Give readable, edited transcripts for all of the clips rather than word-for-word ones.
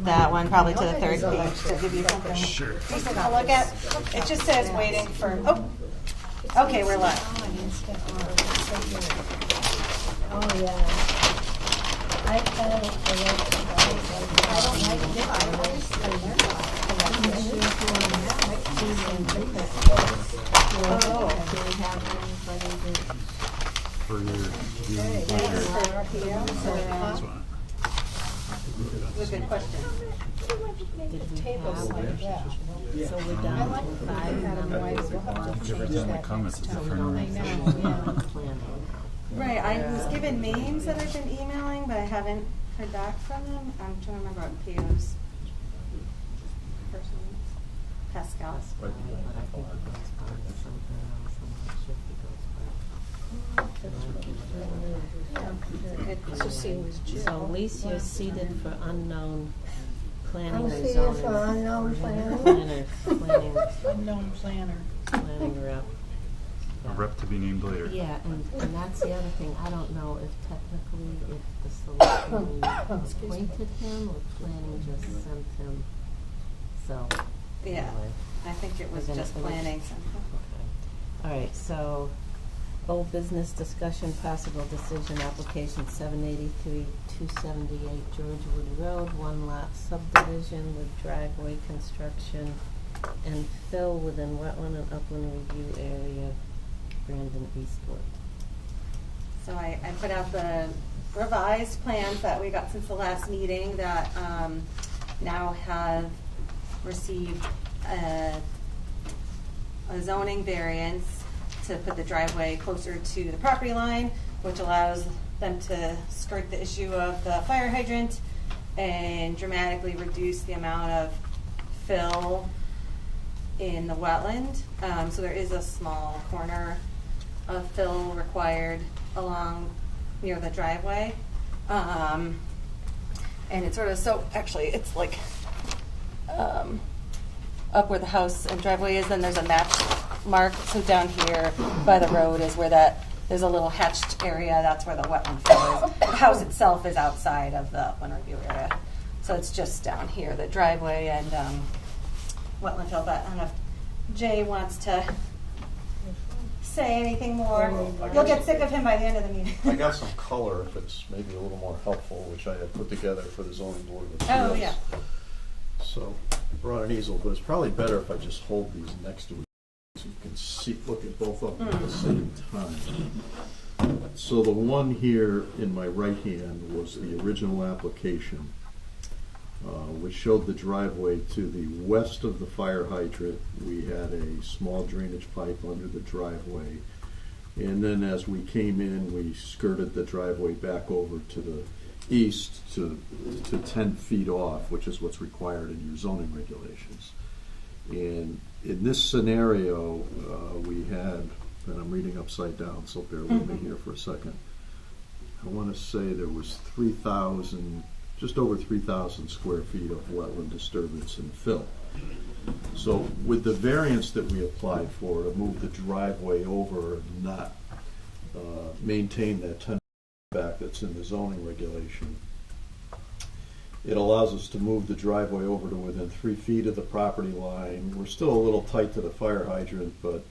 that one probably to the third page to give you something decent to look at. It just says waiting for, oh, okay, we're live. Oh, yeah. I don't For your That's a good question. So we're down to 5 numbers. every time it comes, it's a different. Right, I was given names that I've been emailing, but I haven't heard back from them. I'm trying to remember what Pio's first name is. Pascal. So at least you're seated for unknown planning I'm and seated zoning. for unknown planning. Unknown planner. Planning rep. A rep to be named later. Yeah, and that's the other thing. I don't know if technically if the selectmen appointed him or planning just sent him. So, Yeah, anyway. I think it was just planning somehow. Okay. All right, so old business discussion, possible decision, application 783, 278 George Wood Road, 1-lot subdivision with driveway construction and fill within wetland and upland review area, Brandon Eastwood. So I put out the revised plans that we got since the last meeting that now have received a zoning variance to put the driveway closer to the property line, which allows them to skirt the issue of the fire hydrant and dramatically reduce the amount of fill in the wetland. So there is a small corner of fill required along near the driveway. And it's sort of, so actually it's like up where the house and driveway is, then there's a match mark. So down here by the road is where there's a little hatched area. That's where the wetland fill is. The house itself is outside of the upland review area. So it's just down here, the driveway and wetland fill. But I don't know if Jay wants to say anything more. You'll get sick of him by the end of the meeting. I got some color, if it's maybe a little more helpful, which I had put together for the zoning board of appeals. Oh, yeah. So I brought an easel, but it's probably better if I just hold these next to it so you can see, look at both of them at the same time. So the one here in my right hand was the original application, which showed the driveway to the west of the fire hydrant. We had a small drainage pipe under the driveway. And then as we came in, we skirted the driveway back over to the east to 10 feet off, which is what's required in your zoning regulations. And in this scenario, we had, and I'm reading upside down, so bear with me here for a second. I want to say there was 3,000, just over 3,000 square feet of wetland disturbance and fill. So with the variance that we applied for to move the driveway over and not maintain that 10 back that's in the zoning regulation, it allows us to move the driveway over to within 3 feet of the property line. We're still a little tight to the fire hydrant, but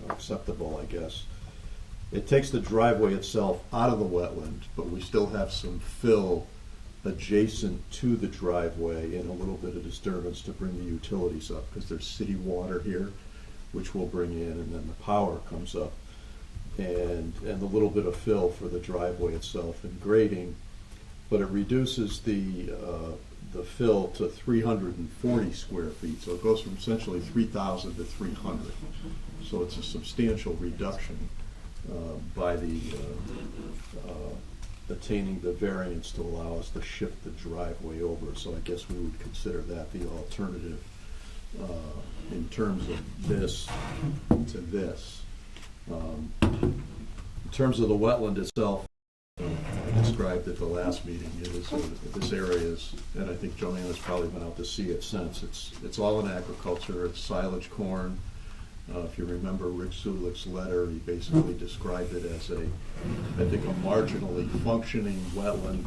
acceptable, I guess. It takes the driveway itself out of the wetland, but we still have some fill adjacent to the driveway and a little bit of disturbance to bring the utilities up, because there's city water here, which we'll bring in, and then the power comes up, and a little bit of fill for the driveway itself and grading. But it reduces the fill to 340 square feet, so it goes from essentially 3,000 to 300. So it's a substantial reduction by the attaining the variance to allow us to shift the driveway over. So I guess we would consider that the alternative in terms of this to this. In terms of the wetland itself, I described at the last meeting, this area is, and I think Joanna's probably been out to see it since, it's all in agriculture. It's silage corn. If you remember Rick Sulick's letter, he basically described it as I think a marginally functioning wetland,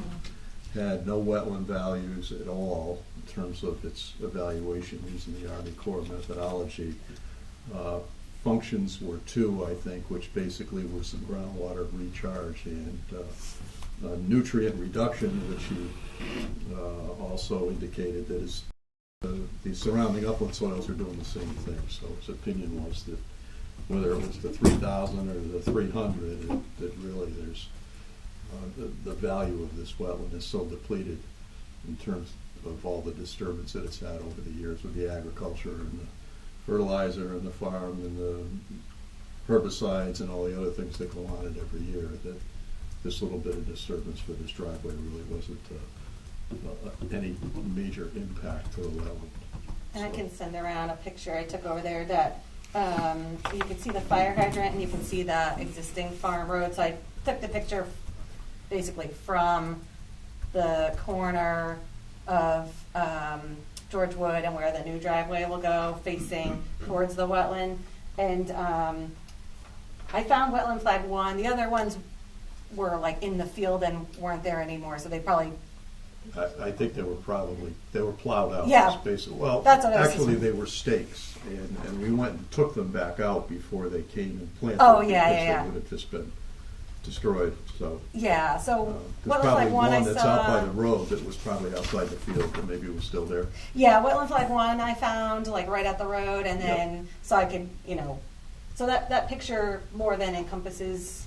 had no wetland values at all in terms of its evaluation using the Army Corps methodology. Functions were two, I think, which basically was some groundwater recharge and nutrient reduction, which he also indicated that the surrounding upland soils are doing the same thing. So his opinion was that whether it was the 3,000 or the 300, that really there's the value of this wetland is so depleted in terms of all the disturbance that it's had over the years with the agriculture and the fertilizer and the farm and the herbicides and all the other things that go on it every year, that this little bit of disturbance for this driveway really wasn't any major impact to the wetland. And I can send around a picture I took over there that you can see the fire hydrant and you can see the existing farm road. So I took the picture basically from the corner of George Wood and where the new driveway will go, facing towards the wetland. And I found wetland flag 1. The other ones were like in the field and weren't there anymore, so they probably. I think they were plowed out. Yeah. Basically. Well, that's what actually they were stakes, and we went and took them back out before they came and planted. Oh, them, yeah, because yeah. They would have just been destroyed. So yeah, so there's wetland probably flag 1 I one that's out by saw. the road that was probably outside the field, but maybe it was still there. Yeah, wetland flag 1 I found like right at the road, and then Yep. so I could, so that picture more than encompasses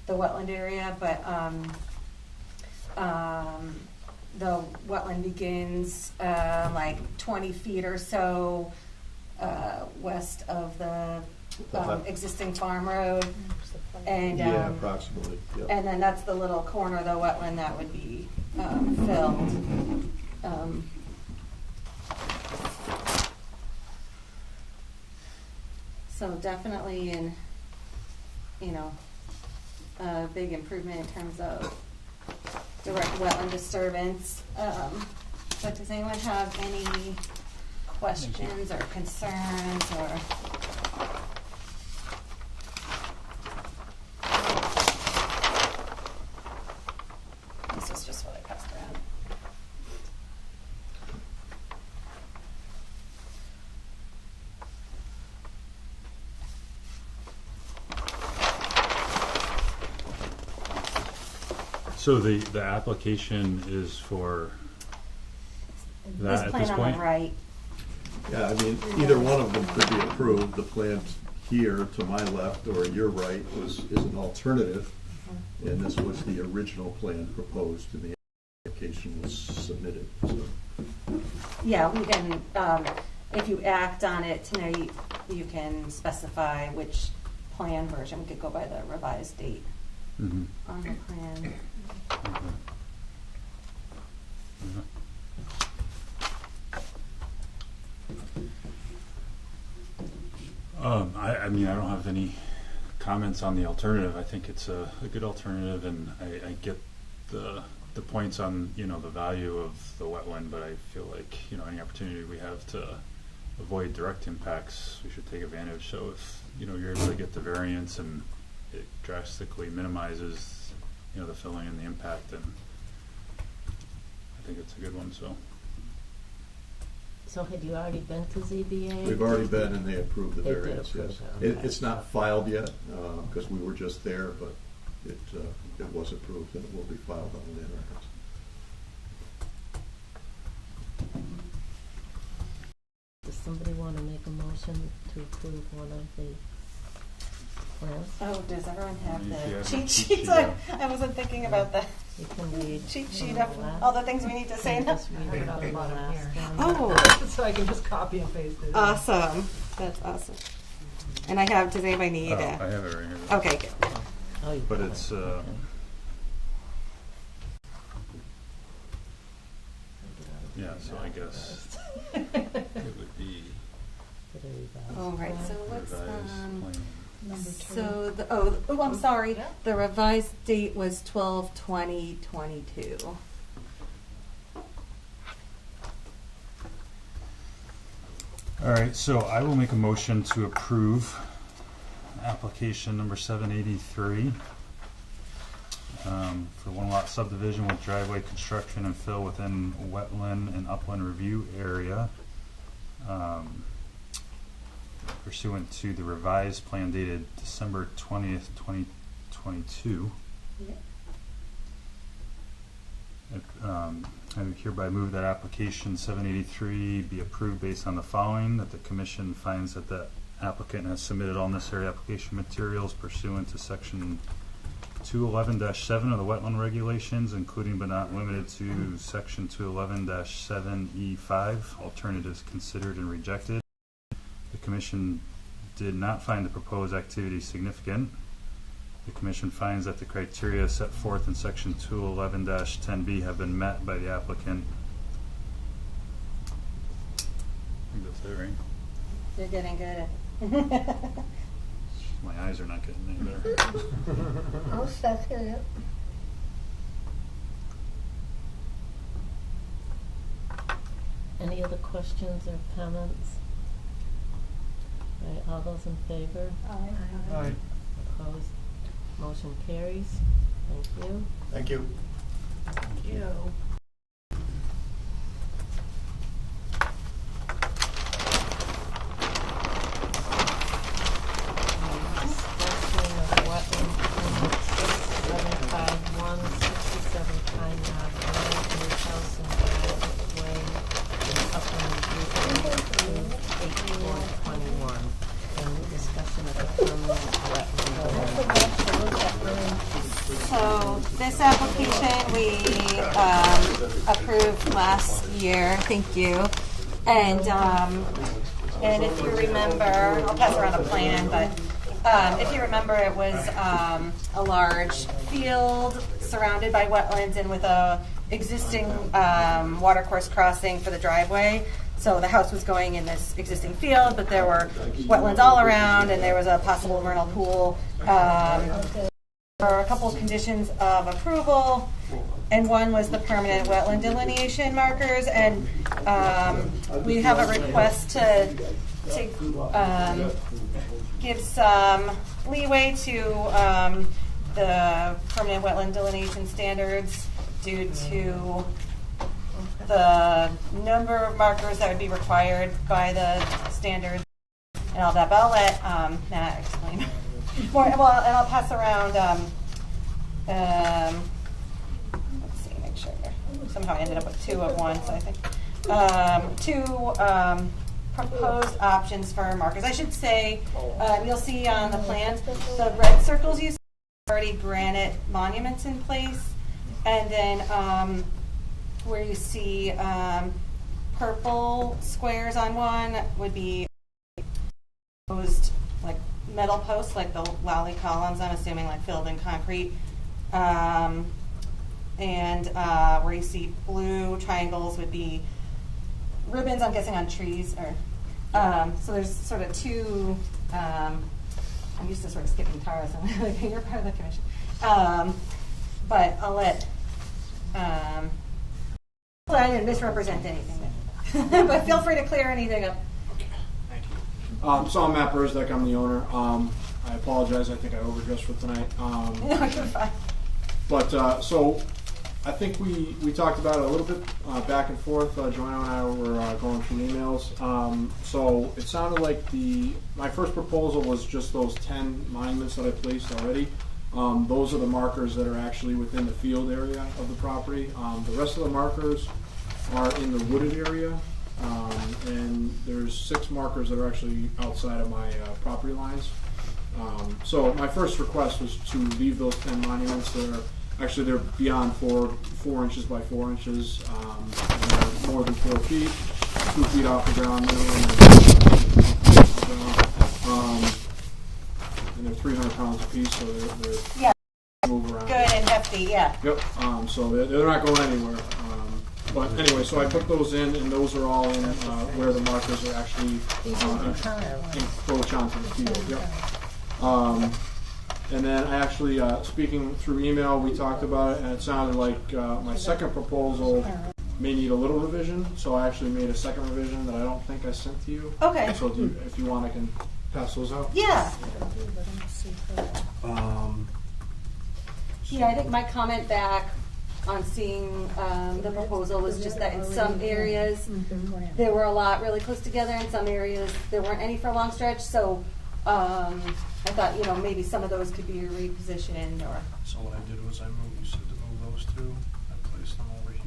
the wetland area, but the wetland begins like 20 feet or so west of the existing farm road, and Yeah, approximately. Yep. and then that's the little corner of the wetland that would be filled. So definitely a big improvement in terms of direct wetland disturbance. But does anyone have any questions or concerns or? This is just what I passed around. So the application is for that at this This plan on point? the right. Yeah, I mean, either one of them could be approved. The plan here to my left or your right is an alternative, and this was the original plan proposed, and the application was submitted. So. Yeah, we can, if you act on it tonight, you can specify which plan version. We could go by the revised date Mhm. on the plan. Okay. Mhm. I mean, I don't have any comments on the alternative. I think it's a good alternative, and I get the points on, the value of the wetland, but I feel like, any opportunity we have to avoid direct impacts, we should take advantage. So if, you're able to get the variance and it drastically minimizes, the filling and the impact, then I think it's a good one, so. So had you already been to ZBA? We've already been, and they approved the They did variance, approve yes. it, okay. It's not filed yet, because we were just there, but it was approved, and it will be filed on the land records. Does somebody want to make a motion to approve one of the plans? Oh, does everyone have If you the have cheat the cheat sheets? sheet, I wasn't thinking about that. You can read. Cheat one sheet the of last- all the things we need to say can now. just read I have it on the the bottom last here. one. Oh, So I can just copy and paste it. awesome. That's awesome. And I have, does anybody need Oh, I it? have it right here. Okay, good. Oh, you But got it's, it. Okay. yeah, so I guess it would be Get a revised All right, plan. so what's, revised plan. Number 2. so, I'm sorry. Yeah. The revised date was 12/20/22. All right, so I will make a motion to approve application number 783 for one lot subdivision with driveway construction and fill within wetland and upland review area, pursuant to the revised plan dated December 20th, 2022. I hereby move that application 783 be approved based on the following: that the commission finds that the applicant has submitted all necessary application materials pursuant to section 211-7 of the wetland regulations, including but not limited to section 211-7E5, alternatives considered and rejected. The commission did not find the proposed activity significant. The commission finds that the criteria set forth in section 211-10B have been met by the applicant. I think that's it, right? You're getting good at My eyes are not getting any better. I'll second it. Any other questions or comments? All right, all those in favor? Aye. Opposed? Motion carries. Thank you. Thank you. Thank you. Discussion of wetland permit 6751, 67 Pine Knot Road, new house and driveway in Upland Review Area approved 8/4/21. And discussion of the permanent wetland. So this application we approved last year. Thank you. And if you remember, I'll pass around a plan, but if you remember, it was a large field surrounded by wetlands and with a existing watercourse crossing for the driveway. So the house was going in this existing field, but there were wetlands all around, and there was a possible vernal pool. There were a couple of conditions of approval, and one was the permanent wetland delineation markers. And we have a request to give some leeway to the permanent wetland delineation standards due to the number of markers that would be required by the standards and all that. But I'll let Matt explain more. Well, and I'll pass around. Let's see, make sure. Somehow I ended up with two of one, so I think two proposed options for markers. I should say, you'll see on the plans, the red circles you see are already granite monuments in place, and then where you see purple squares on one would be proposed like metal posts, like the Lowley columns, I'm assuming, like filled in concrete. And where you see blue triangles would be ribbons, I'm guessing, on trees. Or so there's sort of two. I'm used to sort of skipping Tara, so you're part of the commission. But I'll let. Well, I didn't misrepresent anything, but feel free to clear anything up. Thank you. So I'm Matt Burzek, I'm the owner. I apologize, I think I overdressed for tonight. No, you're fine. But so I think we talked about it a little bit back and forth. Joanna and I were going through emails. So it sounded like my first proposal was just those 10 monuments that I placed already. Those are the markers that are actually within the field area of the property. The rest of the markers are in the wooded area. And there's 6 markers that are actually outside of my property lines. So my first request was to leave those 10 monuments. They're beyond 4 inches by 4 inches. And they're more than 4 feet, 2 feet off the ground minimum, and they're 300 pounds apiece, so they're Yeah. move around. Good and hefty, yeah. Yep. So they're not going anywhere. But anyway, so I put those in, and those are all in where the markers are actually encroach onto the field. Yep. And then I actually, speaking through email, we talked about it, and it sounded like my second proposal may need a little revision. So I actually made a second revision that I don't think I sent to you. Okay. So if you want, I can pass those out. Yeah. Yeah, I think my comment back on seeing the proposal was just that in some areas, there were a lot really close together, in some areas, there weren't any for a long stretch, so I thought, you know, maybe some of those could be repositioned or. So what I did was I moved, you said to move those two, I placed them over here.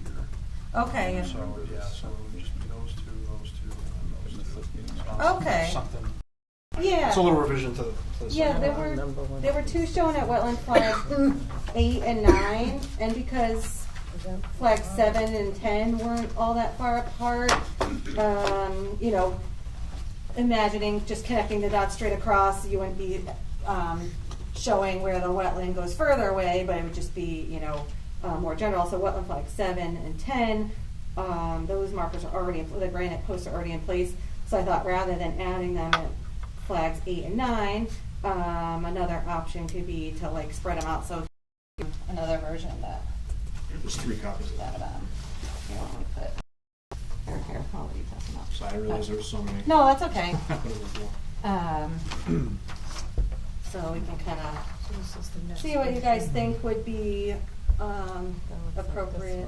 Okay. So, yeah, so it would just be those two, and those two. So Okay. Something, Yeah. it's a little revision to the Yeah, site. there were two shown at wetland flag 8 and 9, and because flag 7 and 10 weren't all that far apart, you know, imagining just connecting the dots straight across, you wouldn't be showing where the wetland goes further away, but it would just be, you know, more general. So wetland flag 7 and 10, those markers are already, the granite posts are already in place. So I thought rather than adding them at flags 8 and 9, another option could be to like spread them out. So another version of that. There's 3 copies of that. You know, let me put here. I'll let you pass them up. So I realized there were so many. No, that's okay. I thought it was more. So we can kind of see what you guys think would be appropriate.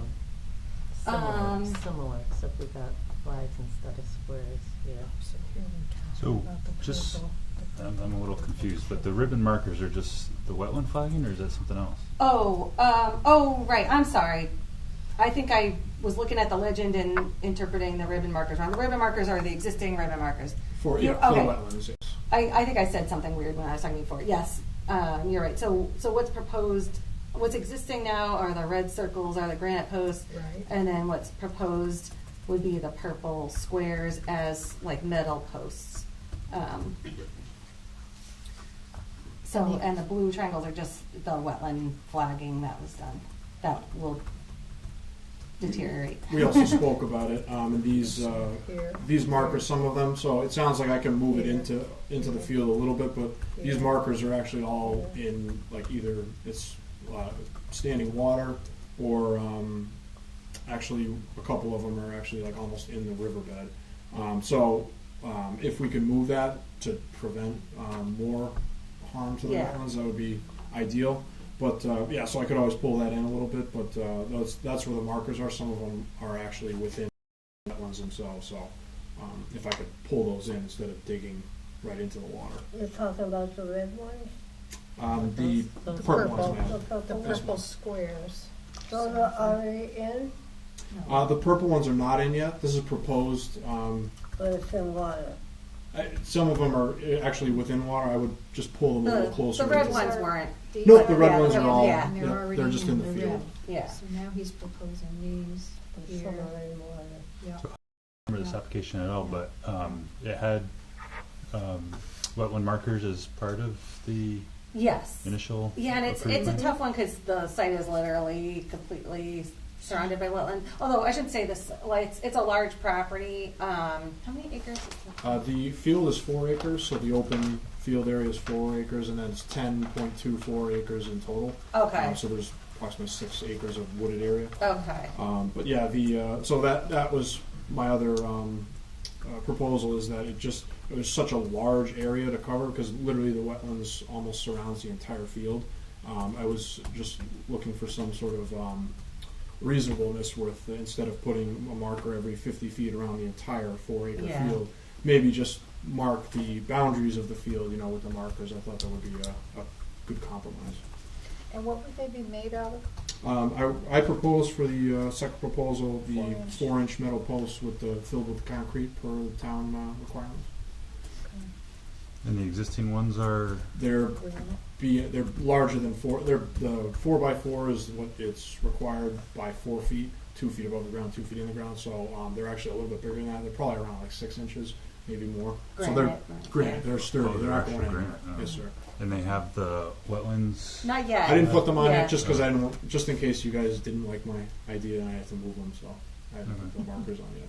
Similar, except we got flags instead of squares here. So, just, I'm a little confused, but the ribbon markers are just the wetland flagging, or is that something else? Oh, right. I'm sorry. I think I was looking at the legend and interpreting the ribbon markers wrong. The ribbon markers are the existing ribbon markers. For You- the okay. wetlands, yes. I think I said something weird when I was talking before. Yes, you're right. So what's proposed, what's existing now are the red circles, are the granite posts, Right. and then what's proposed would be the purple squares as like metal posts. So, and the blue triangles are just the wetland flagging that was done. That will deteriorate. We also spoke about it, and these Here. these markers, some of them. So it sounds like I can move it into the field a little bit, but these markers are actually all in like either it's standing water or actually a couple of them are actually like almost in the riverbed. If we could move that to prevent more harm to the Yeah. wetlands, that would be ideal. But yeah, so I could always pull that in a little bit, but that's where the markers are. Some of them are actually within the wetlands themselves. So if I could pull those in instead of digging right into the water. You're talking about the red ones? The Those purple purple. ones, The ma'am. purple The ones? purple squares. Those are already in, The purple ones are not in yet. This is proposed. but it's in water. Some of them are actually within water. I would just pull them a little closer. The red into- ones weren't. Nope, the red Yeah, ones they're- are all. yeah. And they're yeah, already they're just in the red. field. Yeah. So now he's proposing these But here. some are in water. Yeah. I don't remember this application at all, but it had wetland markers as part of the Yes. initial Yeah, and it's a approval? tough one because the site is literally completely surrounded by wetland. Although I should say this, like it's a large property. How many acres? The field is 4 acres, so the open field area is 4 acres, and then it's 10.24 acres in total. Okay. So there's approximately 6 acres of wooded area. Okay. But yeah, so that was my other proposal, is that there's such a large area to cover because literally the wetlands almost surrounds the entire field. I was just looking for some sort of reasonableness with instead of putting a marker every 50 feet around the entire 4-acre Yeah. field, maybe just mark the boundaries of the field, with the markers. I thought that would be a good compromise. And what would they be made out of? I proposed for the second proposal the 4-inch. 4-inch metal posts filled with concrete per the town requirements. And the existing ones are They're larger than 4. The 4x4 is what it's required by 4 feet, 2 feet above the ground, 2 feet in the ground. So they're actually a little bit bigger than that. They're probably around like 6 inches, maybe more. So they're Granite, right. granite. They're sturdy. Oh, they're they're not actually going anywhere. granite. Oh. Yes, sir. and they have the wetlands. Not yet. I didn't put them on Yeah. it just because just in case you guys didn't like my idea and I have to move them. So I haven't put the markers on yet.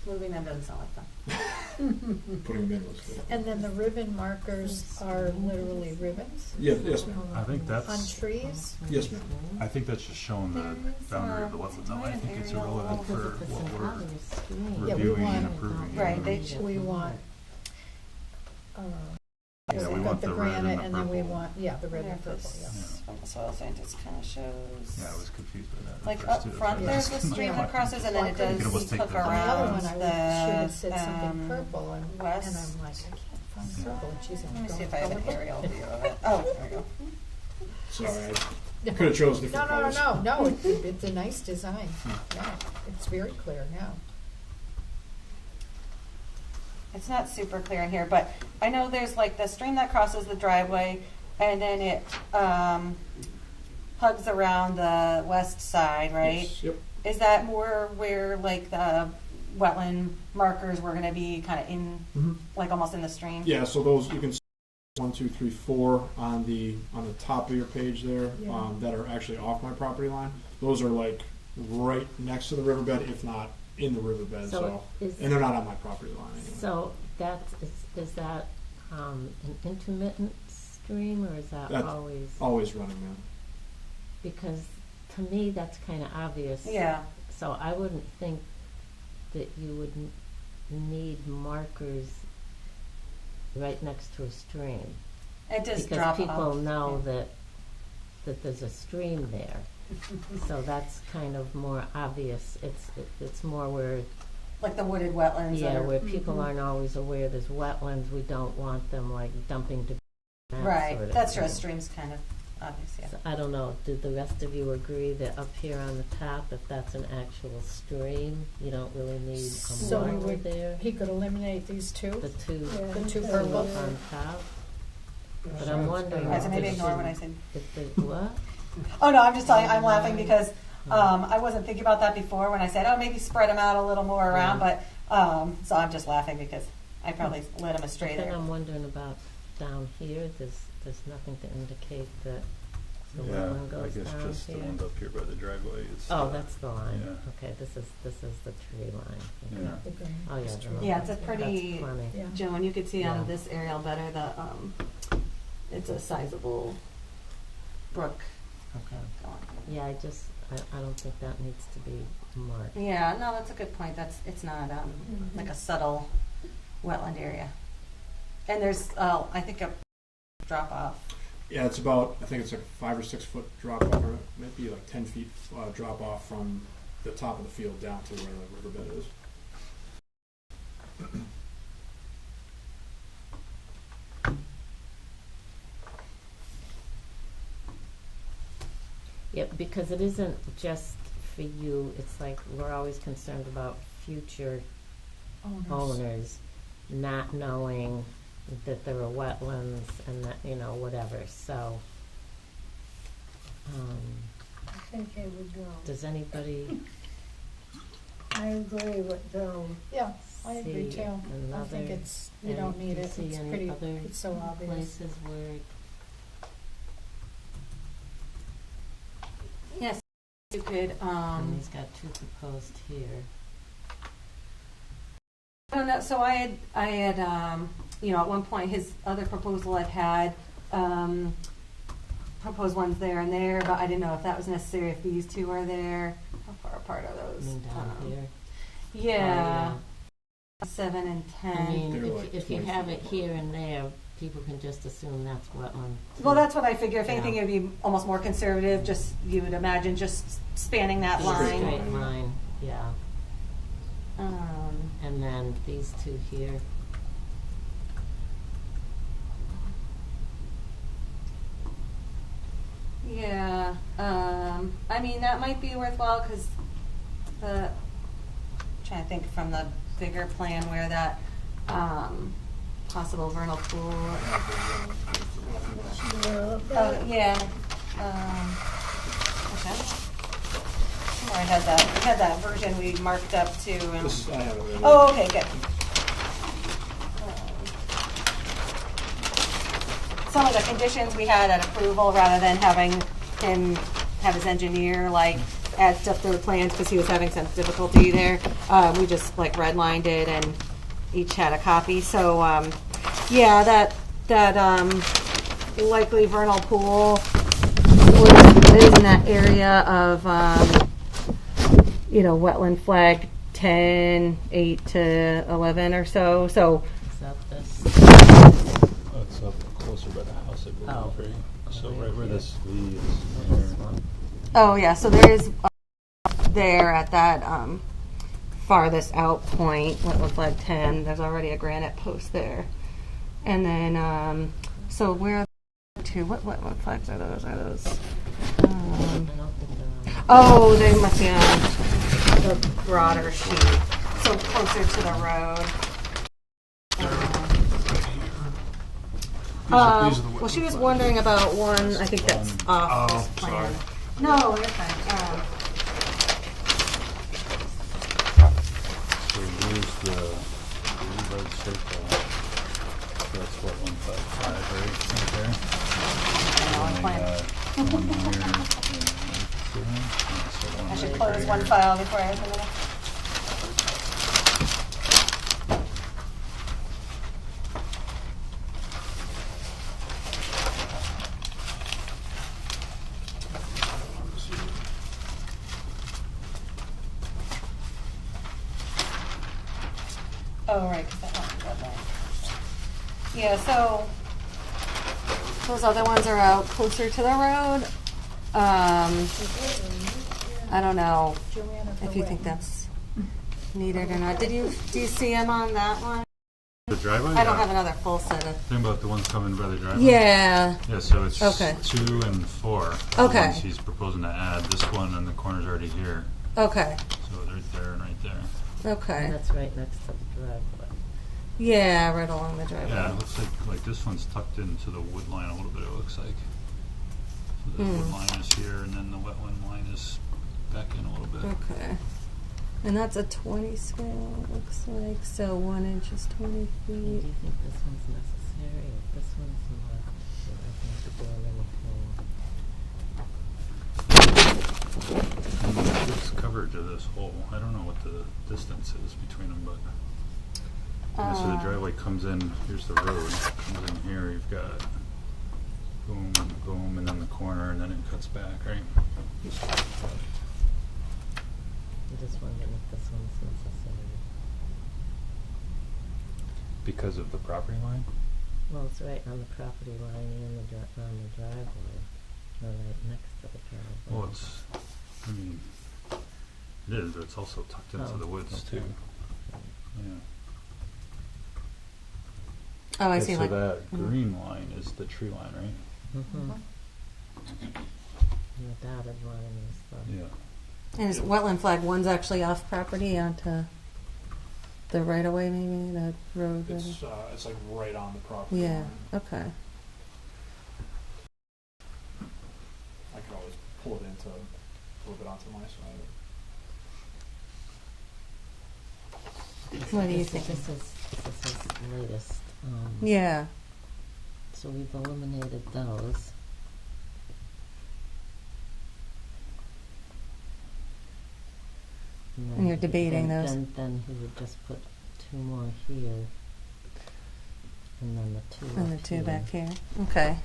Moving them doesn't sound like fun. Putting them in was good. And then the ribbon markers are literally ribbons Yes, ma'am. I think on that's. trees? Yes, ma'am. I think that's just showing the boundary of the wetland. No, I think it's irrelevant for what we're Yeah, we reviewing and want- approving. Right, they We want, because Yeah, we we've want got the the red and granite the and then we purple. want, yeah, the red Wonder and if purple, this yeah. from the soil scientist kind of shows. Yeah, I was confused by that. at Like first, up too. That's front, why I there's a asked my stream that question. crosses, and then it Well, I does could almost hook take the- On the other around one, I should the have said something west. purple, and I'm like, I can't find purple, and she's like, Let me see "Don't if I have an color aerial view of it. Oh, there we go. Sorry, I could have chose different colors. No, it's a nice design. Yeah, it's very clear now. It's not super clear in here, but I know there's like the stream that crosses the driveway, and then it hugs around the west side, right? Yes, yep. Is that more where like the wetland markers were going to be kind of in, like almost in the stream? Yeah, so those, you can see 1, 2, 3, 4 on the top of your page there, Yeah. that are actually off my property line. Those are like right next to the riverbed, if not in the riverbed, So is, and they're not on my property line anyway. so that's, is that an intermittent stream, or is that That's always? Always running, man. Because to me, that's kind of obvious. Yeah. So I wouldn't think that you would need markers right next to a stream. It does Because drop people off. know that there's a stream there. So that's kind of more obvious. It's more where, Like the wooded wetlands. yeah, that are- where people aren't always aware there's wetlands. We don't want them like dumping debris. that Right. sort of That's true. A thing. stream's kind of obvious, yeah. So I don't know, did the rest of you agree that up here on the top, if that's an actual stream, you don't really need a So we marker would- there? He could eliminate these The two, two, Yeah. the two two purple. up on top? But I'm wondering All right, so if maybe there ignore should- what I said. if the, what? Oh no, I'm just telling. I'm laughing because I wasn't thinking about that before when I said, oh, maybe spread them out a little more around. But so I'm just laughing because I probably led them astray Then there. I'm wondering about down here, there's nothing to indicate that the Yeah, wetland I goes guess down just the here. ones up here by the driveway. Is, Oh, that's the line. yeah. Okay, this is the tree line. Okay. Yeah. The green. Oh, yeah. Street. no, Yeah, it's a that's pretty. plenty. Yeah. Joan, you could see Yeah. on this aerial better the it's a sizable brook. Okay. going. Yeah, I don't think that needs to be marked. Yeah, no, that's a good point. It's not like a subtle wetland area. And there's I think a drop off. Yeah, it's about, I think it's like a 5 or 6 foot drop off, or it might be like 10 feet drop off from the top of the field down to where the riverbed is. Yeah, because it isn't just for you, it's like we're always concerned about future owners not knowing that there are wetlands and that, whatever, so. I think they would know. Does anybody I agree with them. Yeah, I agree see too. I another, think it's, you don't need it, see it's any pretty, other it's so obvious. places where, Yes, you could. and he's got two proposed here. I don't know. So I had, at one point, his other proposal had proposed ones there and there, but I didn't know if that was necessary. If these two are there, how far apart are I those? mean, down here. Yeah, Oh, 7 and yeah. 10. I mean, They're like if you 20 have feet it apart. here and there, people can just assume that's wetland. Well, that's what I figure. If anything, Yeah. it would be almost more conservative. Just you would imagine just spanning that Just a line. straight line, yeah. Um, And then these two here. Yeah, I mean that might be worthwhile because I'm trying to think from the bigger plan where that possible vernal pool. Oh yeah. Okay. I had that version we marked up too. This, I have it right Oh, okay, good. Some of the conditions we had at approval, rather than having him have his engineer add stuff to the plans because he was having some difficulty there, we just redlined it and each had a copy. So yeah, that likely vernal pool is in that area of wetland flag 10, 8 to 11 or so. So Is that this? It's up closer by the house, I believe, Oh. right? So Right right where here. this V is. This there. one. Oh, yeah, so there is, there at that farthest out point, Wetland Flag 10, there's already a granite post there. And then, so where are the two, what flags are those? I don't think they're on. Oh, they must be on the broader sheet, so closer to the road. Well, she was wondering about one, I think that's off this plan. No, you're fine. So here's the red circle. That's Wetland Flag 5, right there. And then they got one here. I should close one file before I open it up. Oh, right, because that one got that. Yeah, so those other ones are out closer to the road. I don't know Joanna if you think that's needed or not. Do you see them on that one? The driveway? I don't have another full set of. Think about the ones coming by the driveway? Yeah. Yeah, so it's Okay. 2 and 4. The Okay. ones he's proposing to add. This one and the corner's already here. Okay. So they're right there and right there. Okay. And that's right next to the driveway. Yeah, right along the driveway. Yeah, it looks like this one's tucked into the wood line a little bit, it looks like. So the wood line is here, and then the wetland line is back in a little bit. Okay. And that's a 20 scale, it looks like. So 1 inch is 20 Do you feet. think this one's necessary or this one's not? I think to do anything. This coverage of this hole, I don't know what the distance is between them, but yeah, so the driveway comes in, here's the road, comes in here, you've got boom, boom, and then the corner, and then it cuts back, right? I'm just wondering if this one's necessary. Because of the property line? Well, it's right on the property line and on the driveway, or right next to the driveway. Well, it's, I mean, it is, but it's also tucked into Oh, the woods okay. too. Yeah. Oh, I Okay, see. so Like that green line is the tree line, right? Mm-hmm. And the dotted line is the. Yeah. and is wetland flag 1's actually off property onto the right of way, maybe the road. It's like right on the property. Yeah. line. Okay. I could always pull it into a little bit onto my side. What do you This think? is latest. Yeah. So we've eliminated those. And then you're debating those. Then he would just put 2 more here. And then the 2 And the up 2 here. back here. Okay.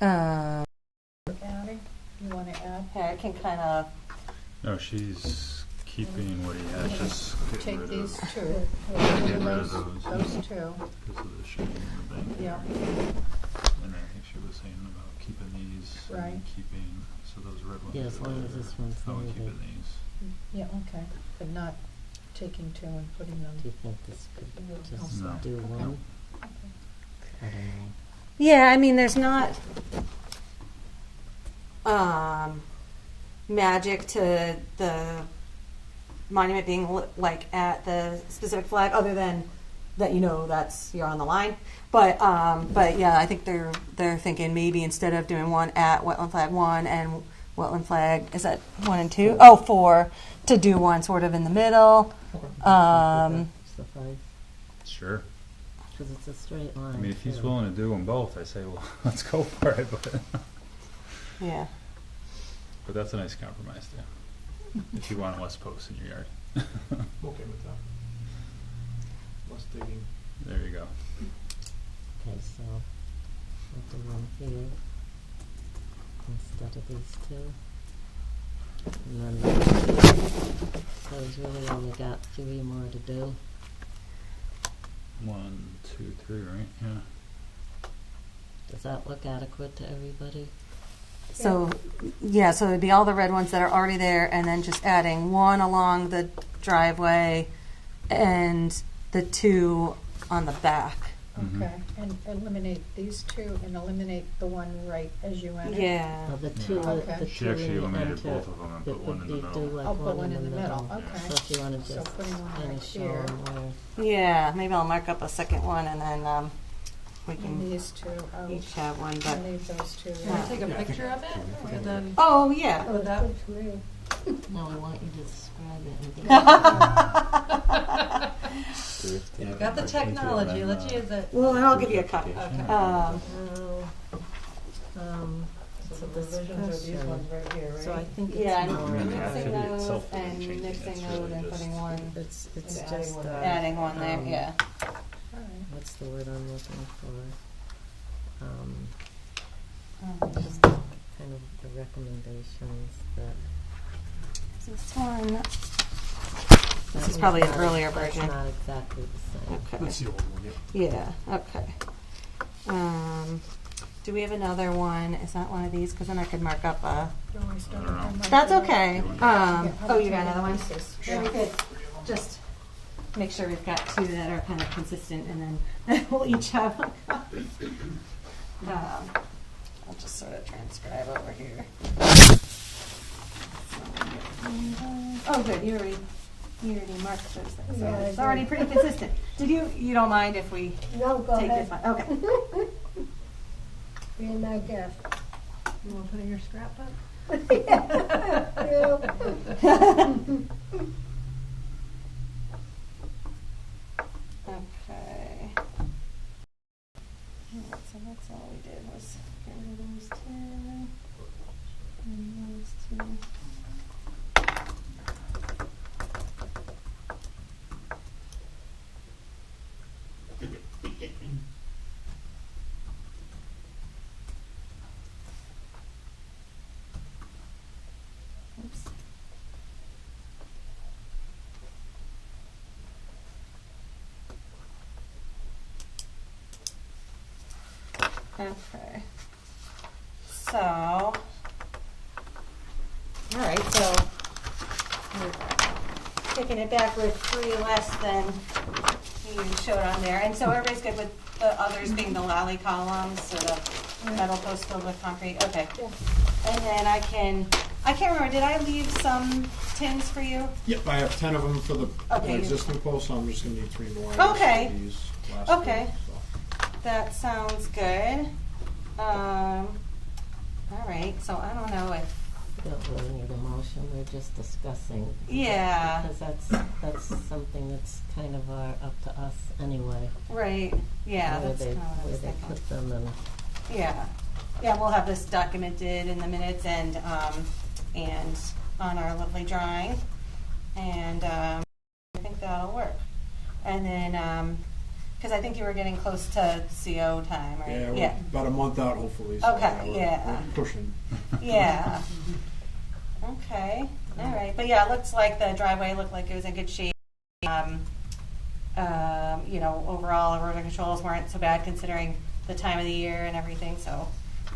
Adding, you want to add? Yeah, I can kind of. No, she's keeping what he has, just getting Take rid these of, two. getting rid of Those those two. because of the shading in the bank. Yeah. And I think she was saying about keeping these Right. and keeping, so those red ones. Yeah, as are long as there. this one's Oh, and needed. keeping these. Yeah, okay, but not taking 2 and putting them. Do you think this could just No. do Okay. one? I don't know. Yeah, I mean, there's not magic to the monument being like at the specific flag, other than that that's you're on the line. But yeah, I think they're thinking maybe instead of doing one at wetland flag 1 and wetland flag is that 1 and 2? Oh, 4 to do one sort of in the middle. Suffice, Sure. because it's a straight line. I mean, if he's too. willing to do them both, I say, well, let's go for it. Yeah. But that's a nice compromise too. If you want less posts in your yard. I'm okay with that. Less digging. There you go. Okay, so I'll do one here instead of these 2. And then so he's really only got 3 more to do. 1, 2, 3, right? Yeah. Does that look adequate to everybody? So, yeah, so it'd be all the red ones that are already there, and then just adding one along the driveway and the two on the back. Okay, and eliminate these two and eliminate the one right as you enter. Yeah. Well, the two, Okay. the She two actually in the eliminated enter, both of them and it put one would in the be do middle. like I'll put one in the middle, Yeah. okay. So if you wanna So just putting one kinda right show here. 'em where. Yeah, maybe I'll mark up a second one, and then we And can these two, I'll each have one. But leave those two. Can I Take a picture of it, and then oh yeah. Oh, that was me. No, we want you to describe it and got the technology. Let's use it. Well, and I'll give you a copy. Okay. it's So a the revisions are these discussion. ones right here, right? So I think Yeah, it's and more, mixing Yeah, those itself and doesn't change it. mixing It's those really and just- putting one, it's And just, adding one. adding one there. Yeah. All right. what's the word I'm looking for? Um, Just kind of the recommendations that. This one. that is was probably an not- earlier that's version. not exactly the same. Okay. That's the old one, yeah. Yeah. Okay. Do we have another one? Is that one of these? Because then I could mark up a. Do you want me to start I don't with know. one? That's okay. Yeah, Oh, you got another one? pieces. Very good. Just make sure we've got two that are kind of consistent, and then we'll each have a copy. I'll just sort of transcribe over here. Oh, good. You already marked those things. So Yeah, I it's did. already pretty consistent. You don't mind if we No, go take this ahead. one? Okay. Be my guest. You want to put in your scrapbook? Okay. Alright, so that's all we did was get rid of those two and those two. Oops. Okay. So, all right, so we're taking it back with 3 less than you showed on there. And so everybody's good with the others being the lally columns, so the metal posts filled with concrete? Okay. And then I can't remember, did I leave some tins for you? Yep, I have 10 of them for the Okay. existing posts, so I'm just gonna need 3 more. Okay. For these last Okay. three, so. That sounds good. All right, so I don't know if, We don't really need a motion, we're just discussing. Yeah. Because that's something that's kind of up to us anyway. right, yeah, Where that's they, kind of what I where was they thinking. put them and. Yeah, yeah, we'll have this documented in the minutes and on our lovely drawing. And I think that'll work. And then, because I think you were getting close to CO time, right? Yeah, we're about a month out, hopefully. So Okay, we're- yeah. We're pushing. Yeah. Okay, all right. But yeah, it looks like the driveway looked like it was in good shape. Overall, erosion controls weren't so bad considering the time of the year and everything, so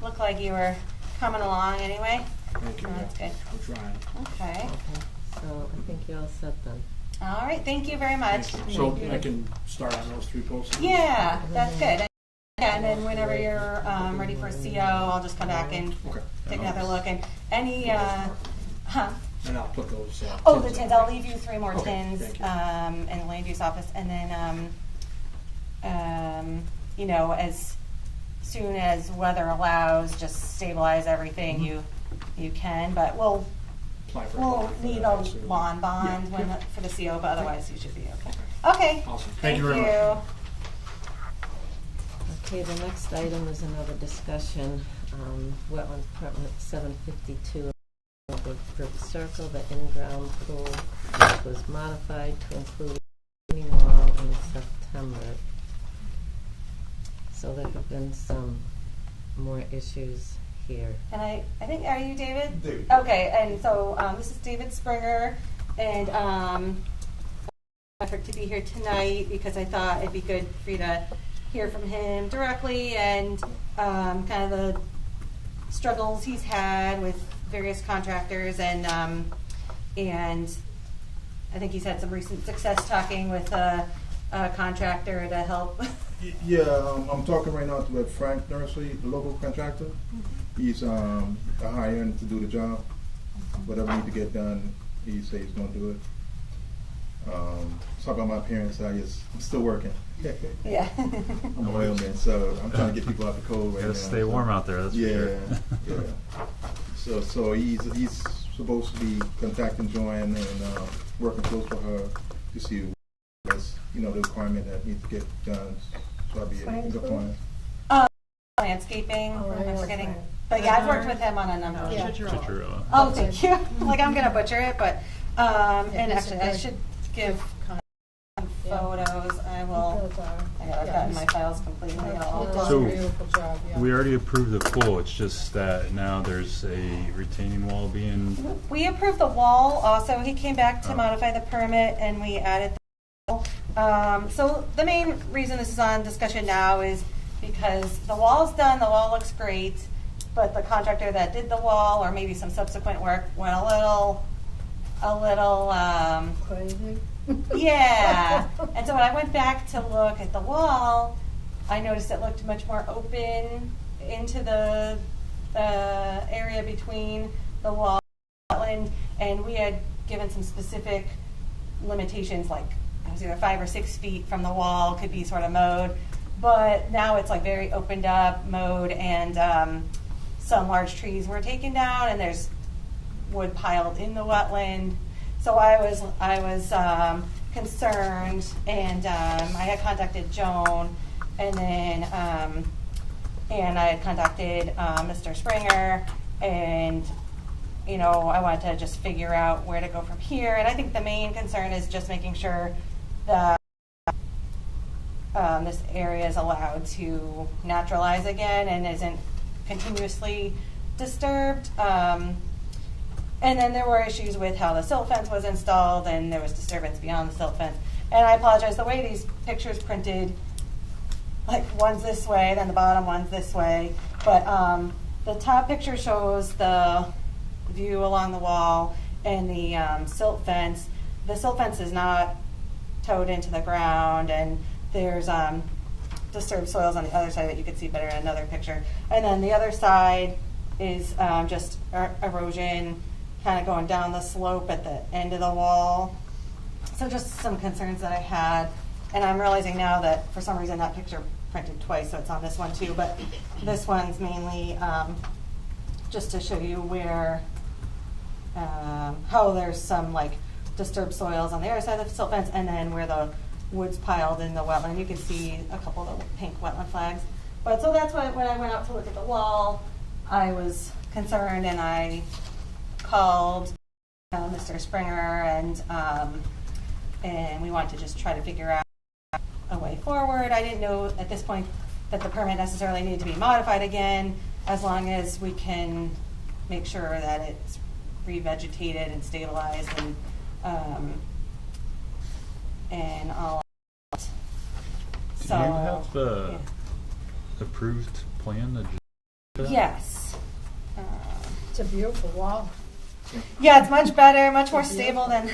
looked like you were coming along anyway. Thank you. That's yeah. good. We're trying. Okay. Okay, so I think you're all set then. All right, thank you very much. Thank you. So I can start on those 3 posts? Yeah, that's good. And then whenever you're ready for CO, I'll just come back and Okay. take another look. And any, And I'll put those. Oh, the in. tins. I'll leave you 3 more Okay, tins thank you. in the land use office, and then as soon as weather allows, just stabilize everything you can. But we'll Apply for we'll for need that, a so- lawn bond Yeah, for the CO, but otherwise you should be okay. Okay. Awesome. Thank you very much. Okay, the next item is another discussion, wetland permit 752 of the Brook Circle, the in-ground pool, which was modified to include a retaining wall in September. So there have been some more issues here. And I think, are you David? David. Okay, and so this is David Springer, and effort to be here tonight because I thought it'd be good for you to hear from him directly and kind of the struggles he's had with various contractors, and I think he's had some recent success talking with a contractor to help. Yeah, I'm talking right now to Frank Nursery, the local contractor. He's hiring to do the job. Whatever need to get done, he says he's gonna do it. Talk about my parents, I'm still working. Yeah. I'm a whaleman, so I'm trying to get people out the cold right now. Gotta stay warm out there, that's for sure. Yeah. So he's supposed to be contacting Joanne and working close with her to see what's the requirement that needs to get done. So I'll be in compliance. Landscaping, Oh, I I'm know forgetting. Frank. But yeah, I've worked with him on a number of Yeah. Chicharilla. Oh, thank you. Like, I'm gonna butcher it, but, and he's actually, a I good- should give Yeah. photos. I will, Those are- I gotta Yeah, cut my he's- files completely. He I'll- does So, a beautiful job, yeah. We already approved the pool, it's just that now there's a retaining wall being, We approved the wall also. He came back to Oh. modify the permit and we added the wall. So the main reason this is on discussion now is because the wall's done, the wall looks great, but the contractor that did the wall, or maybe some subsequent work, went a little, Crazy. yeah. And so when I went back to look at the wall, I noticed it looked much more open into the area between the wall and wetland, and we had given some specific limitations, like it was either 5 or 6 feet from the wall could be sort of mowed, but now it's like very opened up mowed, and some large trees were taken down, and there's wood piled in the wetland. So I was concerned, and I had contacted Joan, and then and I had contacted Mr. Springer, and I wanted to just figure out where to go from here. And I think the main concern is just making sure that this area is allowed to naturalize again and isn't continuously disturbed. And then there were issues with how the silt fence was installed, and there was disturbance beyond the silt fence. And I apologize, the way these pictures printed, like one's this way, then the bottom one's this way. But the top picture shows the view along the wall and the silt fence. The silt fence is not towed into the ground, and there's disturbed soils on the other side that you could see better in another picture. And then the other side is just erosion kind of going down the slope at the end of the wall. So just some concerns that I had. And I'm realizing now that for some reason that picture printed twice, so it's on this one too. But this one's mainly just to show you where, how there's some like disturbed soils on the other side of the silt fence, and then where the wood's piled in the wetland. You can see a couple of the pink wetland flags. But so that's why when I went out to look at the wall, I was concerned, and I called Mr. Springer, and we wanted to just try to figure out a way forward. I didn't know at this point that the permit necessarily needed to be modified again, as long as we can make sure that it's revegetated and stabilized and all. do you have the yeah. approved plan? Yes. It's a beautiful wall. Yeah, it's much better, much more It's stable than the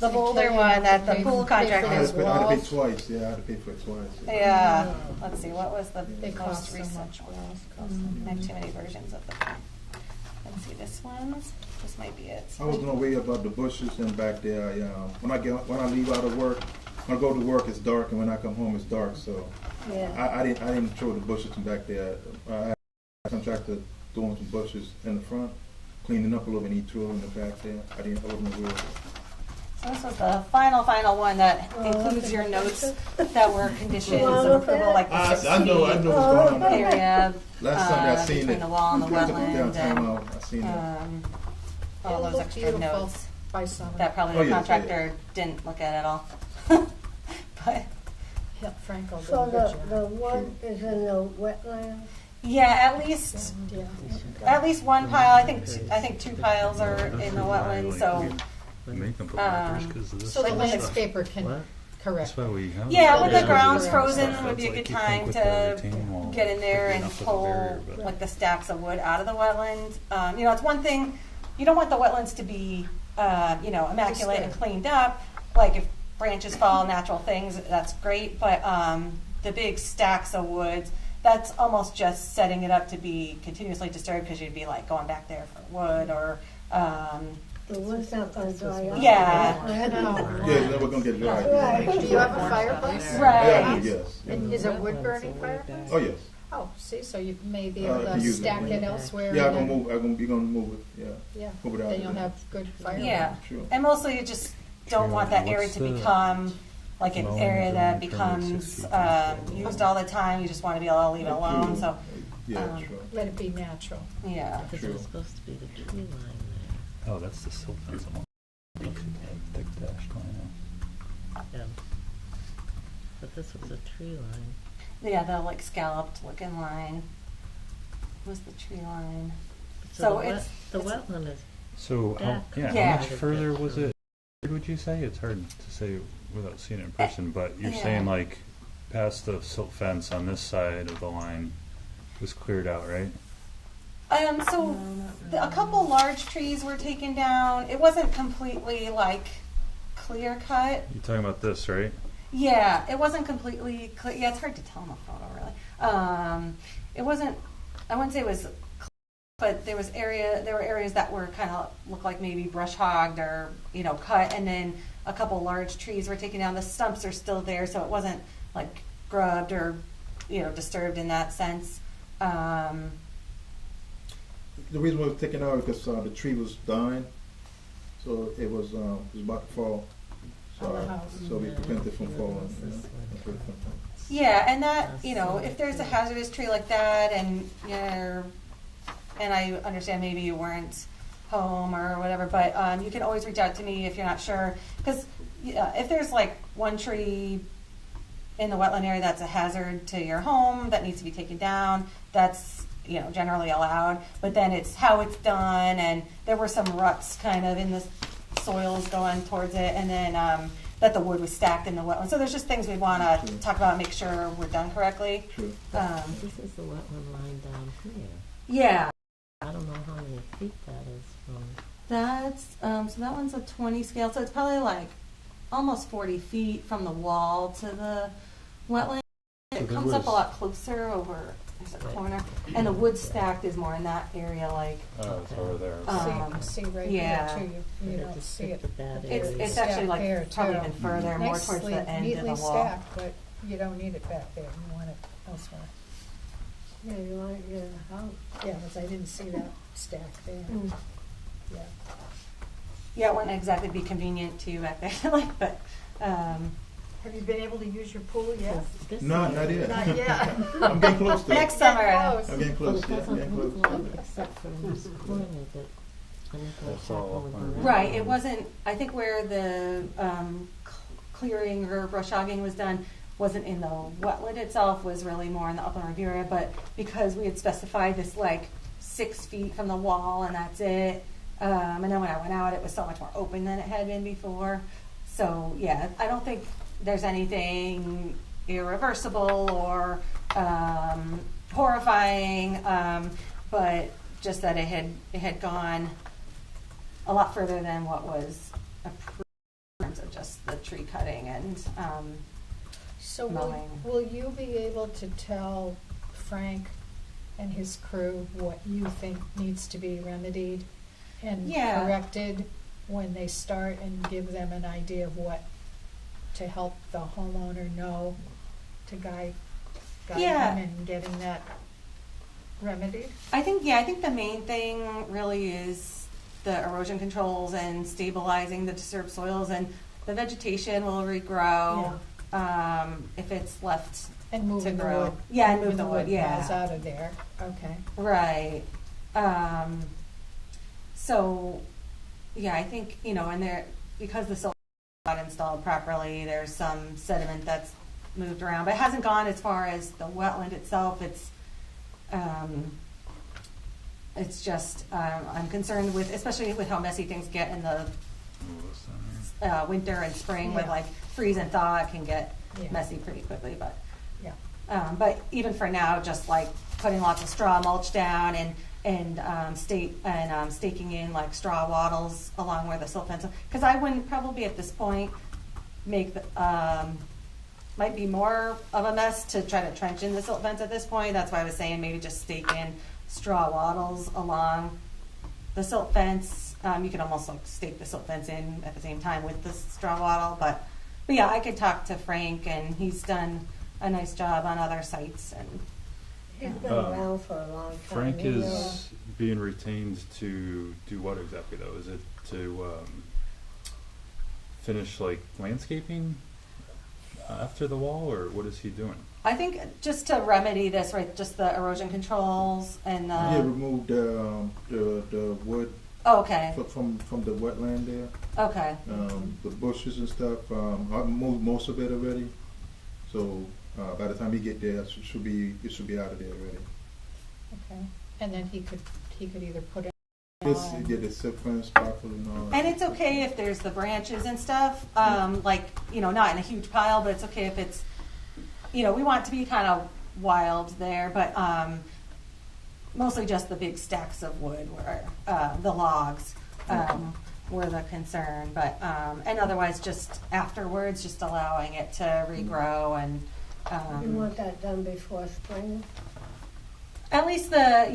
So Boulder Karen one that the paid- pool paid for I contractor. had to pay walls. twice. Yeah, I had to pay for it twice. Yeah. Let's see, what was the They most cost so recent much. one? Walls cost I have too many versions of the. Let's see, this one. This might be it. I was gonna worry about the bushes and back there. When I leave out of work, when I go to work it's dark, and when I come home it's dark. So Yeah. I didn't throw the bushes from back there. I had a contractor doing some bushes in the front, cleaning up a little bit, and he threw it in the back there. I wasn't aware of it. So this was the final one that includes your notes that were conditions of approval, like the 6 I know what's feet going on there. area Last Sunday I seen between it. the wall and the I took it wetland, downtown and out. I seen it. all It'll those look extra beautiful notes by summer. that probably Oh, the yes, contractor didn't look at all. But Yeah, Frank will do So a good job. the one is in the wetland? yeah, at least Yeah. one pile. I think 2 piles are in the wetland. So Make them put Um, markers 'cause of this So the stuff. landscaper can What? Correct. That's why we have. Yeah, with the Yeah. ground's Yeah. frozen, Stuff would be a that's good like you time think with the to retaining wall get in there would be and enough of a pull barrier, but- like the stacks of wood out of the wetland. You know, it's one thing, you don't want the wetlands to be, you know, immaculate and Disturbed. cleaned up. Like if branches fall, natural things, that's great, but the big stacks of woods, that's almost just setting it up to be continuously disturbed because you'd be like going back there for wood or, The wood's not gonna dry up. Yeah. I know. Yeah, it's never gonna get dry. Right. Do you have a fireplace? Right. Yeah, yes. And is it wood burning fireplace? Oh, yes. Oh, see, so you may be I able to can use it. stack it elsewhere. Yeah, and then- you're gonna move it, yeah. Yeah, Move it out then you'll there. have good fire. yeah. Sure. And mostly you just don't want that area What's to the become like an mowing area that zone permit, becomes 6 feet? used all the time. You just want to be able to leave it alone. So, Yeah, um, sure. Let it be natural. yeah. Because True. it was supposed to be the tree line Oh, that's the silt fence. I'm on. Thick dashed line. there. Yeah. But this was a tree line. Yeah, the like scalloped looking line was the tree line. So So the it's- the it's- wetland is, So, Yeah. Yeah. how much further was it? Would you say? It's hard to say without seeing it in person, but you're Yeah. saying like past the silt fence on this side of the line was cleared out, right? So a couple large trees were taken down. It wasn't completely like clear cut. You're talking about this, right? Yeah, it wasn't completely clear. Yeah, it's hard to tell in a photo, really. It wasn't. I wouldn't say it was, clear, but there were areas that were kind of looked like maybe brush hogged or cut, and then a couple large trees were taken down. The stumps are still there, so it wasn't like grubbed or disturbed in that sense. The reason we were taking out because the tree was dying, so it was about to fall. On the So, house. so we prevented it from Yeah, falling. this Yeah. one. That's what it- Yeah, and that, That's if there's a hazardous tree like that and I understand maybe you weren't home or whatever, but you can always reach out to me if you're not sure. Because if there's like one tree in the wetland area that's a hazard to your home that needs to be taken down, that's generally allowed. But then it's how it's done, and there were some ruts kind of in the soils going towards it, and then that the wood was stacked in the wetland. So there's just things we want to Sure. talk about, make sure we're done correctly. Sure. this is the wetland line down here. Yeah, I don't know how many feet that is from. that's so that one's a 20 scale, so it's probably like almost 40 feet from the wall to the wetland. It there comes up a was- lot closer over. There's a Right. corner, and the wood stacked is more in that area, like. Oh, it's over there. See right yeah. here too. You But don't it see it. restricted that It's area. it's actually Stacked there, like probably too. even further, more towards Nicely, the end of neatly the wall. stacked, but you don't need it back there. You want it elsewhere. Yeah, you want it in the house. Yeah, because I didn't see that stack there. Mm. Yeah. Yeah, it wouldn't exactly be convenient to you back there, like, but Have you been able to use your pool yet? This No, is- not yet. Not yet. I'm getting close to next it. summer. Close. I'm getting But close. it Yeah, I'm doesn't getting look close. like, except for this corner, that anything That's all happened up with on the the- Right, it wetland. wasn't, I think where the clearing or brush hogging was done wasn't in the wetland itself, was really more in the upland review area, but because we had specified this like 6 feet from the wall and that's it, and then when I went out, it was so much more open than it had been before. So, yeah, I don't think there's anything irreversible or horrifying, but just that it had gone a lot further than what was approved in terms of just the tree cutting and So mowing. will you be able to tell Frank and his crew what you think needs to be remedied and Yeah. corrected when they start, and give them an idea of what to help the homeowner know to guide Yeah. him in getting that remedied? I think the main thing really is the erosion controls and stabilizing the disturbed soils, and the vegetation will regrow if it's left And moving the grow. wood. Yeah, and move moving the wood, yeah. piles out of there. Okay. right. So, yeah, I think and there, because the soil is not installed properly, there's some sediment that's moved around, but it hasn't gone as far as the wetland itself. It's just I'm concerned with, especially with how messy things get in the winter and spring with Yeah. like freeze and thaw, it can get Yeah. messy pretty quickly, but. Yeah. But even for now, just like putting lots of straw mulch down and staking in like straw wattles along where the silt fence. Because I wouldn't probably at this point make the might be more of a mess to try to trench in the silt fence at this point. That's why I was saying maybe just stake in straw wattles along the silt fence. You can almost like stake the silt fence in at the same time with the straw wattle. But yeah, I could talk to Frank, and he's done a nice job on other sites. And He's been around for a long time. Frank He knows. is being retained to do what exactly though? Is it to finish like landscaping after the wall, or what is he doing? I think just to remedy this, right, just the erosion controls and the. Yeah, remove the wood Oh, okay. from the wetland there. Okay. The bushes and stuff. I've moved most of it already. So by the time you get there, it should be out of there already. Okay. And then he could either put it This on. get the silk fence sparkle and all that. And it's okay if there's the branches and stuff, like, not in a huge pile, but it's okay if it's, we want it to be kind of wild there, but mostly just the big stacks of wood were, the logs were the concern, but, and otherwise just afterwards, just allowing it to regrow and, You want that done before spring? at least the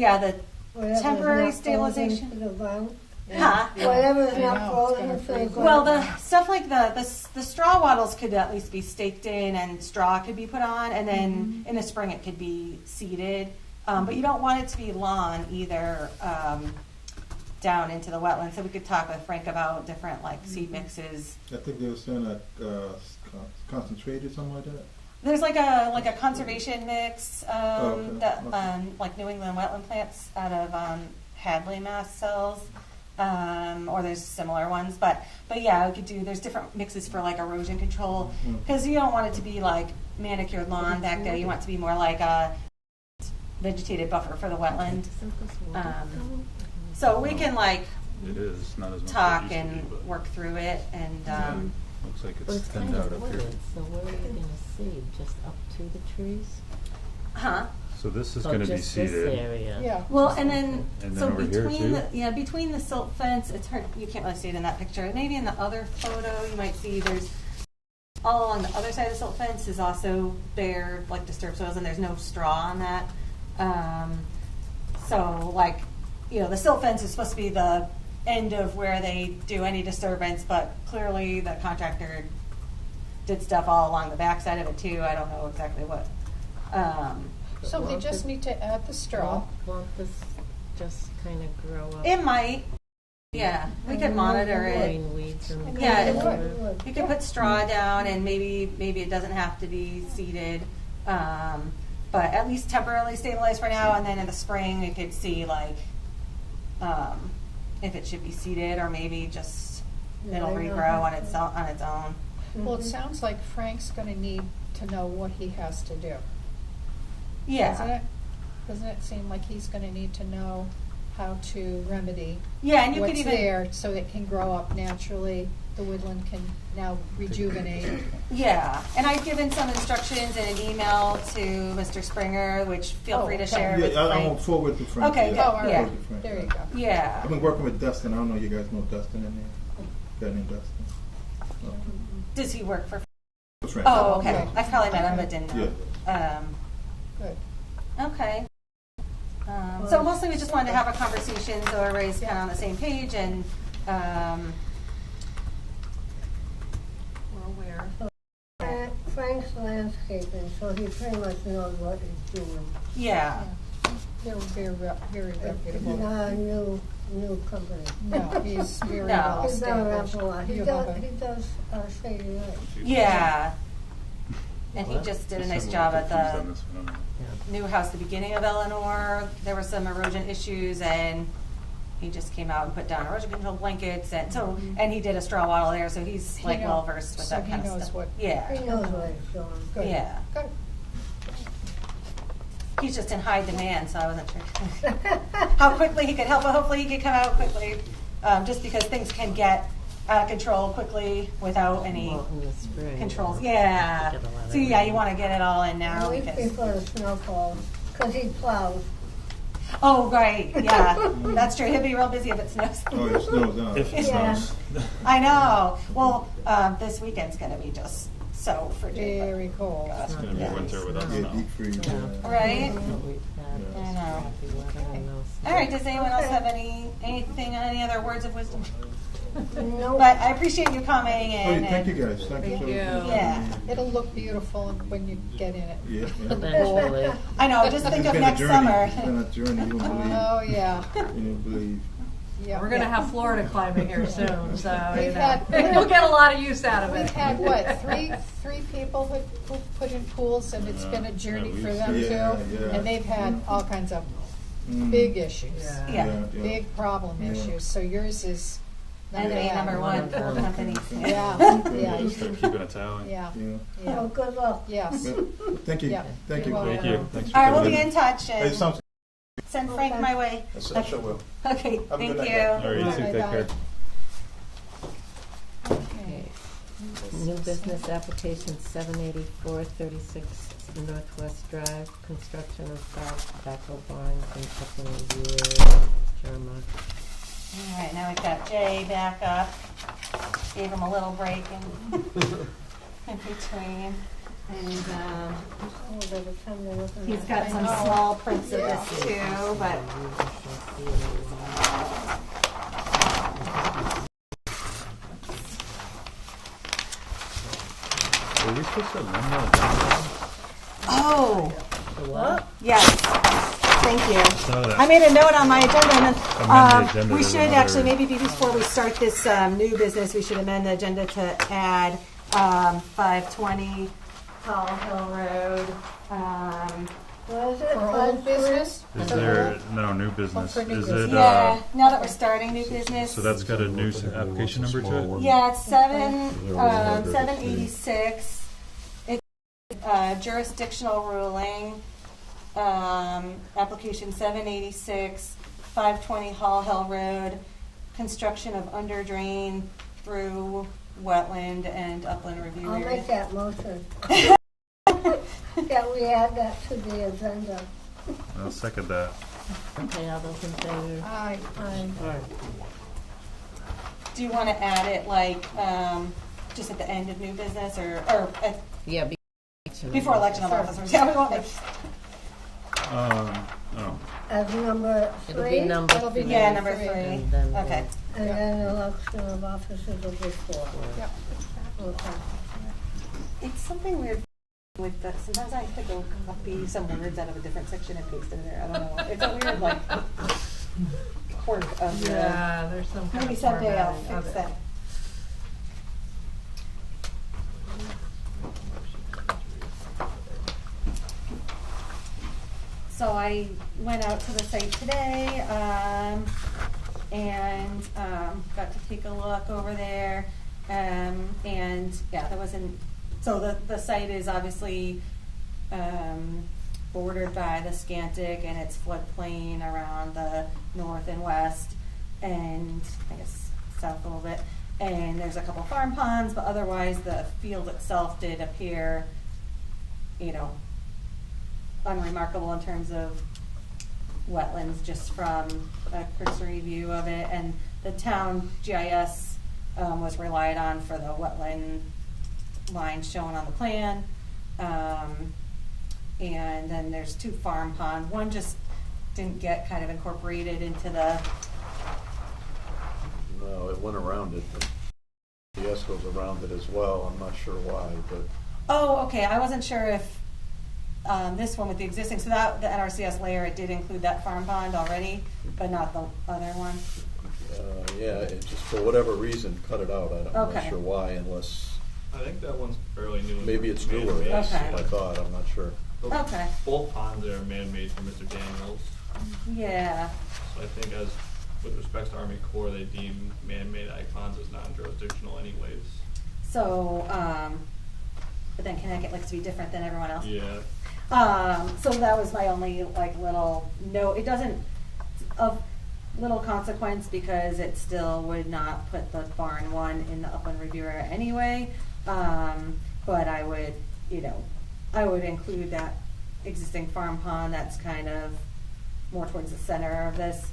Whatever's temporary not frozen stabilization. to the ground? Huh? Whatever's I not know, it's frozen gonna to the freeze. ground? Well, the stuff like the straw wattles could at least be staked in, and straw could be put on, and then in the spring it could be seeded. But you don't want it to be lawn either, down into the wetlands. So we could talk with Frank about different like seed mixes. I think they were saying that concentrated, something like that. There's like a conservation mix Okay, that okay. like New England wetland plants out of Hadley, Mass sells, or there's similar ones. But yeah, we could do. There's different mixes for like erosion control because you don't want it to be like manicured lawn back there. You want it to be more like a vegetated buffer for the wetland. So we can like It is not as much talk as it used to and be, but work through it and. looks like But it's it's thinned kind out of up here. wooded, so where are you gonna seed? Just up to the trees? Huh? So this is Oh, going to be just this seeded. area? Yeah. Well, and then, And then so over here, between too? between the silt fence, it's hard, you can't really see it in that picture. Maybe in the other photo, you might see there's, all along the other side of the silt fence is also bare, like disturbed soils, and there's no straw on that. So like, the silt fence is supposed to be the end of where they do any disturbance, but clearly the contractor did stuff all along the backside of it too. I don't know exactly what. So they just need to add the straw. Won't this just kind of grow up? It might. Yeah, we could monitor it. Green weeds and. Yeah, it whatever. You could put straw down, and maybe it doesn't have to be seeded, but at least temporarily stabilized for now. And then in the spring, we could see like if it should be seeded, or maybe just it'll regrow on its own. Well, it sounds like Frank's going to need to know what he has to do. Doesn't Yeah, it? Doesn't it seem like he's going to need to know how to remedy yeah, and you could what's even there so it can grow up naturally? The woodland can now rejuvenate. yeah. And I've given some instructions in an email to Mr. Springer, which feel free to okay. share with Yeah, I Frank. won't forward to Frank. Okay, Oh, good. all right. Yeah. Forward to Frank, There you yeah. go. Yeah. I've been working with Dustin. I don't know you guys know Dustin in there. Guy named Dustin. Does he work for? Frank. Oh, okay. Okay. I've probably met him, but didn't know. Good. Okay. So mostly we just wanted to have a conversation so everybody's kind of on the same page and we're aware. Frank's landscaping, so he pretty much knows what he's doing. Yeah. They're very He's reputable. not a new company. No, he's very No. well He's been around established. for a while. He You does, have a- he does Shady Lake. Yeah. And he Well, just did a I'm nice little job at confused the on this one. new house, the beginning of Eleanor. There were some erosion issues and he just came out and put down erosion control blankets and so, and he did a straw wattle there, so he's He like know- well versed with so that he kind of knows stuff. what- Yeah. He knows what he's doing. Good. Yeah. Good. He's just in high demand, so I wasn't sure how quickly he could help, but hopefully he could come out quickly, just because things can get out of control quickly without any Well, in the spring. controls. Yeah. Get a lot of So yeah, rain. you want to get it all in now. A week because- before the snow falls, because he plows. Oh, right. Yeah, that's true. He'll be real busy if it snows. Oh, it snows down. If it Yeah. snows. I know. Well, this weekend's going to be just so frigid. Very cold. It's gonna be Yeah. winter without Yeah, snow. deep freeze. Yeah. Right? We've had I know. crappy weather and no snow. All right. Does anyone else have any other words of wisdom? Nope. But I appreciate you coming Oh, in. yeah, thank you and- guys. Thank you. Thank so you. much. Yeah. It'll look beautiful when you get in it. Yeah. Eventually. I know. Just think It's of been a next journey. summer. It's been a journey. You don't believe. Oh, yeah. You don't believe. Yeah. We're gonna have Florida climate here soon, so We've you know, had- you'll get a lot of use out of We've it. had, what, three people who put in pools, and it's been a journey for them too. Yeah, yeah. And they've had all kinds of Mm. big issues, Yeah. Yeah. big problem Yeah. issues. So yours is not And bad. number one pool company. Yeah, yeah, Just start keeping a tally. yeah, Yeah. yeah. Oh, good luck. Yes. But thank you. Yeah. Thank you. You're Thank you. Thanks for All right, we'll coming be in. in touch It and sounds. send Frank my way. I sure will. Okay, Have a thank good night, you. guys. All right, you too. Bye-bye. Take care. Okay. New business application 784, 36 Northwest Drive, construction of 5 backhoe barns and Upland Review, Jerma. All right, now we've got Jay back up. Gave him a little break in between. And Oh, by the time they're looking he's at got it. some small prints of this too, but Were we supposed to amend the agenda? oh, The what? yes. Thank you. So that- I made a note on my agenda, and Amend the then agenda we to should another- actually, maybe before we start this new business, we should amend the agenda to add 520 Hall Hill Road. What is it? For old 5-3? business? Is there, no, new business. for new Is business. it, Yeah, now that we're starting new business. so that's got a new application number to it? Yeah, it's 786. It's jurisdictional ruling, application 786, 520 Hall Hill Road, construction of under drain through wetland and upland review I'll area. make that motion. That we add that to the agenda. I'll second that. Okay, all those in favor? Aye. Do you want to add it like just at the end of new business or at, Yeah, before election of officers? Yeah, we won't make. Oh, As number It'll 3, be number That'll be 3. Yeah, number three. 3. And then we'll- Okay. and then election of officers will be 4. Yep. Okay. It's something weird with that. Sometimes I have to go copy some words out of a different section and paste it in there. I don't know. It's a weird like quirk of the. Yeah, there's some kind Maybe of someday I'll formatting of fix it. that. So I went out to the site today, and got to take a look over there. And yeah, there wasn't, so the site is obviously bordered by the Scantic and its floodplain around the north and west, and I guess south a little bit. And there's a couple farm ponds, but otherwise the field itself did appear, you know, unremarkable in terms of wetlands just from a cursory view of it. And the town GIS was relied on for the wetland lines shown on the plan. And then there's 2 farm ponds. One just didn't get kind of incorporated into the, No, it went around it. The GS goes around it as well. I'm not sure why, but oh, okay, I wasn't sure if this one with the existing, so that, the NRCS layer, it did include that farm pond already, but not the other one. yeah, it just for whatever reason cut it out. I'm not Okay. sure why, unless I think that one's fairly new. maybe it's newer. Man-made. That's Okay. what I thought. I'm not sure. Okay. Both ponds are man-made from Mr. Daniels. Yeah, So I think as with respect to Army Corps, they deem man-made ag ponds as non-jurisdictional anyways. so, but then Connecticut likes to be different than everyone else. Yeah. So that was my only like little note. It doesn't, of little consequence because it still would not put the barn one in the upland review area anyway. But I would, I would include that existing farm pond that's kind of more towards the center of this,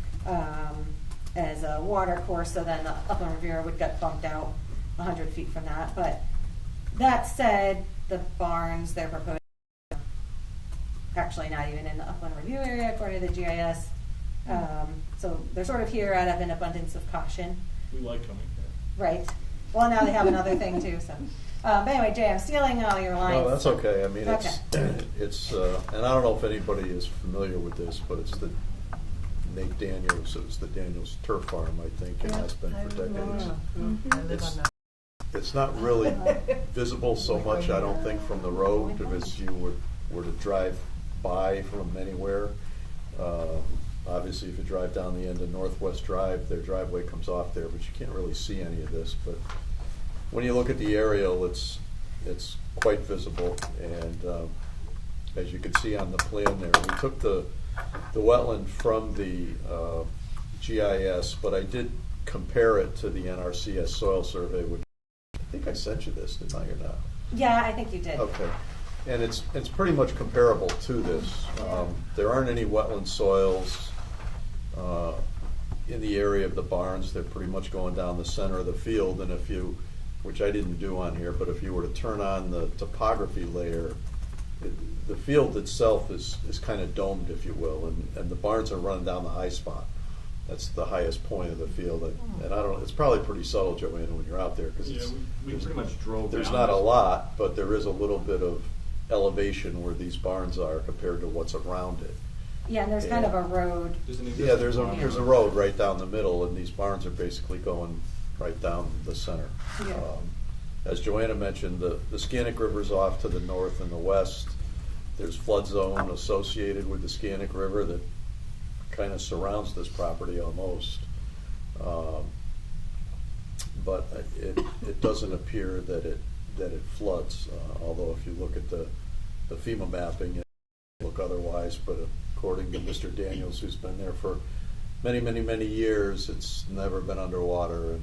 as a water course, so then the upland review area would get bumped out 100 feet from that. But that said, the barns they're proposing are actually not even in the upland review area according to the GIS. So they're sort of here out of an abundance of caution. We like coming here. Right. Well, now they have another thing too. So, but anyway, Jay, I'm stealing all your lines. No, that's okay. I mean, Okay. it's, and I don't know if anybody is familiar with this, but it's the Nate Daniels. It was the Daniels Turf Farm, I think, and that's been for decades. It's, it's not really visible so much, I don't think, from the road as you were to drive by from anywhere. Obviously, if you drive down the end of Northwest Drive, their driveway comes off there, but you can't really see any of this. But when you look at the aerial, it's quite visible, and as you can see on the plan there, we took the wetland from the GIS, but I did compare it to the NRCS soil survey, which I think I sent you this, didn't I, or not? Yeah, I think you did. Okay. And it's pretty much comparable to this. There aren't any wetland soils in the area of the barns. They're pretty much going down the center of the field. And if you, which I didn't do on here, but if you were to turn on the topography layer, the field itself is kind of domed, if you will, and the barns are running down the high spot. That's the highest point of the field. And I don't know, it's probably pretty subtle, Joanna, when you're out there, because we pretty much drove there's down not a this. lot, but there is a little bit of elevation where these barns are compared to what's around it. Yeah, and there's kind of a road. Yeah, there's a road right down the middle, and these barns are basically going right down the center. Yeah. As Joanna mentioned, the Scannick River's off to the north and the west. There's flood zone associated with the Scannick River that kind of surrounds this property almost. But it doesn't appear that it floods, although if you look at the FEMA mapping, it look otherwise, but according to Mr. Daniels, who's been there for many, many, many years, it's never been underwater, and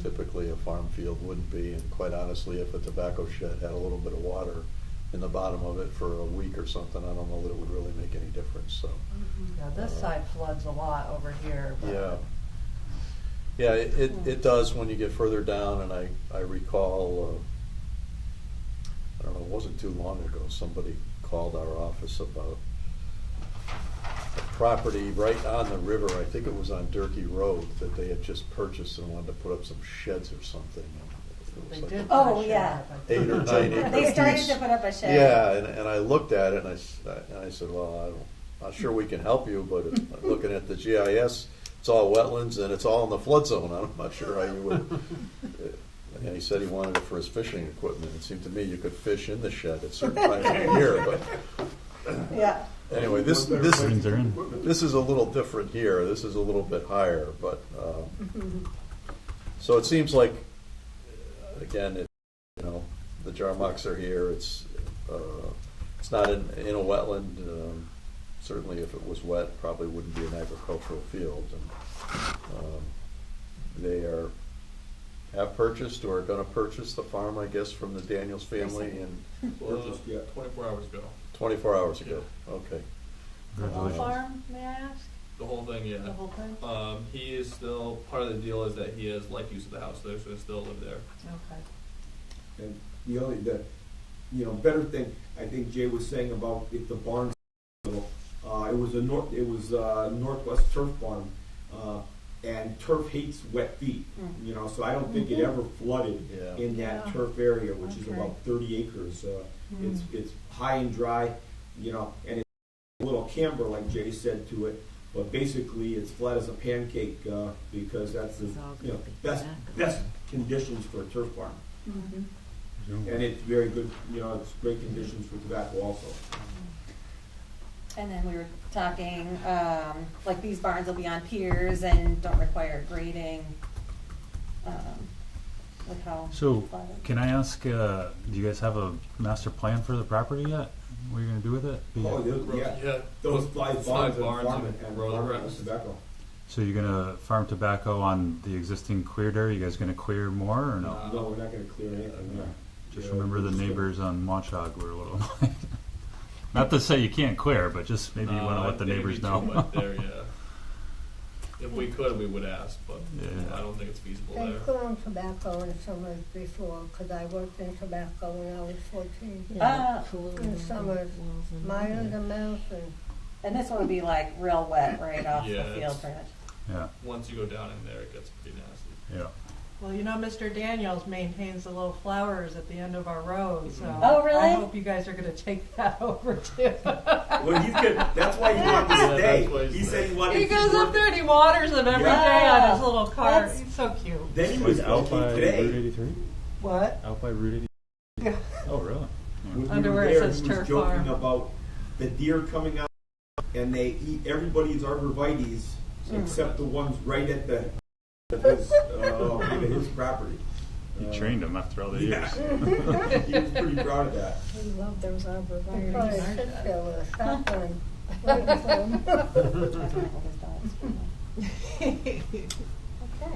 typically a farm field wouldn't be, and quite honestly, if a tobacco shed had a little bit of water in the bottom of it for a week or something, I don't know that it would really make any difference. So Yeah, this side floods a lot over here. But yeah, it does when you get further down, and I recall, I don't know, it wasn't too long ago, somebody called our office about a property right on the river. I think it was on Durkee Road that they had just purchased and wanted to put up some sheds or something. It was They like did. Oh, put a yeah. shed up, I think. 8 or 9 acre They started piece. to put up a shed. Yeah, and I looked at it and I said, well, I'm not sure we can help you, but if, looking at the GIS, it's all wetlands and it's all in the flood zone. I'm not sure how you would. And he said he wanted it for his fishing equipment. It seemed to me you could fish in the shed at certain times of the year, but Yeah. anyway, this is a little different here. This is a little bit higher, but so it seems like again, the Jarmucks are here. It's not in a wetland. Certainly, if it was wet, probably wouldn't be an agricultural field. And they have purchased or are going to purchase the farm, I guess, from the Daniels family in 24 hours ago. 24 hours ago. Okay. The whole farm, may I ask? The whole thing, yeah. The whole thing? He is still, part of the deal is that he has life use of the house, so he's going to still live there. Okay. And the better thing I think Jay was saying about if the barn's it was a Northwest turf barn, and turf hates wet feet. So I don't think it ever flooded in that turf area, which is about 30 acres. It's high and dry, and it's a little camber, like Jay said, to it. But basically, it's flat as a pancake because that's the best conditions for a turf barn. And it's very good. It's great conditions for tobacco also. And then we were talking, like these barns will be on piers and don't require grading. With how. So, can I ask, do you guys have a master plan for the property yet? What are you going to do with it? Oh, yeah. Those five barns and farm row the and rest. tobacco. So you're gonna farm tobacco on the existing cleared area? You guys gonna clear more or no? No, we're not gonna clear anything there. Just Yeah, remember we're the just gonna- neighbors on Watchog were a little annoyed. Not to say you can't clear, but just maybe you want to let the I think neighbors it'd be know. too much there, yeah. If we could, we would ask, but Yeah. I don't think it's feasible They there. put on tobacco in summers before, because I worked in tobacco when I was 14. Yeah, In summers, Myers and Milton. And this one would be like real wet right off Yeah, the field it's- pretty much. Yeah, Once you go down in there, it gets pretty nasty. yeah. Well, you know, Mr. Daniels maintains the little flowers at the end of our road, so. Oh, really? I hope you guys are gonna take that over too. Well, he's good. That's why he wanted to Yeah, stay. that's why he's He said he wanted He to keep goes up working. there and he waters them every Yeah. day on his little cart. That's- He's so cute. Then he was out by looking Route today. 83? What? Out by Route 83? Yeah. Oh, really? When we Under were where it there, says he was Turf joking Farm. about the deer coming out and they eat everybody's arborvitaes except the ones right at the his property. You trained them after all the Yeah. years. He was pretty proud of that. We love those They probably arborvitaes. sit there with a shotgun waiting for 'em. Okay.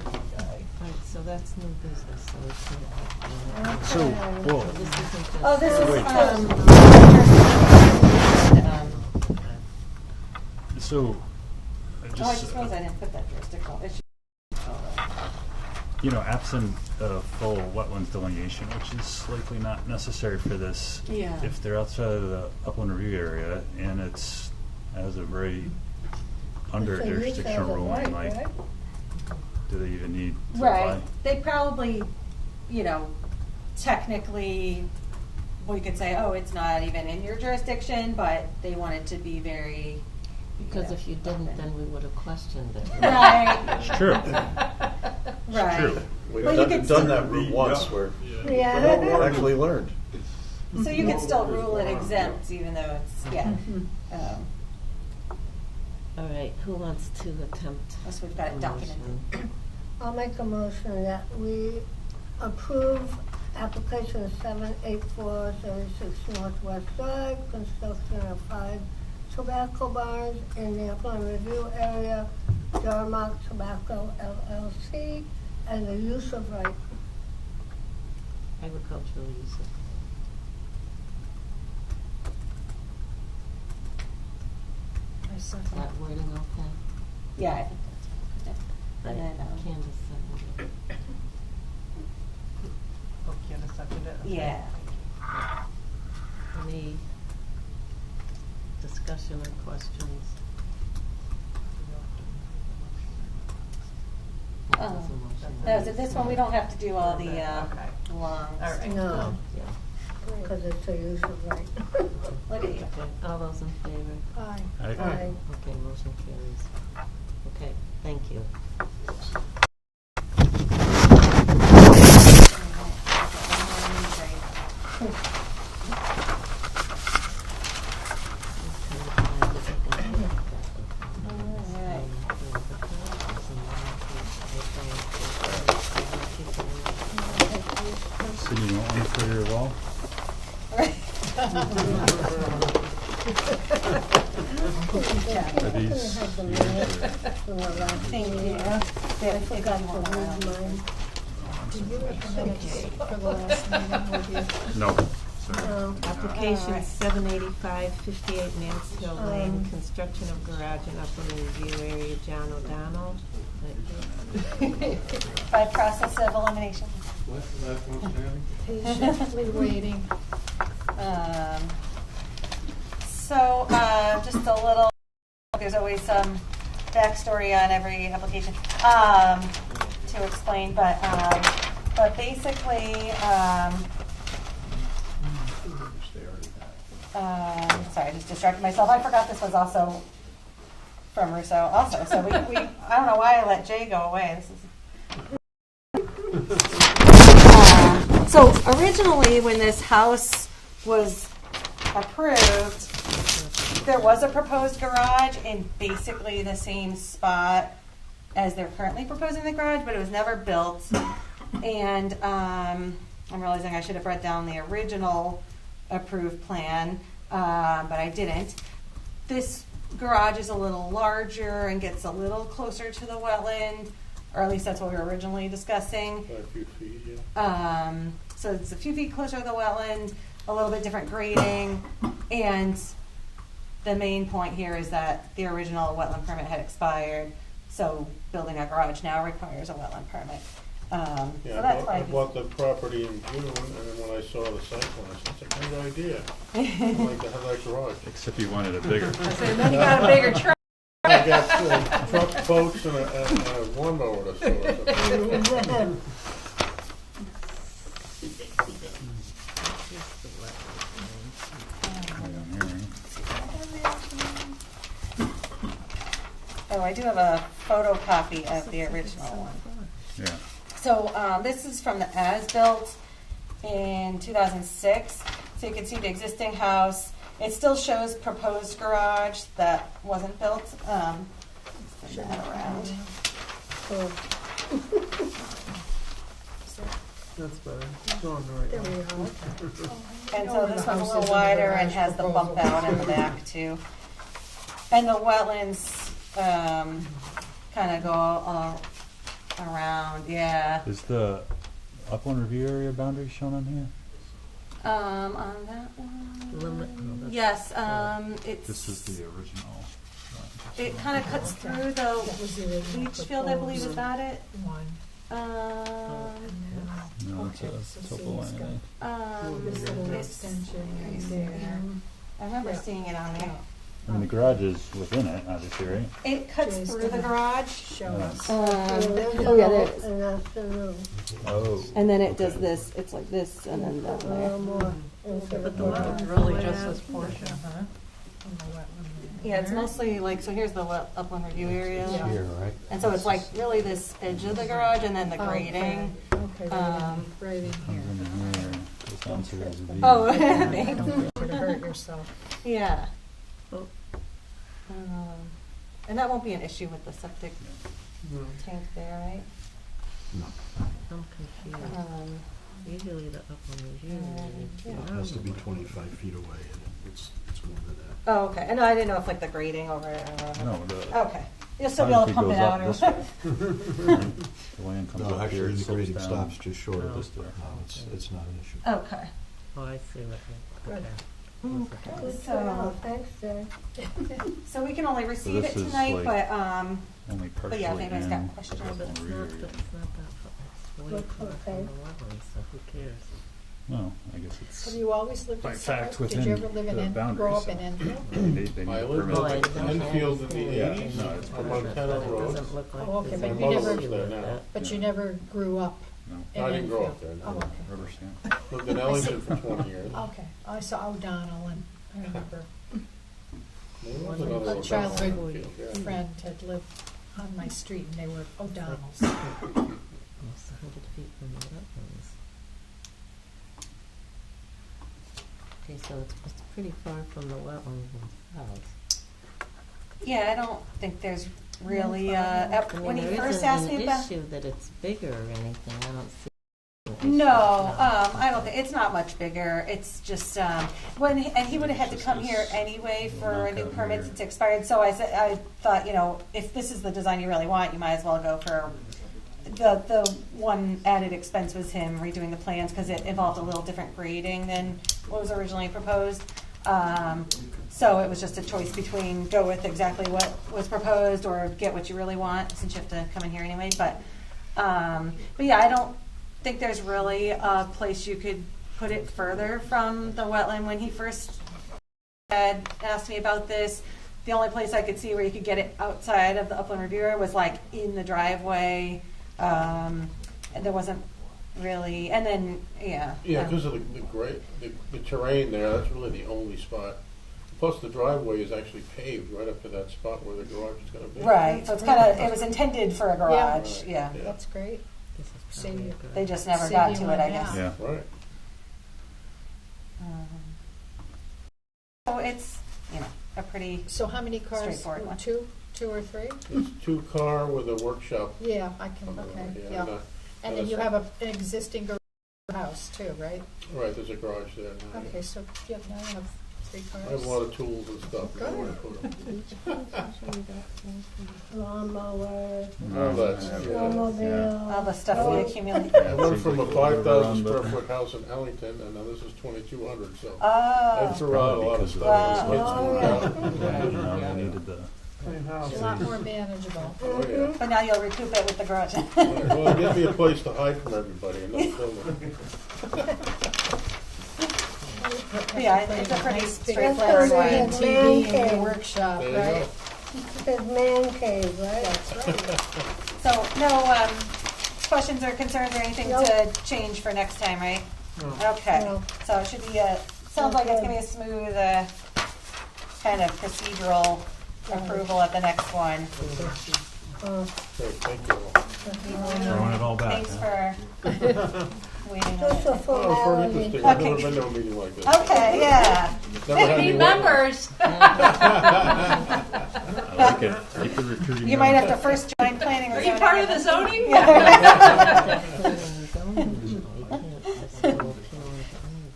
All right, so that's new business, so it's not. So, whoa. This isn't just. Oh, this is, Wait. So, Oh, I just realized I didn't put that jurisdictional issue. you know, absent a full wetlands delineation, which is likely not necessary for this, Yeah. if they're outside of the upland review area and it's as of right under So you jurisdictional said it ruling, right, like, right? do they even need to Right. apply? They probably, you know, technically, we could say, oh, it's not even in your jurisdiction, but they wanted to be very. Because if you didn't, then we would have questioned it. Right. It's true. Right. true. We've Well, you done, could done still- that route once where Yeah. Yeah. actually learned. So you could still rule it exempt, even though it's, yeah. All right, who wants to attempt? Unless we've got it a documented. motion? I'll make a motion that we approve application 78436 Northwest Drive, construction of 5 tobacco bars in the upland review area, Jarmark Tobacco LLC, and the use of right. Agricultural use of. Is that wording okay? Yeah, I think that's fine. And then, Candace seconded it. Oh, Candace seconded it. Okay. yeah. Any discussion or questions? That was a motion. That was it. This one, we don't have to do all the Okay. long. All right. No, Oh, yeah. because it's a use of right. Look at you. Okay, all those in favor? Aye. I- Aye. Okay, motion carries. Okay, thank you. Cindy, you want one for your wall? Are these yours or- Thank you. I forgot to read mine. For the last meeting with you. No, sorry. No. Application Alright. 785, 58 Mansfield Lane, construction of garage and upland review area, John O'Donnell. By process of elimination. Patiently waiting. So, just a little, there's always some backstory on every application to explain, but basically, sorry, I just distracted myself. I forgot this was also from Russo also. So we I don't know why I let Jay go away. This is. So originally, when this house was approved, there was a proposed garage in basically the same spot as they're currently proposing the garage, but it was never built. And I'm realizing I should have read down the original approved plan, but I didn't. This garage is a little larger and gets a little closer to the wetland, or at least that's what we were originally discussing. By a few feet, yeah. So it's a few feet closer to the wetland, a little bit different grading, and the main point here is that the original wetland permit had expired, so building a garage now requires a wetland permit. So Yeah, that's why I bought the property in June, and then when I saw the site plan, I said, that's a great idea. I'd like to have that garage. Except you wanted it bigger. And then you got a bigger truck. I got truck, boats, and a lawnmower to store. Oh, I do have a photocopy of the original one. Yeah. So this is from the as-built in 2006. So you can see the existing house. It still shows proposed garage that wasn't built. Let's turn that around. That's better. It's on the right. There we go. And so this one's a little wider and has the bump out in the back too. And the wetlands kind of go all around, yeah. Is the upland review area boundary shown on here? On that one. Limit- oh, that's- Yes, it's. This is the original. It kind of cuts through the That was the original leach field, I believe. Is proposed that it? one. No, it's Okay, a so topo see, it's line. This little it's- extension is there. there. I remember Yeah. seeing it on there. I mean, the garage is within it, obviously, right? It cuts Jay's through the gonna garage. Show us. Oh yeah, there it is. And that's the new. Oh. And then it does this. It's like this, and then down A there. little more. But the wetland's really just this portion, huh? On the wetland. Yeah, it's mostly like, so here's the upland review area. Yeah. Here, right? And so it's like really this edge of the garage and then the Okay. grading. Okay, right in Comes here. in here, goes down to the V. Oh, Don't get you to hurt yourself. yeah. Oh. And that won't be an issue with the septic tank there, right? I'm confused. Usually the upland review. Yeah. It has to be 25 feet away, and it's more than that. Oh, okay. And I didn't know if like the grading over it or. No, the Okay. You'll still be able to pump it out or. the land comes No, up here, actually, it the slopes grading down. stops just short of This this. door. It's not an issue. Okay. Oh, I see what you, okay. Okay. Good So, job. Thanks, Jay. so we can only receive it this is tonight, like- but Only but partially yeah, if anybody's got in. questions. Oh, but it's Rear not, area. it's not that far, it's way Looks far okay. from the wetland, so who cares? Well, I guess it's. Have you always lived By in fact, Suffolk? Did you within ever live in the grow up boundaries, in so- Enfield? They need I a lived permit. Oh, I in don't Enfield in the Yeah, 80s, no, it's on pretty- Montana It Road. doesn't look like Oh, okay, there's but an you never- issue with there now. that. But Yeah. you never grew up No, in I didn't grow up Enfield? there, Oh, no. okay. rubber stamp. Lived in Ellington for 20 years. Okay, I saw O'Donnell and I remember There was One another a one childhood down in Enfield, yeah. friend had lived on my street and they were O'Donnells. Almost 100 feet from the wetlands. Okay, so it's pretty far from the wetlands themselves. Yeah, I don't think there's really, I when mean, he there first isn't asked an me about. issue that it's bigger or anything, I don't see. an issue No, with that. I don't think, it's not much bigger, it's just, and he would have had to come here anyway for a new permit since it expired, so I said, I thought, you know, if this is the design you really want, you might as well go for, the one added expense was him redoing the plans, because it involved a little different grading than what was originally proposed. So it was just a choice between go with exactly what was proposed or get what you really want, since you have to come in here anyway, but yeah, I don't think there's really a place you could put it further from the wetland. When he first had asked me about this, the only place I could see where you could get it outside of the upland review area was like in the driveway, and there wasn't really, and then, yeah. Yeah, because of the terrain there, that's really the only spot. Plus, the driveway is actually paved right up to that spot where the garage is going to be. Right, so it's kind of, it was intended for a garage, Yeah. yeah. That's great. This is Save probably you- a good. They just never Save got you to it, money I guess. Yeah. Right. So it's, you know, a pretty, So how many cars? Straightforward one. Two or three? It's 2-car with a workshop. Yeah, I can, okay, yeah. And then you have an existing house too, right? Right, there's a garage there now. Okay, so, yeah, now you have Three I have cars. a lot of tools and stuff. You know where to put 'em. Lawnmower, All that's, all snowmobile. the stuff we accumulate. I went from a 5,000 square foot house in Ellington, and now this is 2,200, so I Oh, threw out a lot of stuff. Wow. It's moved out. Yeah, you know, we needed the. Clean house. A lot more manageable. Oh, yeah. but now you'll recoup it with the garage. Well, it gives me a place to hide from everybody and not film it. Yeah, it's a pretty Nice big straightforward That's one. what TV Man in cave. your workshop, There you right? go. It's man cave, right? That's right. So, no questions or concerns or anything Nope. to change for next time, right? Okay, No. so it should be sounds like it's gonna be a smooth, kind of procedural approval at the next one. Uh, Okay, thank you. Throwing it all back. Thanks huh? for waiting on Just a it. Oh, formality. pretty interesting. I've never Okay. been to a meeting like this. Okay, yeah. Never had any Need wetlands. members. I like it. Keep the recruiting. You might have going. to first join planning or Are you zoning. part of the zoning?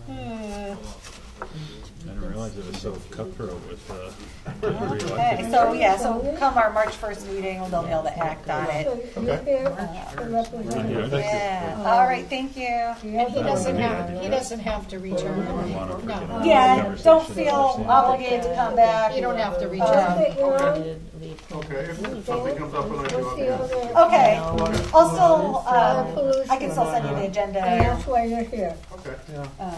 I didn't realize it was so cutthroat with Okay, so yeah, so come our March 1st meeting, they'll be able to act on it. So you're here to represent. Yeah, thank you. Yeah, all right, thank you. And he doesn't have to return. No. Yeah, don't feel obligated to come back. You don't have to That's return. it, you know? Okay, if something comes up and I do, What's I'll the do it. other? Okay, I'll still, Pollution. I can still send you the And agenda. that's why you're here. Okay.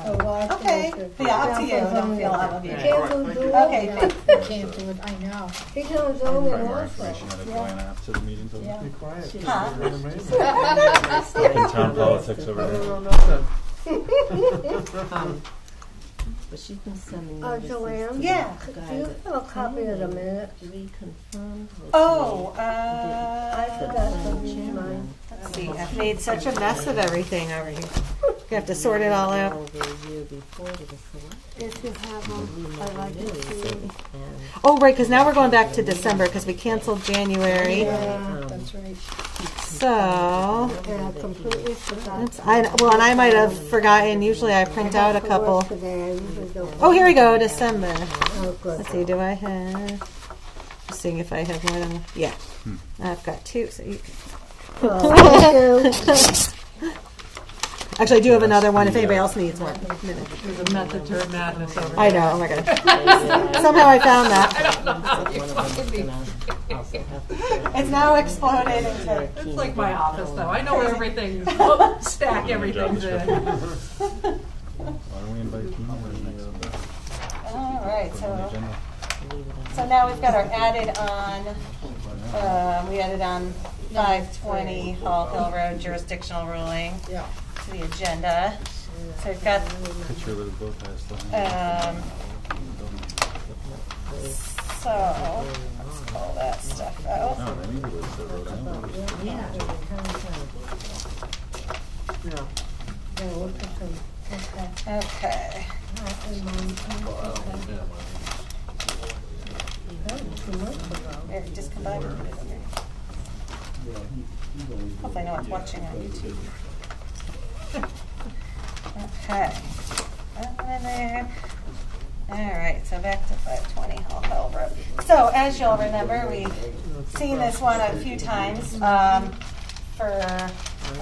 So water Okay, pollution. yeah, up to you, don't feel You obligated. can't do zoning. Okay, You thanks. can't do it, I know. He can zoning Probably more also. information out of Joanna after the meeting. doesn't it? Be quiet. Huh? You're amazing. In town politics over there. But she's been sending Joanne? Yeah. Do you have a copy of the minutes? Reconfirmed. Oh, I forgot to read mine. let's see, I've made such a mess of everything over here. You have to sort it all out. If you have them, I'd like to see them. Oh, right, because now we're going back to December because we canceled January. Yeah, That's right. So, and I completely forgot. well, and I might have forgotten. Usually I print out a couple. Today, I usually don't. Oh, here we go, December. Oh, good. Let's see, do I have? Just seeing if I have more than one. Yeah, I've got two. So you Oh, thank you. actually, I do have another one if anybody else needs one. There's a method to her madness over there. I know. Oh my god. Somehow I found that. I don't know how you fucking be. It's now exploded into. It's like my office, though. I know where everything's, stack everything's in. Why don't we invite Tina to the next All right, put it on the so agenda? now we've got our added on. We added on 520 Hall Hill Road jurisdictional ruling Yeah. to the agenda. So we've got. Picture of the bow ties still. So let's pull that stuff out. No, maybe it was the Rhode Island. Yeah, look at them. Okay. Okay. That was 2 months ago. There, just combine it. Hopefully no one's watching on YouTube. Okay. That one in there. All right, so back to 520 Hall Hill Road. So as you'll remember, we've seen this one a few times. For I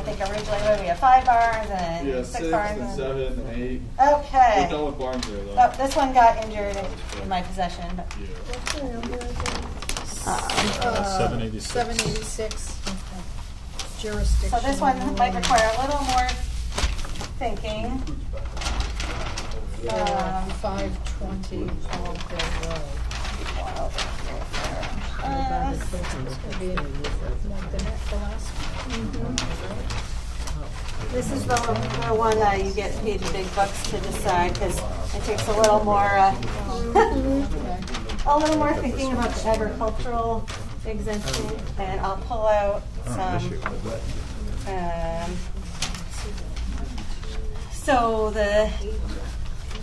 think originally we had 5 barns and 6 barns and 7 and 8. Okay. We're done with barns there, though. Oh, this one got injured in my possession. But, What's the number again? 786. 786 jurisdiction. so this one might require a little more thinking. 520 Hall Hill Road. Could be like the last This is the one that you get paid the big bucks to decide because it takes a little more thinking about the agricultural exemption, and I'll pull out some. So the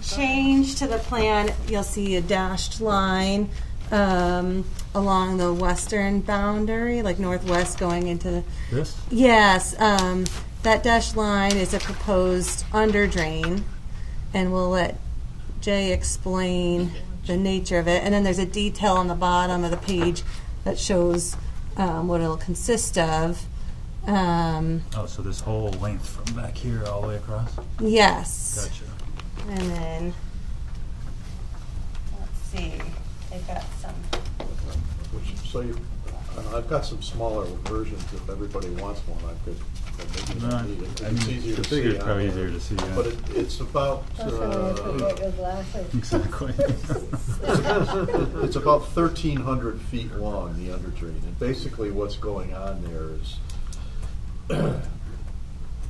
change to the plan, you'll see a dashed line along the western boundary, like northwest going into. This? Yes, that dashed line is a proposed under drain, and we'll let Jay explain the nature of it, and then there's a detail on the bottom of the page that shows what it'll consist of. Oh, so this whole length from back here all the way across? Yes. Gotcha. And then, let's see, they've got some. So I've got some smaller versions. If everybody wants one, I could. Maybe No, not need it. I It's mean, easier the to figure's see. on probably there. easier to see, yeah. But it's about. That's when you forget your glasses. Exactly. It's about 1,300 feet long, the underdrain, and basically what's going on there is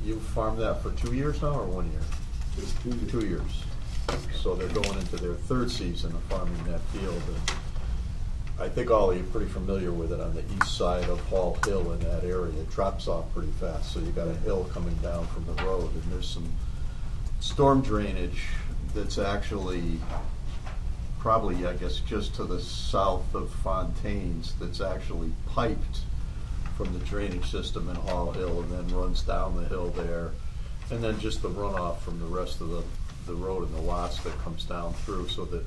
you farmed that for 2 years now or 1 year? 2 years. So they're going into their third season of farming that field, and I think all of you are pretty familiar with it on the east side of Hall Hill in that area. It drops off pretty fast, so you got a hill coming down from the road, and there's some storm drainage that's actually probably, I guess, just to the south of Fontaine's that's actually piped from the drainage system in Hall Hill and then runs down the hill there. And then just the runoff from the rest of the road and the lots that comes down through, so that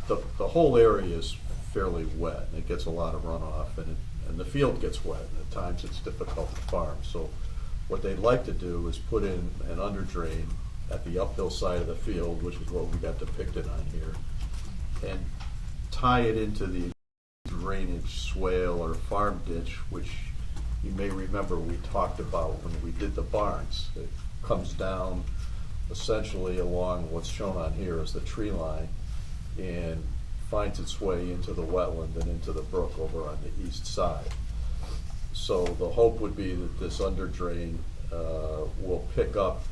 the whole area is fairly wet, and it gets a lot of runoff, and the field gets wet, and at times it's difficult to farm. So what they'd like to do is put in an underdrain at the uphill side of the field, which is what we got depicted on here, and tie it into the drainage swale or farm ditch, which you may remember we talked about when we did the barns. It comes down essentially along what's shown on here as the tree line and finds its way into the wetland and into the brook over on the east side. So the hope would be that this underdrain will pick up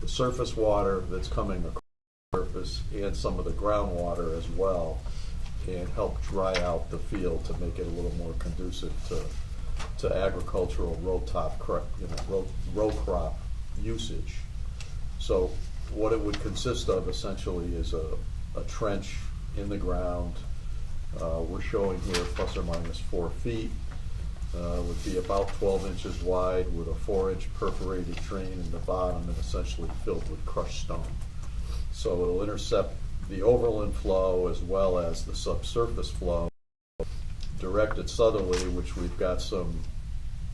the surface water that's coming across the surface and some of the groundwater as well, and help dry out the field to make it a little more conducive to agricultural row crop usage. So what it would consist of essentially is a trench in the ground. We're showing here plus or minus 4 feet. Would be about 12 inches wide with a 4-inch perforated drain in the bottom and essentially filled with crushed stone. So it'll intercept the overland flow as well as the subsurface flow, directed southerly, which we've got some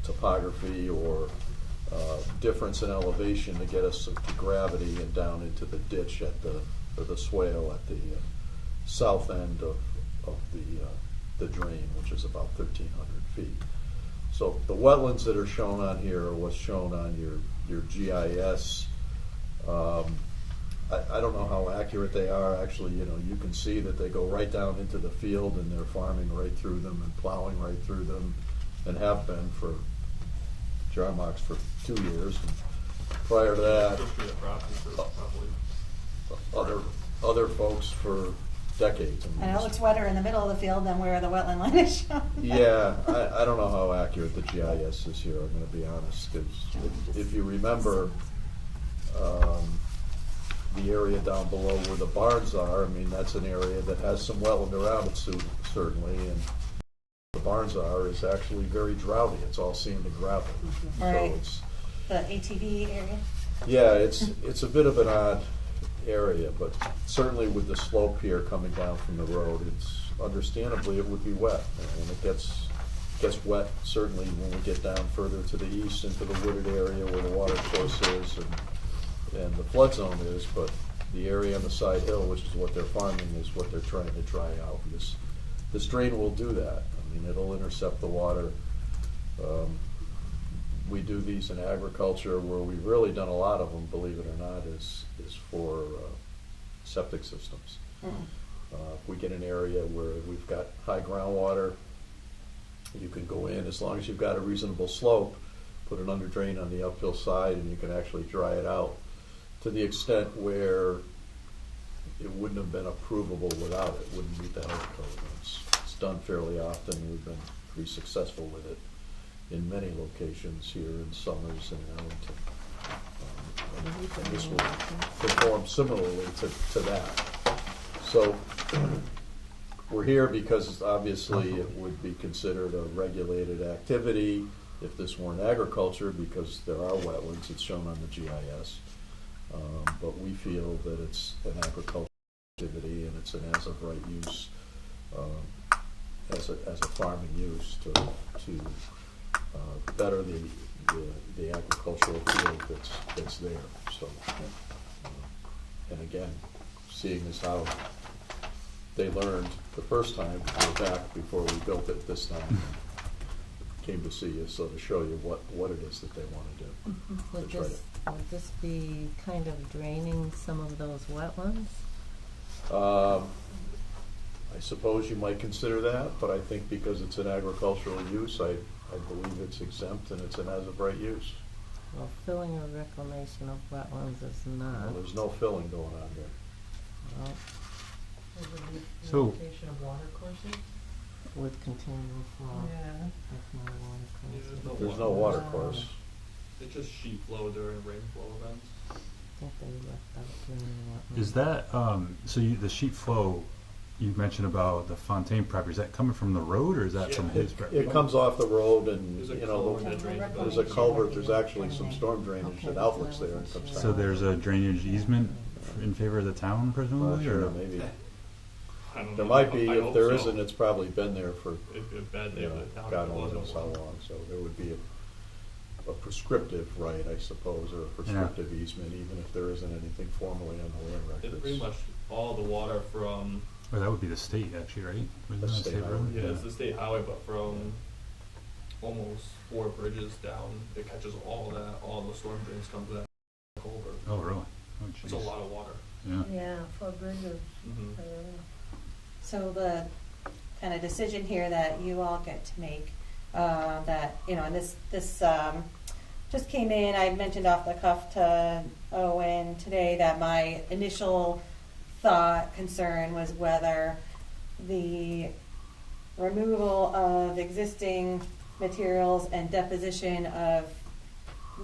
topography or difference in elevation to get us to gravity and down into the ditch at the swale at the south end of the drain, which is about 1,300 feet. So the wetlands that are shown on here are what's shown on your GIS. I don't know how accurate they are. Actually, you can see that they go right down into the field and they're farming right through them and plowing right through them, and have been for Jarmarks for 2 years. And prior to that, other folks for decades. I know it's wetter in the middle of the field than where the wetland line is shown. Yeah, I don't know how accurate the GIS is here, I'm going to be honest. 'Cause if you remember the area down below where the barns are, I mean, that's an area that has some wetland around it certainly, and the barns is actually very droughty. It's all sand and gravel. Right. So it's, The ATV area? yeah, it's a bit of an odd area, but certainly with the slope here coming down from the road, it's understandably it would be wet, and it gets wet certainly when we get down further to the east into the wooded area where the water course is and the flood zone is, but the area on the side hill, which is what they're farming, is what they're trying to dry out. This drain will do that. I mean, it'll intercept the water. We do these in agriculture, where we've really done a lot of them, believe it or not, is for septic systems. If we get an area where we've got high groundwater, you can go in, as long as you've got a reasonable slope, put an underdrain on the uphill side, and you can actually dry it out to the extent where it wouldn't have been approvable without it, wouldn't meet the health code. It's done fairly often. We've been pretty successful with it in many locations here in Summers and Ellington. And this will perform similarly to that. So we're here because obviously it would be considered a regulated activity if this weren't agriculture, because there are wetlands. It's shown on the GIS. But we feel that it's an agricultural activity, and it's an as-of-right use, as a farming use to better the agricultural field that's there. So, and again, seeing as how they learned the first time, we're back before we built it this time. Came to see you, so to show you what it is that they want to do. Would this be kind of draining some of those wetlands? I suppose you might consider that, but I think because it's an agricultural use, I believe it's exempt and it's an as-of-right use. Well, filling or reclamation of wetlands is not. Well, there's no filling going on here. Well, So- Location of water courses? with continual flow. Yeah. With no water courses. There's no water course. It's just sheet flow during rainfall events. I think they left out during the wetlands. Is that, the sheet flow you mentioned about the Fontaine property, is that coming from the road or is that from his property? It comes off the road and, There's a you know, culvert that drains there's a culvert, there's actually some storm drainage that outlets there and comes down. So there's a drainage easement in favor of the town presumably? Sure, or? maybe. I don't There know. might be, I if hope there so. isn't, it's probably been there for, If bad, you know, the town God only wasn't knows how one. long. So there would be a prescriptive right, I suppose, or a prescriptive easement, even if there isn't anything formally on the land It's records. pretty much all the water from, Or that would be the state actually, right? Wasn't That's that state highway. road? yeah, it's the state highway, but from almost 4 bridges down, it catches all that, all the storm drains come to that culvert. Oh, really? Oh, It's a jeez. lot of water. Yeah. Yeah, for bridges. Mhm. So the kind of decision here that you all get to make, that, you know, and this just came in, I mentioned off the cuff to Owen today that my initial concern was whether the removal of existing materials and deposition of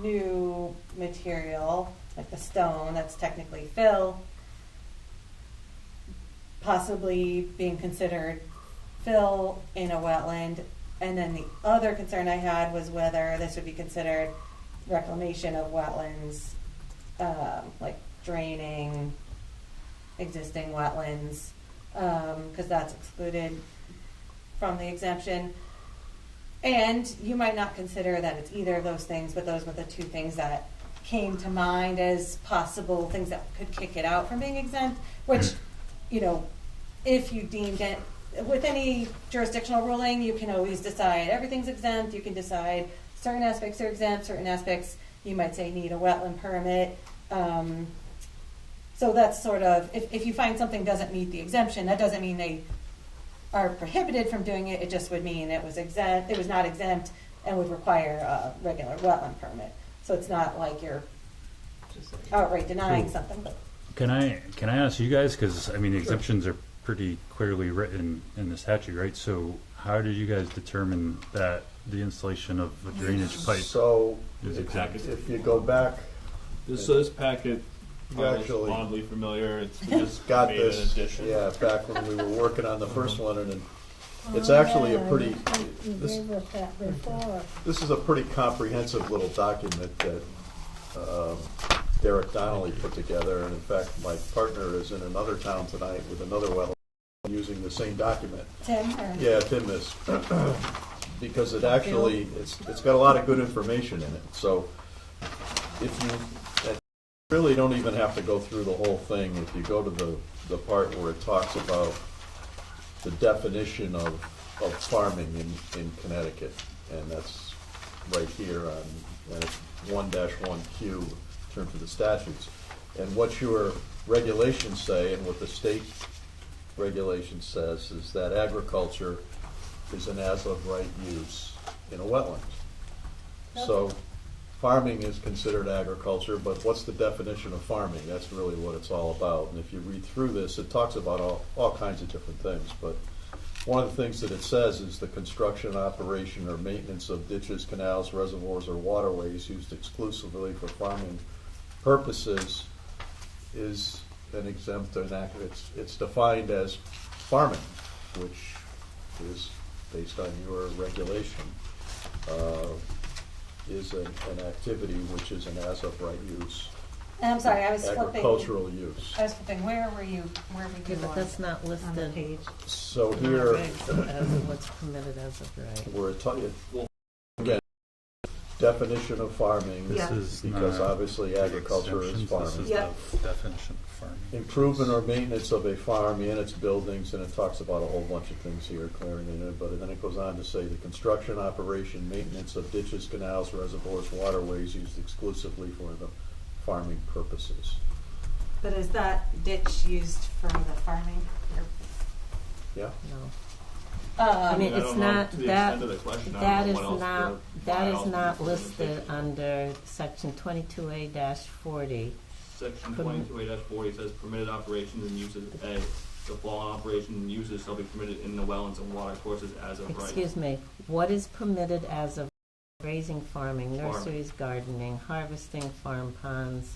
new material, like the stone, that's technically fill, possibly being considered fill in a wetland. And then the other concern I had was whether this would be considered reclamation of wetlands, like draining existing wetlands, because that's excluded from the exemption. And you might not consider that it's either of those things, but those were the two things that came to mind as possible things that could kick it out from being exempt, which, you know, if you deemed it, with any jurisdictional ruling, you can always decide everything's exempt. You can decide certain aspects are exempt, certain aspects you might say need a wetland permit. So that's sort of, if you find something doesn't meet the exemption, that doesn't mean they are prohibited from doing it. It just would mean it was exempt, it was not exempt and would require a regular wetland permit. So it's not like you're outright denying something. But Can I ask you guys, because I mean the exemptions are pretty clearly written in the statute, right? So how did you guys determine that the installation of a drainage pipe So is exempt? if you go back, This packet You actually- oddly familiar. It's got made an this, addition. yeah, back when we were working on the first one, and it's actually a pretty, You this, gave us that before. this is a pretty comprehensive little document that Derek Donnelly put together, and in fact, my partner is in another town tonight with another well using the same document. Tim, or? Yeah, Tim is, because it actually, it's got a lot of good information in it. So if you really don't even have to go through the whole thing, if you go to the part where it talks about the definition of farming in Connecticut, and that's right here on, and it's 1-1Q in terms of the statutes. And what your regulations say and what the state regulation says is that agriculture is an as-of-right use in a wetland. So farming is considered agriculture, but what's the definition of farming? That's really what it's all about. And if you read through this, it talks about all kinds of different things. But one of the things that it says is the construction, operation, or maintenance of ditches, canals, reservoirs, or waterways used exclusively for farming purposes is an exempt, it's defined as farming, which is, based on your regulation, is an activity which is an as-of-right use And I'm sorry, I was flipping. Agricultural use. I was flipping, where were you Yeah, but that's not on the listed page? So in our here, regs as what's permitted as of right. we're again, definition of farming, Yeah. This is because not obviously agriculture is exemptions, farming. This is Yeah. the definition of farming. Improvement or maintenance of a farm and its buildings, and it talks about a whole bunch of things here, clearing in it, but then it goes on to say the construction, operation, maintenance of ditches, canals, reservoirs, waterways used exclusively for the farming purposes. But is that ditch used for the farming? Yeah? No. I mean, I it's don't know, not, to the that, extent of the question, I that don't know is what else not, the that is bylaws not would listed say. under section 22A-40. Section Permit- 22A-40 says permitted operations and uses, A, the following operations and uses shall be permitted in the wetlands and water courses as of right. Excuse me, what is permitted as of grazing, farming, Farming. nurseries, gardening, harvesting, farm ponds,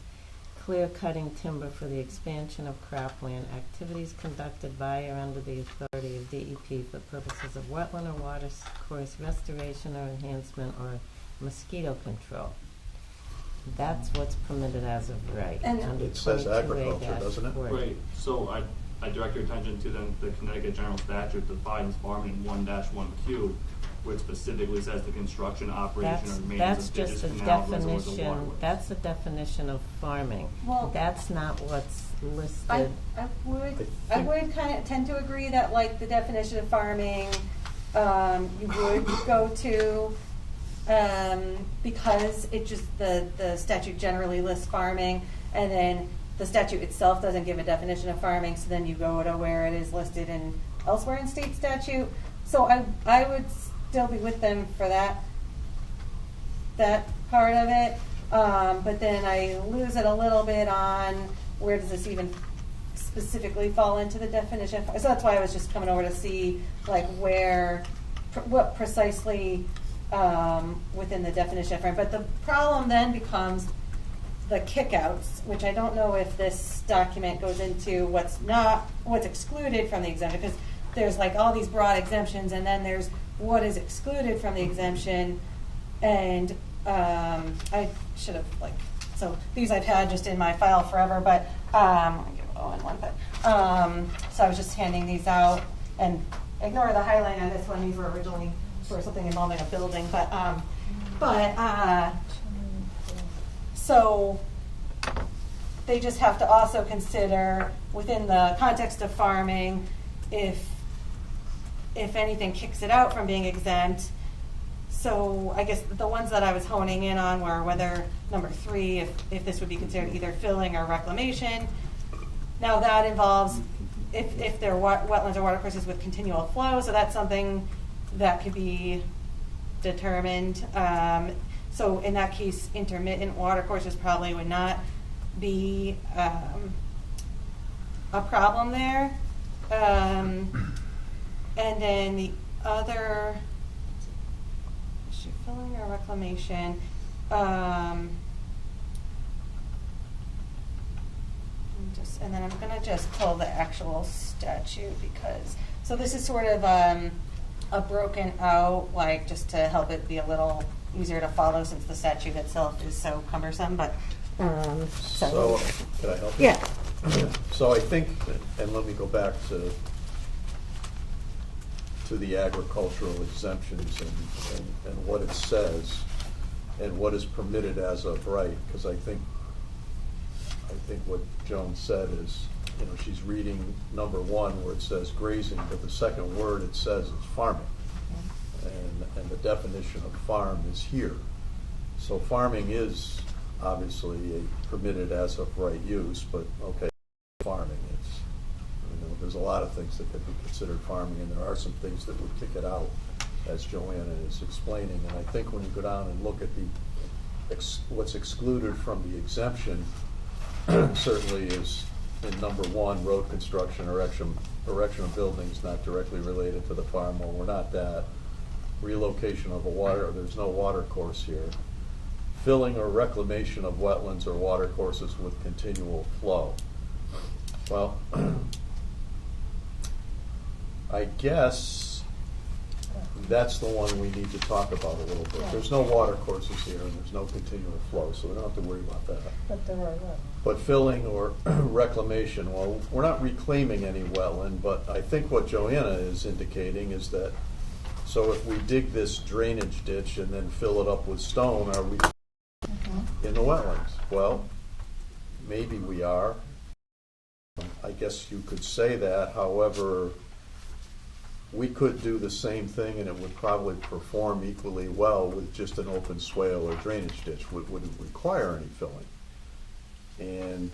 clear cutting timber for the expansion of cropland, activities conducted by or under the authority of DEP for purposes of wetland or water course restoration or enhancement or mosquito control. That's what's permitted as of right. And- under It says agriculture, doesn't it? 22A-40. Right, so I direct your attention to the Connecticut General Statute defines farming in 1-1Q, which specifically says the construction, operation, That's, or maintenance that's of just ditches, a canals, reservoirs, and definition, waterways. that's a definition of farming. Well, That's not what's I listed. would kind of tend to agree that like the definition of farming, you would go to, because it just, the statute generally lists farming, and then the statute itself doesn't give a definition of farming, so then you go to where it is listed in elsewhere in state statute. So I would still be with them for that part of it. But then I lose it a little bit on where does this even specifically fall into the definition. So that's why I was just coming over to see like what precisely within the definition. But the problem then becomes the kickouts, which I don't know if this document goes into what's excluded from the exemption, because there's like all these broad exemptions, and then there's what is excluded from the exemption. And I should have so these I've had just in my file forever, but I'm gonna give Owen one. But so I was just handing these out, and ignore the highlight on this one. These were originally for something involving a building, so they just have to also consider within the context of farming if anything kicks it out from being exempt. So I guess the ones that I was honing in on were whether number 3, if this would be considered either filling or reclamation. Now that involves if they're wetlands or watercourses with continual flow, so that's something that could be determined. So in that case, intermittent watercourses probably would not be a problem there. And then the other, filling or reclamation, and then I'm going to just pull the actual statute because, so this is sort of a broken out, like just to help it be a little easier to follow since the statute itself is so cumbersome, but So, can I help you? Yeah. So I think, and let me go back to the agricultural exemptions and what it says and what is permitted as of right, because I think what Joan said is, she's reading number 1 where it says grazing, but the second word it says is farming. And the definition of farm is here. So farming is obviously a permitted as of right use, but okay, farming is, there's a lot of things that could be considered farming, and there are some things that would kick it out, as Joanna is explaining. And I think when you go down and look at what's excluded from the exemption, certainly is in number 1, road construction, erection of buildings not directly related to the farm. Well, we're not that. Relocation of there's no water course here. Filling or reclamation of wetlands or water courses with continual flow. Well, I guess that's the one we need to talk about a little bit. There's no water courses here, and there's no continual flow, so we don't have to worry about that. But there are, But filling or reclamation, well, we're not reclaiming any wetland, but I think what Joanna is indicating is that, so if we dig this drainage ditch and then fill it up with stone, are we in the wetlands? Well, maybe we are. I guess you could say that, however, we could do the same thing and it would probably perform equally well with just an open swale or drainage ditch. It wouldn't require any filling. And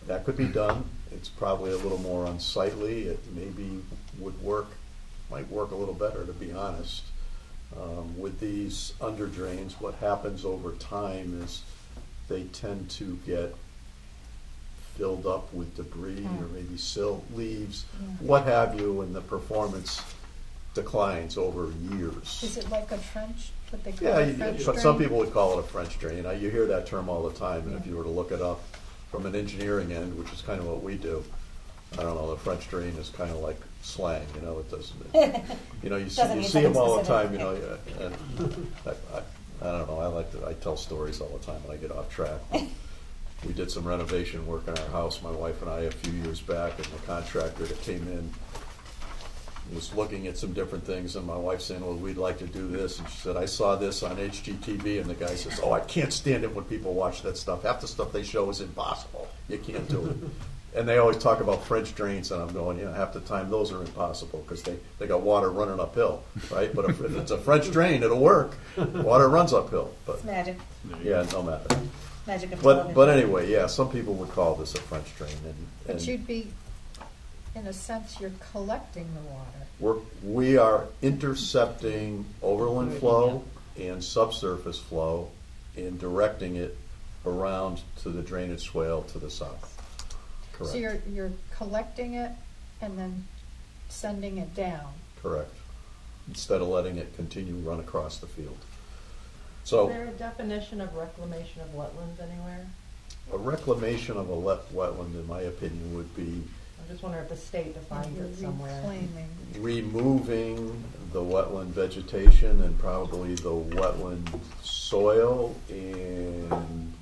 that could be done. It's probably a little more unsightly. It maybe might work a little better, to be honest. With these under drains, what happens over time is they tend to get filled up with debris or maybe silt, leaves, what have you, and the performance declines over years. is it like a French, what they call Yeah, a French drain? some people would call it a French drain. You hear that term all the time, and if you were to look it up from an engineering end, which is kind of what we do, I don't know, the French drain is kind of like slang, it doesn't, you see them all the time, and I don't know, I tell stories all the time when I get off track. We did some renovation work in our house, my wife and I, a few years back, and the contractor that came in was looking at some different things, and my wife saying, well, we'd like to do this, and she said, I saw this on HGTV, and the guy says, oh, I can't stand it when people watch that stuff. Half the stuff they show is impossible. You can't do it. And they always talk about French drains, and I'm going, half the time those are impossible because they got water running uphill, right? But if it's a French drain, it'll work. Water runs uphill. But It's magic. yeah, no matter. Magic of television. But anyway, yeah, some people would call this a French drain. But you'd be, in a sense, you're collecting the water. We are intercepting overland flow and subsurface flow and directing it around to the drainage swale to the south. Correct. So you're collecting it and then sending it down. Correct. Instead of letting it continue run across the field. Is So there a definition of reclamation of wetlands anywhere? a reclamation of a wetland, in my opinion, would be I'm just wondering if the state defines You're it somewhere. reclaiming. removing the wetland vegetation and probably the wetland soil and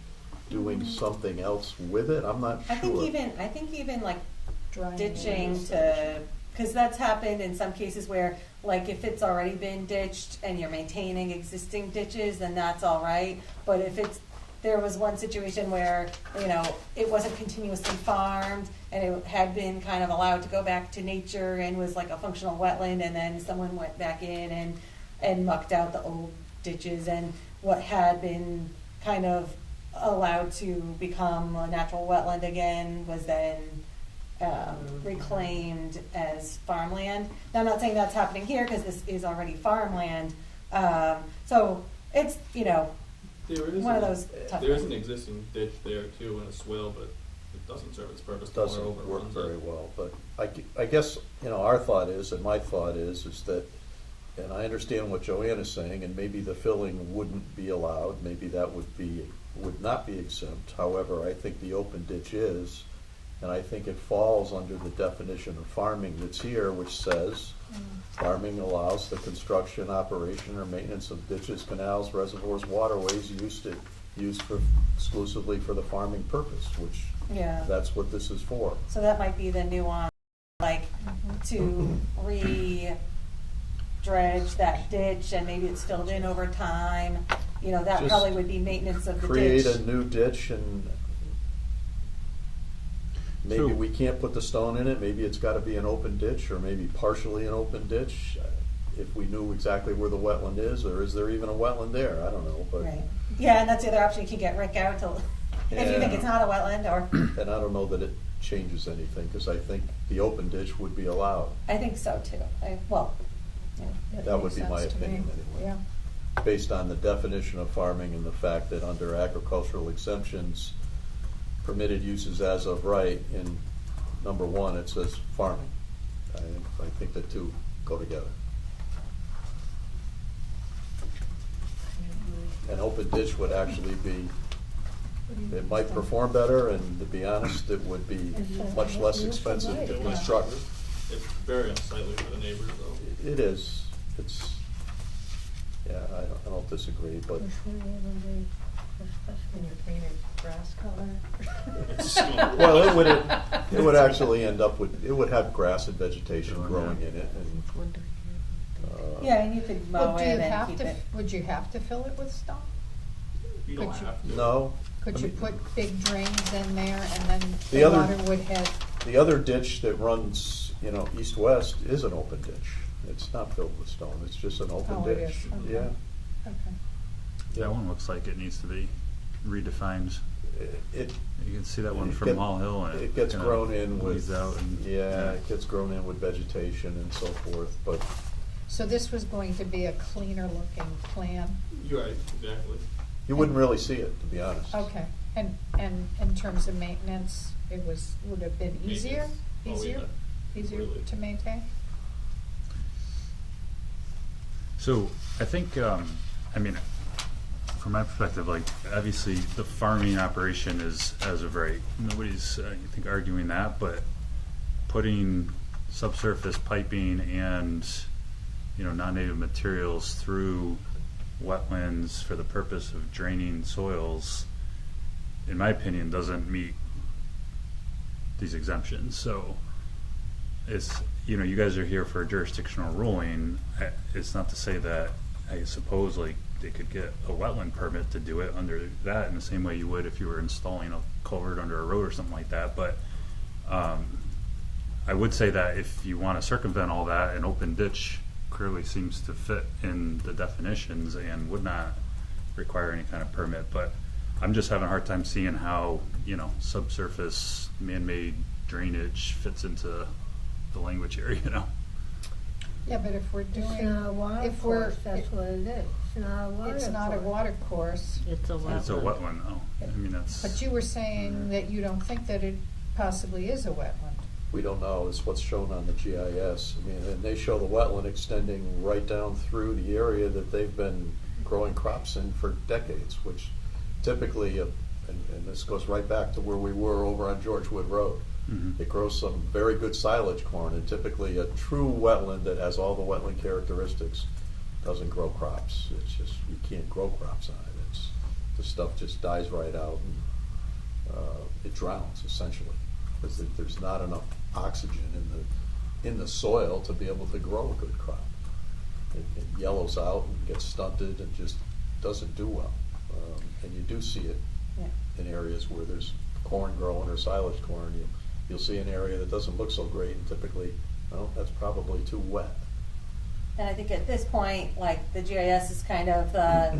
doing something else with it. I'm not sure. I think even like Drying ditching it. to, because that's happened in some cases where, like, if it's already been ditched and you're maintaining existing ditches, then that's all right. But if there was one situation where, it wasn't continuously farmed and it had been kind of allowed to go back to nature and was like a functional wetland, and then someone went back in and mucked out the old ditches, and what had been kind of allowed to become a natural wetland again was then reclaimed as farmland. Now, I'm not saying that's happening here because this is already farmland. So it's, one of those tough There is ones. an existing ditch there too, and a swale, but it doesn't serve its purpose. It doesn't work very well. But I guess, our thought is, and my thought is that, and I understand what Joanne is saying, and maybe the filling wouldn't be allowed, maybe that would not be exempt. However, I think the open ditch is, and I think it falls under the definition of farming that's here, which says farming allows the construction, operation, or maintenance of ditches, canals, reservoirs, waterways used exclusively for the farming purpose, which that's what this is for. So that might be the nuance, like to dredge that ditch, and maybe it's filled in over time. That Just probably would be maintenance of the Create ditch. a new ditch, and maybe So- we can't put the stone in it. Maybe it's got to be an open ditch, or maybe partially an open ditch. If we knew exactly where the wetland is, or is there even a wetland there? I don't know, but Right. Yeah, and that's the other option. You can get Rick out to, if you think it's not a wetland, or and I don't know that it changes anything, because I think the open ditch would be allowed. I think so too. That would be my makes sense to me. opinion anyway. Yeah. Based on the definition of farming and the fact that under agricultural exemptions, permitted uses as of right, in number 1 it says farming. I think the two go together. An open ditch would actually be, it might perform better, and to be honest, it would be much less expensive to construct. It's very unsightly for the neighbors, though. It is. Yeah, I don't disagree, but Which one would be And your painted grass color. well, it would actually end up with, it would have grass and vegetation growing in it, and Yeah, and you could mow Well, do it you and have keep to, it. would you have to fill it with stone? You don't Could you- have to. no. Could I you mean, put big drains in there and then The the other- water would head? The other ditch that runs, east-west is an open ditch. It's not filled with stone, it's just an open Oh, it ditch. is, okay. Yeah. Okay. That one looks like it needs to be redefined. It, You can see that one It from get- Mall Hill, and it gets kinda grown in with, weeds out and yeah, it gets grown in with vegetation and so forth, but So this was going to be a cleaner looking plan? You're right, exactly. you wouldn't really see it, to be honest. Okay, and in terms of maintenance, would have been easier? Maintenance. Oh, Easier? yeah. Easier Really. to maintain? So I think, from my perspective, like obviously the farming operation is as of right. Nobody's, I think, arguing that, but putting subsurface piping and non-native materials through wetlands for the purpose of draining soils, in my opinion, doesn't meet these exemptions. So it's, you guys are here for a jurisdictional ruling. It's not to say that I suppose like they could get a wetland permit to do it under that in the same way you would if you were installing a culvert under a road or something like that. But I would say that if you want to circumvent all that, an open ditch clearly seems to fit in the definitions and would not require any kind of permit. But I'm just having a hard time seeing how, subsurface man-made drainage fits into the language here, Yeah, but if we're It's doing, not a water if we're, course, that's what it is. It's not a water it's not a course. water course, It's a wetland. It's a wetland, though. I mean, that's. but you were saying that you don't think that it possibly is a wetland. We don't know, it's what's shown on the GIS. I mean, and they show the wetland extending right down through the area that they've been growing crops in for decades, which typically, and this goes right back to where we were over on George Wood Road. Mhm. It grows some very good silage corn, and typically a true wetland that has all the wetland characteristics doesn't grow crops. It's just, you can't grow crops on it. The stuff just dies right out, and it drowns essentially, because there's not enough oxygen in the soil to be able to grow a good crop. It yellows out and gets stunted and just doesn't do well. And you do see it Yeah. in areas where there's corn growing or silage corn. You'll see an area that doesn't look so great, and typically, well, that's probably too wet. And I think at this point, like, the GIS is kind of the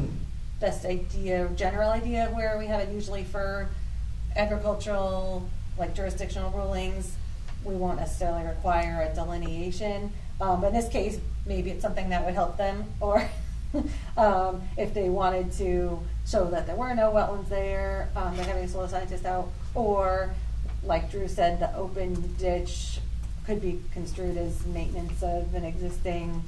best idea, general idea of where we have it usually for agricultural, like jurisdictional rulings. We won't necessarily require a delineation. But in this case, maybe it's something that would help them, or if they wanted to show that there were no wetlands there, they're having a soil scientist out, or like Drew said, the open ditch could be construed as maintenance of an existing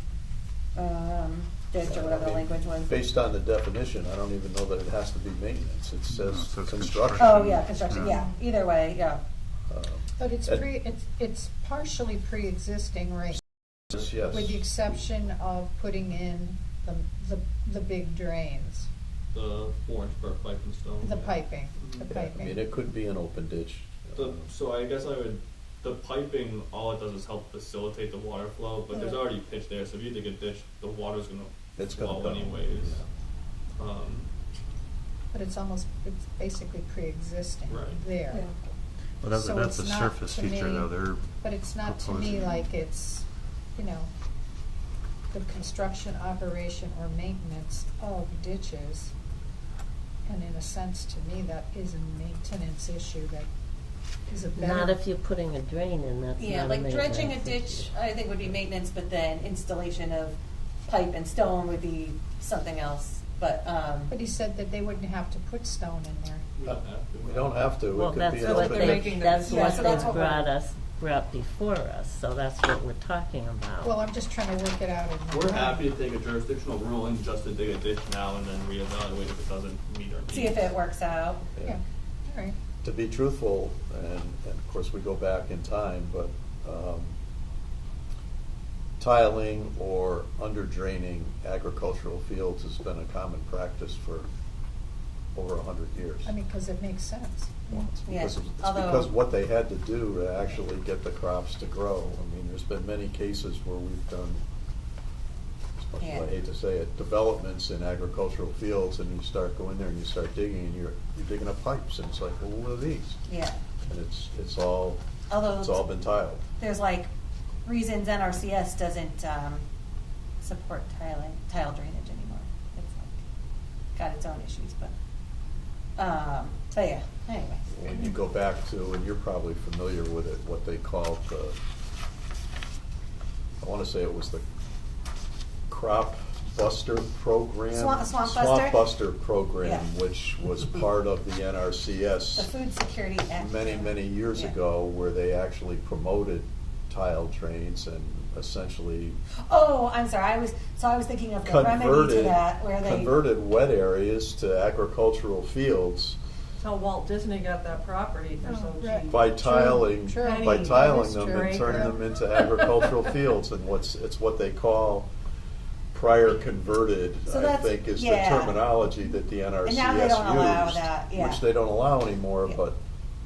ditch or whatever the language was. Based on the definition, I don't even know that it has to be maintenance. It No, says it says construction. Oh, yeah, construction, Yeah. yeah, either way, yeah. But it's And- it's partially pre-existing, right? Yes. With the exception of putting in the big drains, The 4-inch burp pipe and stone. the yeah. piping, the Yeah, I mean, piping. it could be an open ditch. So I guess the piping, all it does is help facilitate the water flow, but there's Yeah. already pitch there, so if you dig a ditch, the water's gonna It's gonna flow go. anyways. But it's basically pre-existing Right. there. Yeah. Well, that's So that's a it's not surface to feature, me- though. They're But it's not to me proposing. like it's, the construction, operation, or maintenance of ditches. And in a sense, to me, that is a maintenance issue that is a better. Not if you're putting a drain in, that's Yeah, not a like maintenance dredging a issue. ditch, I think would be maintenance, but then installation of pipe and stone would be something else. But, But he said that they wouldn't have to put stone in there. We don't have to. We don't have to. Well, It could that's be an what open they're ditch. making the that's decision. what So they that's what we're- brought before us, so that's what we're talking about. Well, I'm just trying to work it out in my We're mind. happy to take a jurisdictional ruling just to dig a ditch now and then reevaluate if it doesn't meet our needs. see if it works out. Yeah, all right. To be truthful, and of course we go back in time, but tiling or under draining agricultural fields has been a common practice for over 100 years. I mean, because it makes sense. Well, it's Yeah, because, it's although- because what they had to do to actually get the crops to grow. I mean, there's been many cases where we've done, as much as I Yeah. hate to say it, developments in agricultural fields, and you start going there and you start digging, and you're digging up pipes, and it's like, well, what are these? Yeah. And it's all Although been tiled. there's like reasons NRCS doesn't support tile drainage anymore. It's like got its own issues, but yeah. Anyway. When you go back to, and you're probably familiar with it, what they called the, I want to say it was the Crop Buster program. Swamp Buster? Buster program, Yeah. which was part of the The NRCS Food Security Act. many years Yeah. ago, where they actually promoted tile drains and essentially Oh, I'm sorry. I was thinking of the remedy to that, where they converted wet areas to agricultural fields That's how Walt Disney got that property for so right. cheap. by tiling True. by Penny, tiling that is them true. and turning Yeah. them into agricultural fields, and it's what they call prior converted. So I that's- think is yeah. the terminology that the NRCS And now they don't allow used, that, yeah. which they don't allow anymore. Yeah. But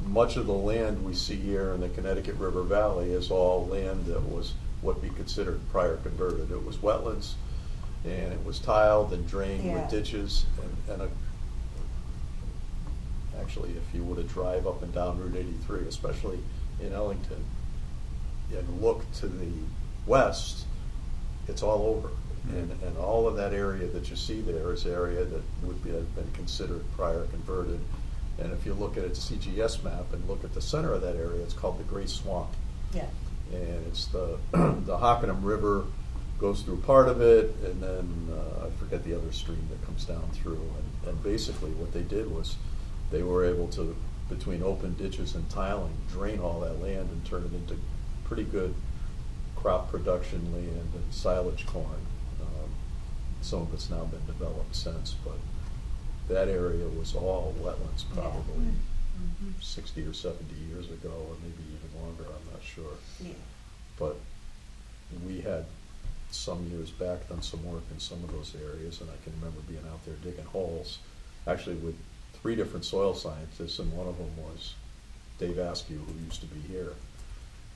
much of the land we see here in the Connecticut River Valley is all land that was what we considered prior converted. It was wetlands, and it was tiled and drained Yeah. with ditches and actually, if you were to drive up and down Route 83, especially in Ellington, and look to the west, it's all over. And all of that area that you see there is area that have been considered prior converted. And if you look at a CGS map and look at the center of that area, it's called the Gray Swamp. Yeah. And it's the Hockanum River goes through part of it, and then I forget the other stream that comes down through. And basically what they did was they were able to, between open ditches and tiling, drain all that land and turn it into pretty good crop production land and silage corn. Some of it's now been developed since, but that area was all wetlands probably 60 or 70 years ago, or maybe even longer, I'm not sure. Yeah. But we had some years back done some work in some of those areas, and I can remember being out there digging holes, actually with 3 different soil scientists, and one of them was Dave Askew, who used to be here.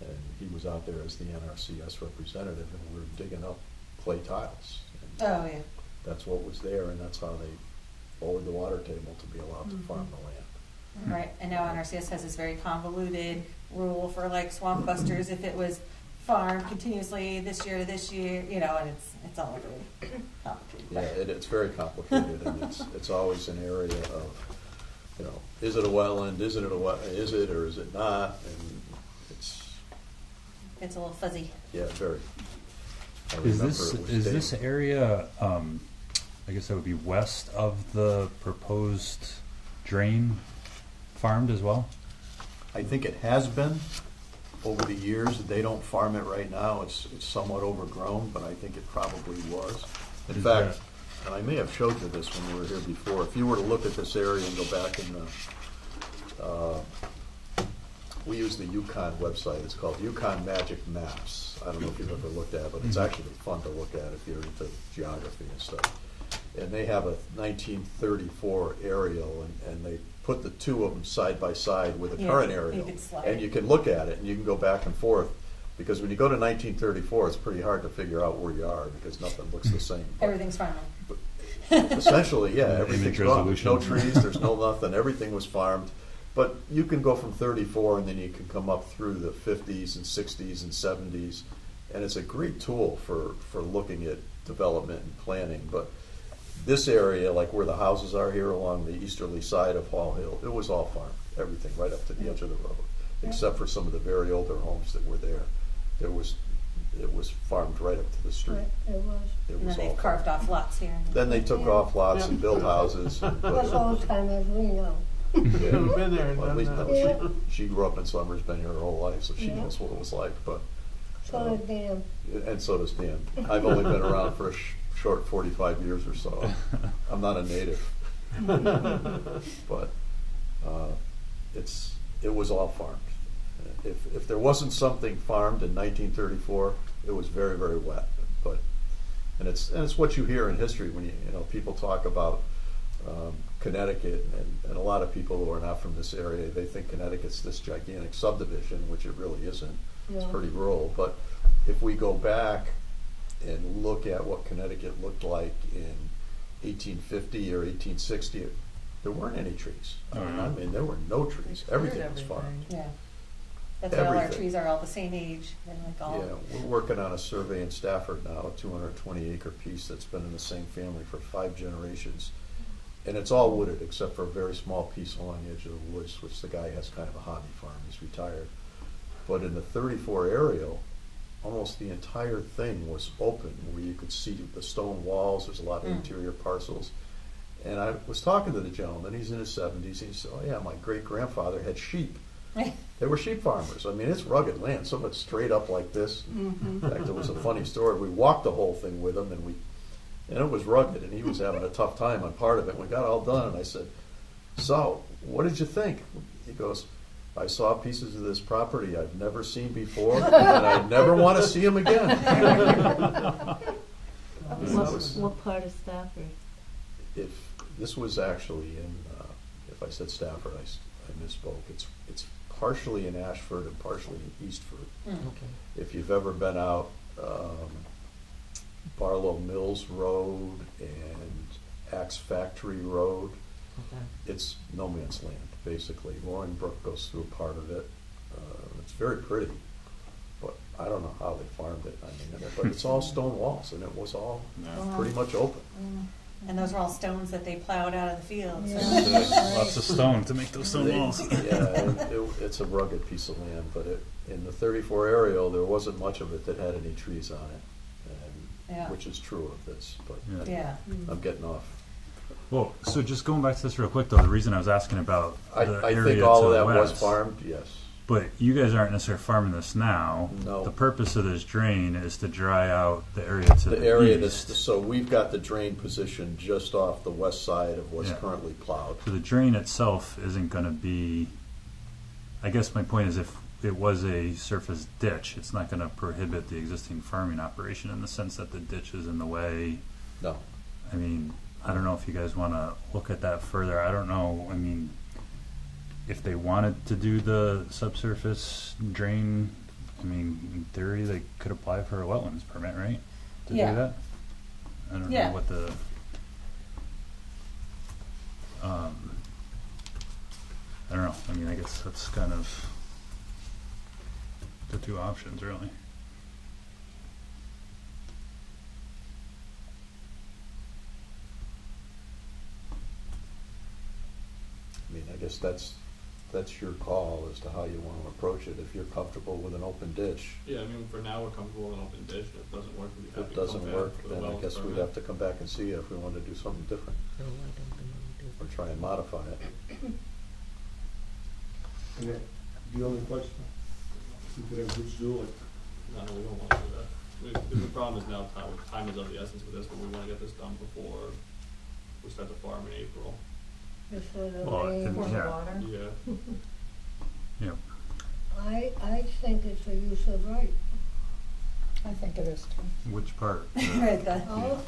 And he was out there as the NRCS representative, and we were digging up clay tiles. And Oh, yeah. that's what was there, and that's how they lowered the water table to be allowed to farm the land. Right. And now NRCS has this very convoluted rule for like swamp busters if it was farmed continuously this year to this year, you know, and it's all very complicated. Yeah, it's very complicated, and it's always an area of, you know, is it a wetland? Isn't it a wetland? Is it or is it not? And It's a little fuzzy. yeah, very. I Is remember this it was is Dave. this area? I guess that would be west of the proposed drain farmed as well. I think it has been over the years. They don't farm it right now. It's somewhat overgrown, but I think it probably was. In Is fact, and I may have showed you this when we were here before. If you were to look at this area and go back in the, we use the Yukon website. It's called Yukon Magic Maps. I don't know if you've ever looked at it, but it's actually fun to look at if you're into geography and stuff. And they have a 1934 aerial, and they put the two of them side by side with a Yeah, current you aerial. could slide. And you can look at it, and you can go back and forth. Because when you go to 1934, it's pretty hard to figure out where you are, because nothing looks the same. But Everything's farmed. essentially, yeah, Image everything's gone. There's no resolution. trees, there's no nothing, everything was farmed. But you can go from 34 and then you can come up through the 50s and 60s and 70s. And it's a great tool for looking at development and planning. But this area, like where the houses are here along the easterly side of Hall Hill, it was all farmed, everything right up to the edge of the road, except for some of the very older homes that were there. It was farmed right up to the street. Right, it was. It And was then all they've carved farmed. off lots here. Then they took off lots and built houses. And put That's it- old time as we know. Yeah. Been there and Well, at done least that. no, she grew up in Summers, been here her whole life, so she Yeah. knows what it was like. But So did Dan. and so does Dan. I've only been around for a short 45 years or so. I'm not a native, but it was all farmed. If there wasn't something farmed in 1934, it was very, very wet. But and it's what you hear in history when you know people talk about Connecticut, and a lot of people who are not from this area, they think Connecticut's this gigantic subdivision, which it really isn't. It's Yeah. pretty rural. But if we go back and look at what Connecticut looked like in 1850 or 1860, there weren't any trees. I mean, there were no trees. Everything was farmed. Yeah. That's why all our Everything. trees are all the same age and like all. Yeah, we're working on a survey in Stafford now, a 220-acre piece that's been in the same family for 5 generations. And it's all wooded except for a very small piece along the edge of the woods, which the guy has kind of a hobby farm. He's retired. But in the 34 aerial, almost the entire thing was open, where you could see the stone walls. There's a lot of interior parcels. And I was talking to the gentleman. He's in his 70s. And he said, "Oh yeah, my great-grandfather had sheep." They were sheep farmers. I mean, it's rugged land. Some of it's straight up like this. In fact, there was a funny story. We walked the whole thing with him, and it was rugged, and he was having a tough time on part of it. We got all done, and I said, "So, what did you think?" He goes, "I saw pieces of this property I've never seen before, and I never want to see them again." What part of Stafford? If this was actually in, if I said Stafford, I misspoke. It's partially in Ashford and partially in Eastford. Okay. If you've ever been out Barlow Mills Road and Axe Factory Road, Okay. it's no man's land, basically. Loring Brook goes through part of it. It's very pretty, but I don't know how they farmed it. I mean, but it's all stone walls, and it was all pretty much open. And those were all stones that they plowed out of the fields. Lots of stone to make those stone walls. It's a rugged piece of land, but in the 34 aerial, there wasn't much of it that had any trees on it, Yeah. which is true of this. But Yeah. I'm getting off. Well, so just going back to this real quick, though, the reason I was asking about the I area think all to of the that was west, farmed, yes. but you guys aren't necessarily farming this now. No. The purpose of this drain is to dry out the area to The area east. so we've got the drain position just off the west side of what's currently plowed. So the drain itself isn't going to be. I guess my point is, if it was a surface ditch, it's not going to prohibit the existing farming operation in the sense that the ditch is in the way. No. I mean, I don't know if you guys want to look at that further. I don't know. I mean, if they wanted to do the subsurface drain, I mean, in theory, they could apply for a wetlands permit, right? To Yeah. do that? I don't know what the. I don't know. I mean, I guess that's kind of the two options, really. I mean, I guess that's your call as to how you want to approach it. If you're comfortable with an open ditch, Yeah, I mean, for now, we're comfortable with an open ditch. If it doesn't work, we'd be if happy it to doesn't come work, back with a then I wetlands guess we'd permit. have to come back and see if we want to do something different or try and modify it. And then, the only question, you could have Rich do it. No, we don't want to do that. The problem is now time is of the essence with this, but we want to get this done before we start the farm in April. Before the Well, rain. For the Yeah. water. Yeah. Yeah. I think it's a use of right. I think it is too. Which part? Right, the- All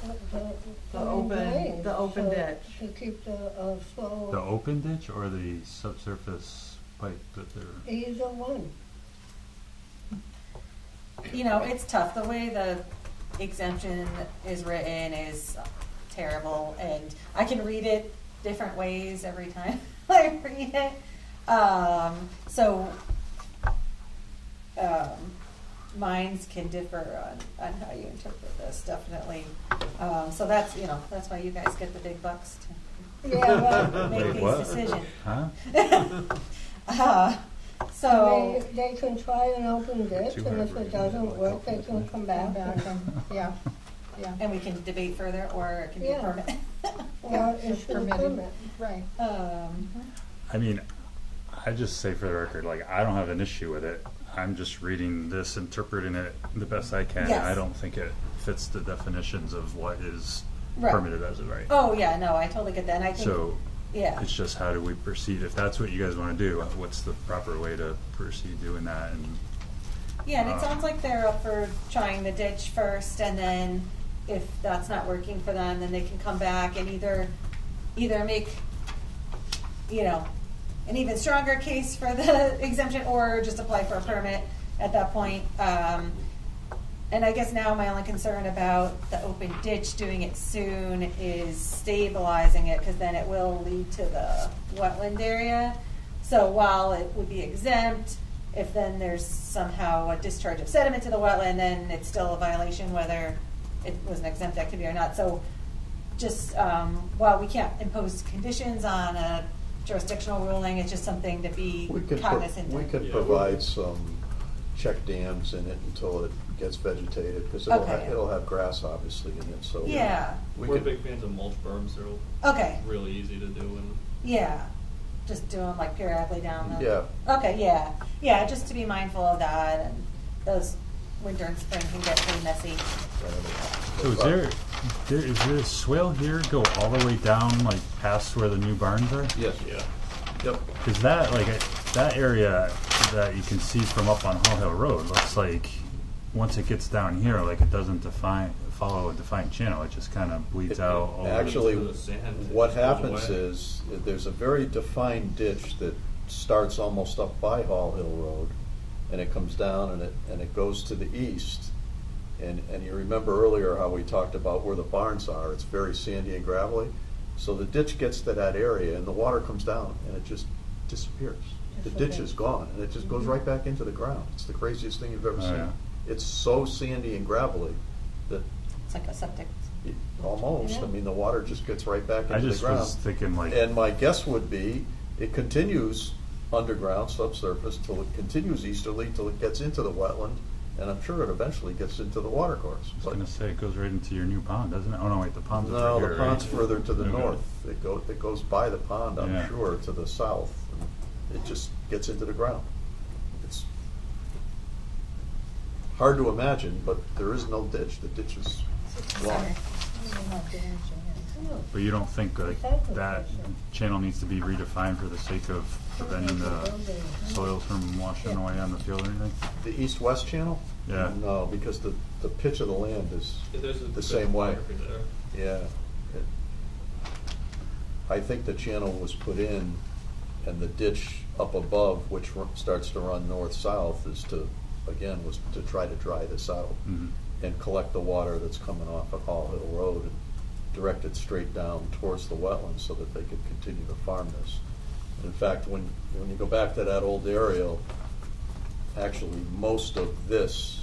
The open- drains, the open so ditch. To keep the flow. The open ditch or the subsurface pipe that they're. Either one. You know, it's tough. The way the exemption is written is terrible, and I can read it different ways every time I read it. Minds can differ on how you interpret this, definitely. So that's why you guys get the big bucks to Yeah, well, make Wait, these what? decisions. Huh? So. They can try an open ditch, and if it doesn't work, they can come back. Yeah, yeah. And we can debate further, or it can be a Yeah. permit. Or issue a Permitted. permit. Right. I mean, I just say for the record, like, I don't have an issue with it. I'm just reading this, interpreting it the best I can. Yes. I don't think it fits the definitions of what is Right. permitted as a right. Oh, yeah, no, I totally get that, and I think, So yeah. it's just how do we proceed? If that's what you guys want to do, what's the proper way to proceed doing that? And Yeah, and it sounds like they're up for trying the ditch first, and then if that's not working for them, then they can come back and either make, you know, an even stronger case for the exemption, or just apply for a permit at that point. And I guess now my only concern about the open ditch doing it soon is stabilizing it, because then it will lead to the wetland area. So while it would be exempt, if then there's somehow a discharge of sediment to the wetland, then it's still a violation whether it was an exempt activity or not. So just while we can't impose conditions on a jurisdictional ruling, it's just something to be cognizant of. We could Yeah. provide some check dams in it until it gets vegetated, because Okay. it'll have grass obviously in it, so. Yeah. We're big fans of mulch berms. They're Okay. really easy to do, and Yeah. Just do them like periodically down the. Yeah. Okay. Yeah. Yeah. Just to be mindful of that, and those winter and spring can get pretty messy. So is there a swale here go all the way down, like past where the new barns are? Yes. Yeah. Yep. Because that area that you can see from up on Hall Hill Road looks like once it gets down here, like it doesn't follow a defined channel. It just kind of bleeds out. All Actually, to the sand. what It goes happens away. is, there's a very defined ditch that starts almost up by Hall Hill Road, and it comes down and it goes to the east. And you remember earlier how we talked about where the barns are. It's very sandy and gravelly. So the ditch gets to that area, and the water comes down, and it just disappears. The ditch is gone, and it just goes right back into the ground. It's the craziest thing you've ever Oh, seen. yeah. It's so sandy and gravelly that It's like a septic. almost, I mean, the water just gets right back I into the just ground. was thinking like, And my guess would be, it continues underground, subsurface, till it continues easterly, till it gets into the wetland, and I'm sure it eventually gets into the water course. I was But going to say it goes right into your new pond, doesn't it? Oh no, wait, the pond's no, over the here, pond's right? further to the Okay. north. It goes by the pond, I'm Yeah. sure, to the south. And it just gets into the ground. It's hard to imagine, but there is no ditch. The ditch is gone. We're not damaging it. But you don't think like that channel needs to be redefined for the sake of preventing the soils from washing away on the field or anything? The east-west channel? Yeah. No, because the pitch of the land is There's a the good same way. topography there. Yeah. I think the channel was put in, and the ditch up above, which starts to run north-south, was to try to dry this out Mhm. and collect the water that's coming off of Hall Hill Road and direct it straight down towards the wetlands so that they could continue to farm this. In fact, when you go back to that old aerial, actually, most of this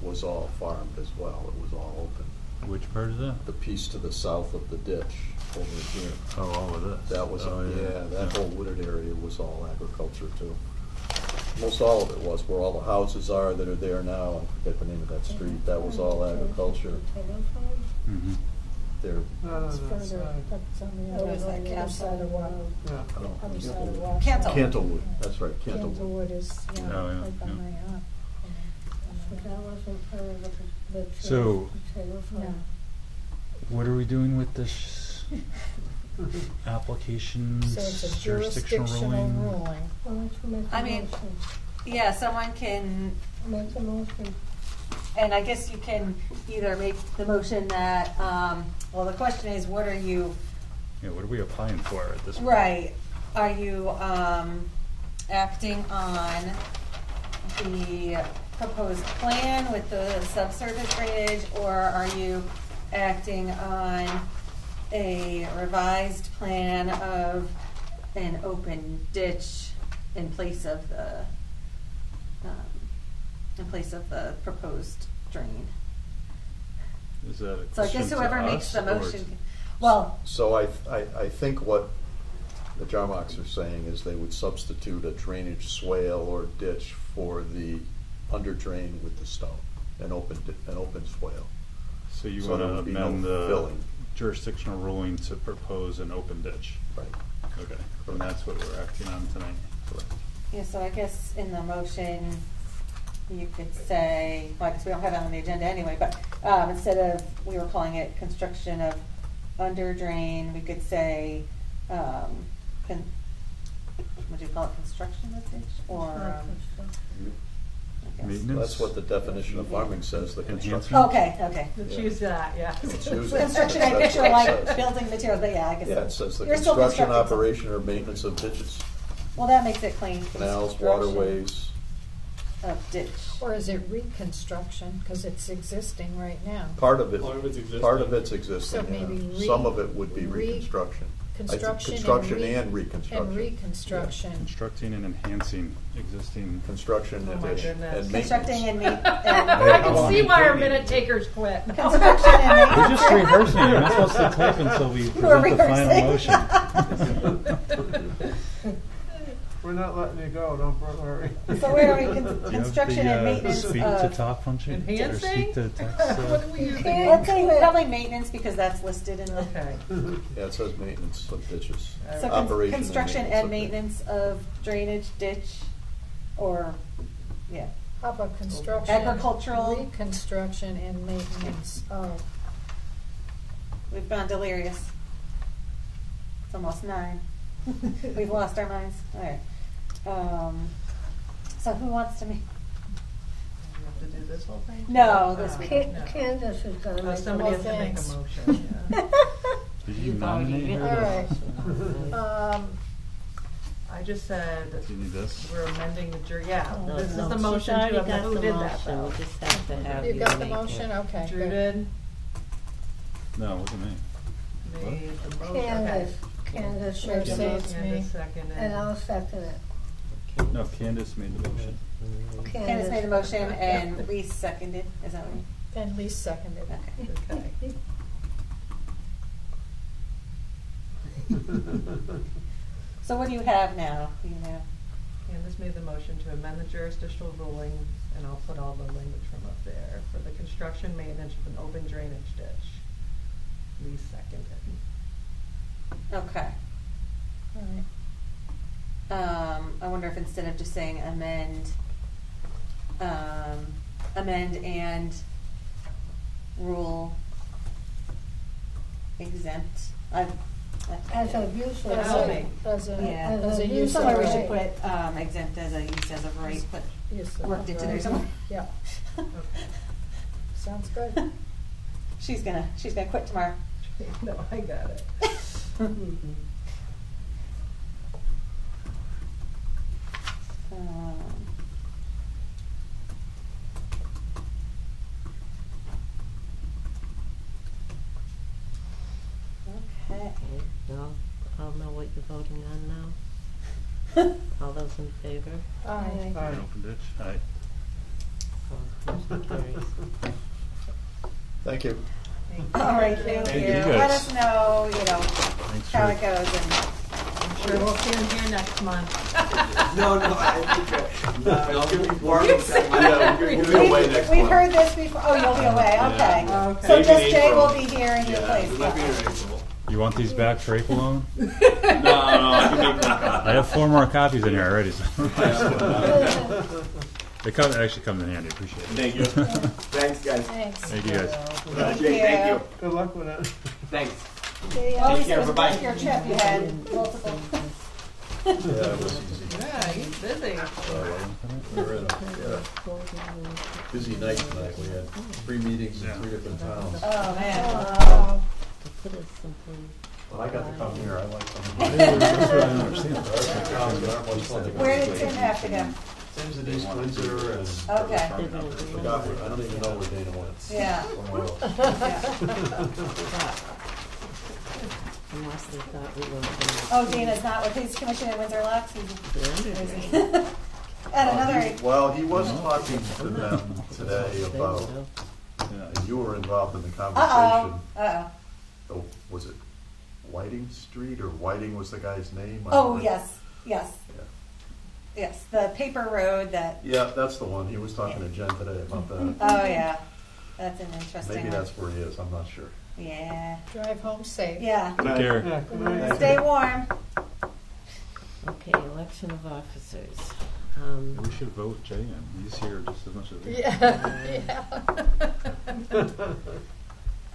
was all farmed as well. It was all open. Which part is that? The piece to the south of the ditch over here. Oh, all of this. That was, oh, that whole wooded area was all agriculture too. Most all of it was, where all the houses are that are there now, I forget the name of that street, that was all agriculture. Mm-hmm. There, It's further, that's on the Oh, is that other side of Water. Other side of Water. Cancel. Cantlewood, that's right, Cantlewood. Cantlewood is, Oh, yeah, right by yeah. my, That wasn't part of the So- potato farm. no. What are we doing with this application? So it's a jurisdictional ruling. Why don't you make a I mean- motion? Yeah, someone can, Make a motion. and I guess you can either make the motion that, well, the question is, what are you, Yeah, what are we applying for at this point? right, are you acting on the proposed plan with the subsurface drainage, or are you acting on a revised plan of an open ditch in place of the proposed drain? Is that a So I guess question to whoever makes us, the or motion, to- well, So I think what the Jarmaks are saying is they would substitute a drainage swale or ditch for the under drain with the stone, an open swale. So you So want there to would be no amend the filling. jurisdictional ruling to propose an open ditch? Right. Okay, and that's what we're acting on tonight. Correct. yeah, so I guess in the motion, you could say, well, I guess we don't have it on the agenda anyway, but instead of, we were calling it construction of under drain, we could say, would you call it construction of ditch? Or, guess. Maintenance? That's what the definition of farming says, the construction. Enhancement? Okay. Let's use that, yeah. It's using- Construction, I that's picture what it like says. building materials, but yeah, I guess. Yeah, it says the You're still construction, constructing something. operation, or maintenance of ditches, Well, that makes it clean. canals, Construction waterways. Of ditch. Or is it reconstruction, because it's existing right now? Part of it, Part of it's existing. part of it's existing, So maybe yeah. Some of it would be re- reconstruction. I think Construction construction and and reconstruction. And reconstruction. Constructing and enhancing existing. Construction Oh and my and goodness. maintenance. Constructing and I can see why our minute takers quit. construction and We're just rehearsing. You're not supposed to type until we We're present the final rehearsing. motion. We're not letting you go, don't worry. So where are we? Do you have Construction the, and maintenance speak of. to talk function? Or Enhancing? speak to text? What are we using? Let's say probably maintenance because that's listed in the. Okay. Yeah, it says maintenance of ditches. So Operation and construction maintenance and of maintenance of drainage, ditch, or, yeah. How about construction? Agricultural. Reconstruction and maintenance of. We've gone delirious. It's almost 9. We've lost our minds. All right. So who wants to make? You have to do this whole thing? No, this week. No. Candace is gonna Oh, make the somebody has to make a thanks. motion, yeah. Did you You've already nominate written her? All right. I just said Do you need this? we're amending the jury, yeah, No, this is no, the she's motion to already amend, got who the did that motion. though? We just have to have You you got the make it. motion? Okay. Drew good. did, No, it wasn't me. made the motion, Candace, okay. Candace Sure, made the say motion, it's me. Candace seconded. and I'll second it. No, Candace made the motion. Candace made the motion and Reese seconded. Is that what And Lee seconded. you? Okay. Okay. So what do you have now? You know. Candace made the motion to amend the jurisdictional ruling, and I'll put all the language from up there, for the construction maintenance of an open drainage ditch. Lee seconded. Okay. All right. I wonder if instead of just saying amend and rule exempt. As a use of As right. a- As a, Yeah. as a As a use of Somewhere we should right. put exempt as a use as of right, but Use of worked it to there right. somewhere. Yeah, Okay. sounds good. She's gonna quit tomorrow. No, I got it. Okay. Okay, now, I'll know what you're voting on now. All those in favor? Aye. An open ditch. Aye. Motion carries. Thank you. All right, thank Thank you. you Let guys. us know, Thanks how for it goes and. I'm sure we'll see him here next month. No, I think, I'll give you more. You said Yeah, we'll be away next We've month. heard this before. Oh, you'll be away, okay. Okay. So Maybe just in Jay April. will be here in your Yeah, place. we might be here in April. You want these back for April on? No, I can make one copy. I have 4 more copies in here already. So. They actually come in handy. Appreciate it. Thank you. Thanks, guys. Thanks. Thank you guys. Jay, thank you. Good luck with it. Thank Well, at least care, it was bye-bye. worth your trip. You had multiple. Yeah, it was easy. Yeah, he's busy. We're in a busy night tonight. We had 3 meetings in 3 different towns. Oh, man. Wow. To put it simply. When I got to come here, I like coming That's here. what I don't understand. Where did Tim have to go? Tim's in East Windsor and. Okay. I don't even know where Dana went. Yeah. Unless they thought we were gonna. Oh, Dana's not with his commission in Windsor Locks? At another. Well, he was talking to them today about, Yeah. you were involved in the Uh-oh. conversation. Uh-oh. Oh, was it Whiting Street, or Whiting was the guy's name? I Oh, don't know. yes, yes, Yeah. yes. The paper road that, Yeah, that's the one. He was talking to Jen today about that. oh, yeah. That's an interesting Maybe one. that's where he is, I'm not sure. Yeah. Drive home safe. Yeah. Take care. Yeah, good night. Stay warm. Okay, election of officers. We should vote Jay in. He's here just as much as we are. Yeah, yeah.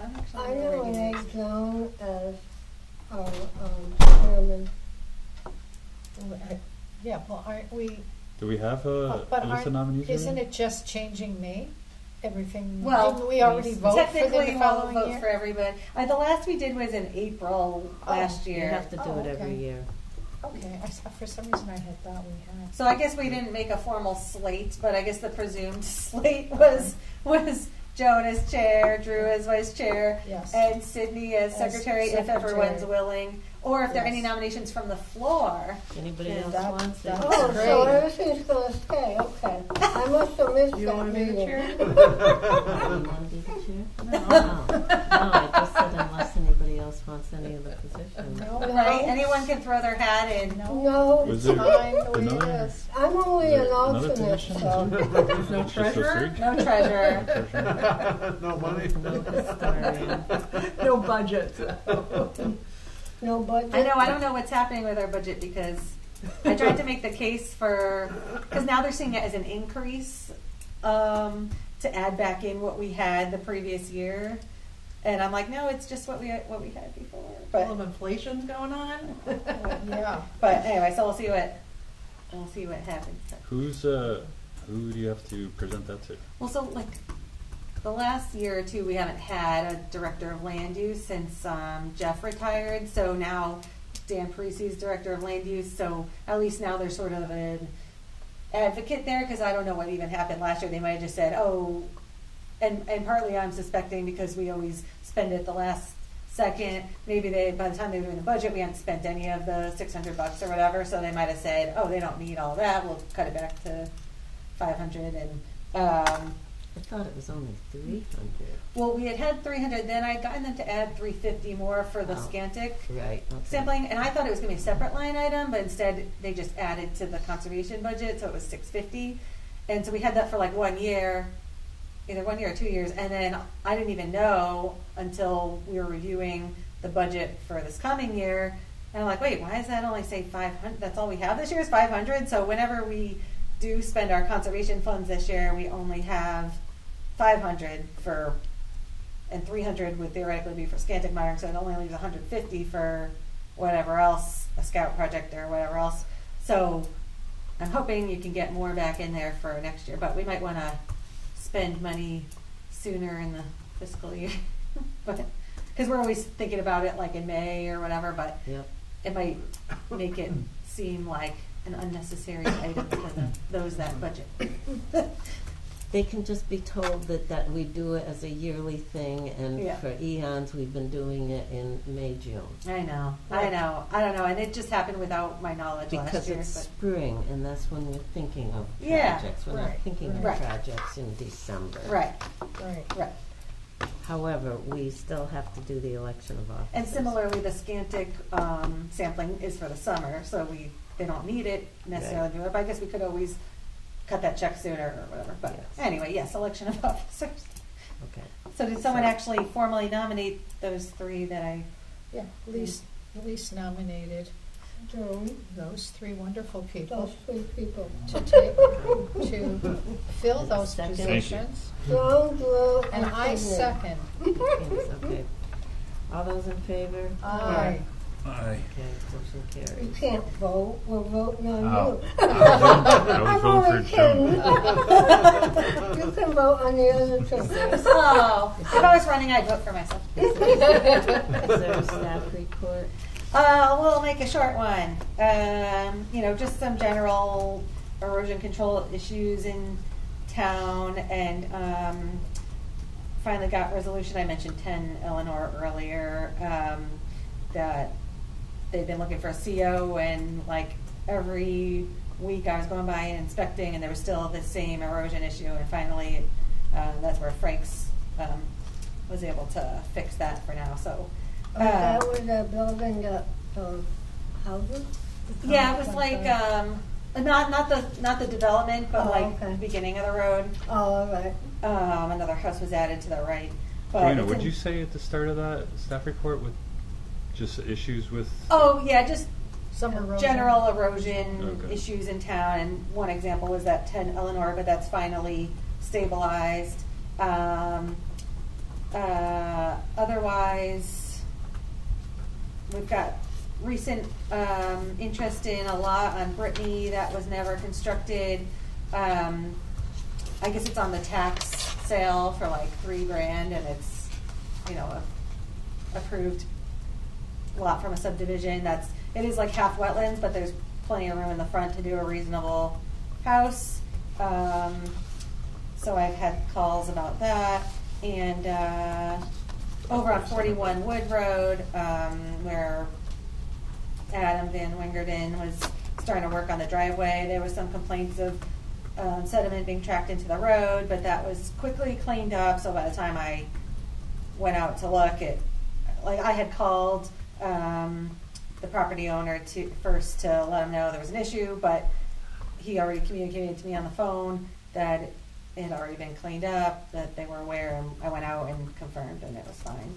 I'm actually I really nominate confused. Joan as our chairman. Yeah, well, aren't we Do we have a But list of nominees? isn't already? it just changing me? Everything, Well, didn't we already vote for them Technically, the we'll following vote year? for everybody. The last we did was in April last You year. have to do Oh, it every okay. year. Okay, for some reason I had thought we had. So I guess we didn't make a formal slate, but I guess the presumed slate was Joan as chair, Drew as vice chair, Yes. and Sydney as As secretary if secretary. everyone's willing, or if there are any Yes. nominations from the floor. Anybody Yeah, else that- wants it? that- Oh, Great. so everything's gonna stay, okay. I must have missed You that want me to meeting. chair? You want to be the chair? No, I just said unless anybody else wants any of the positions. No, Right? Anyone can throw their hat in. No, Was it's there fine the way it another- is. I'm only Is there an another alternate, position? so. There's no Just those treasurer? three? No treasurer. No money? No historian. No budget. No budget. I know, I don't know what's happening with our budget because I tried to make the case because now they're seeing it as an increase to add back in what we had the previous year. And I'm like, no, it's just what we had before. All of inflation's going on? Yeah. But anyway, so we'll see what happens. Who do you have to present that to? Well, so like the last year or two, we haven't had a director of land use since Jeff retired. So now Dan Parisi's director of land use. So at least now there's sort of an advocate there because I don't know what even happened last year. They might have just said, oh, and partly I'm suspecting because we always spend it the last second. Maybe by the time they were doing the budget, we hadn't spent any of the $600 or whatever. So they might have said, oh, they don't need all that. We'll cut it back to 500 and. I thought it was only 300. Well, we had 300. Then I'd gotten them to add 350 more for the Oh. Scantic Right. Okay. sampling, and I thought it was going to be a separate line item, but instead they just added to the conservation budget, so it was 650. And so we had that for like 1 year, either 1 year or 2 years, and then I didn't even know until we were reviewing the budget for this coming year, and I'm like, wait, why does that only say 500? That's all we have this year is 500. So whenever we do spend our conservation funds this year, we only have 500 for, and 300 would theoretically be for Scantic monitoring, so it only leaves 150 for whatever else, a scout project or whatever else. So I'm hoping you can get more back in there for next year, but we might want to spend money sooner in the fiscal year. But because we're always thinking about it like in May or whatever, but Yep. it might make it seem like an unnecessary item for those that budget. They can just be told that we do it as a yearly thing, and Yeah. for eons we've been doing it in May, June. I know. I don't know, and it just happened without my knowledge last Because year. it's but- spring, and that's when we're thinking of Yeah. projects. We're not Right, thinking of right. projects in December. Right, Right. right. However, we still have to do the election of officers. And similarly, the Scantic sampling is for the summer, so they don't need it necessarily. Right. But I guess we could always cut that check sooner or whatever. But Yes. anyway, yes, election of officers. Okay. So did someone actually formally nominate those three that I? Yeah, Elise nominated those three wonderful people Those three people. to fill those Second. Thank you. positions. Joan, Drew, And I Sydney. second. Yes, okay. All those in favor? Aye. Aye. Okay, motion You carries. can't vote, we're voting on Oh. you. I was I'm voting only for Joan. kidding. You can vote on the other two. Oh, if I was running, I'd vote for myself. Is there a staff report? We'll make a short one. Just some general erosion control issues in town, and finally got resolution. I mentioned 10 Eleanor earlier, that they've been looking for a CO, and like every week I was going by and inspecting, and there was still the same erosion issue, and finally that's where Frank's was able to fix that for now. So. That was the building, the houses? Yeah, it was like not the development, but Oh, like okay. the beginning of the road. Oh, all right. Another house was added to the right. But Joanna, it's would in- you say at the start of that staff report with just issues with? Oh yeah, just Some erosion. general erosion Okay. issues in town, and one example was that 10 Eleanor, but that's finally stabilized. Otherwise, we've got recent interest in a lot on Brittany that was never constructed. I guess it's on the tax sale for like $3,000, and it's, you know, a approved lot from a subdivision. It is like half wetlands, but there's plenty of room in the front to do a reasonable house. So I've had calls about that, and over on 41 Wood Road, where Adam Van Wingerden was starting to work on the driveway, there was some complaints of sediment being tracked into the road, but that was quickly cleaned up. So by the time I went out to look, I had called the property owner first to let him know there was an issue, but he already communicated to me on the phone that it had already been cleaned up, that they were aware, and I went out and confirmed, and it was fine.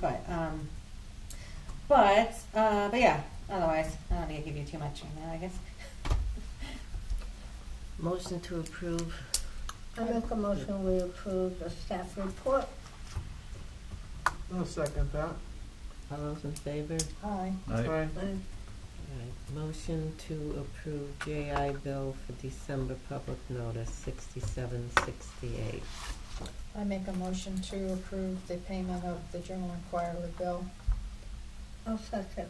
But yeah, otherwise, I don't need to give you too much on that, I guess. Motion to approve. I make a motion we approve the staff report. I'll second that. All those in favor? Aye. Aye. All right. Motion to approve J.I. bill for December public notice, 6768. I make a motion to approve the payment of the Journal Inquirer bill. I'll second.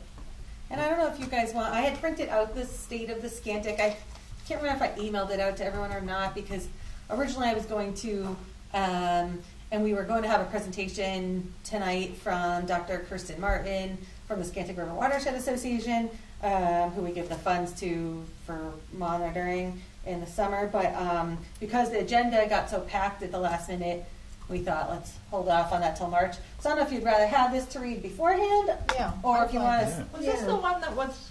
And I don't know if you guys want, I had printed out the state of the Scantic. I can't remember if I emailed it out to everyone or not, because originally I was going to, and we were going to have a presentation tonight from Dr. Kirsten Martin from the Scantic River Watershed Association, who we give the funds to for monitoring in the summer. But because the agenda got so packed at the last minute, we thought, let's hold off on that till March. So I don't know if you'd rather have this to read beforehand, Yeah. or if you want Yeah. to. Was this the one that was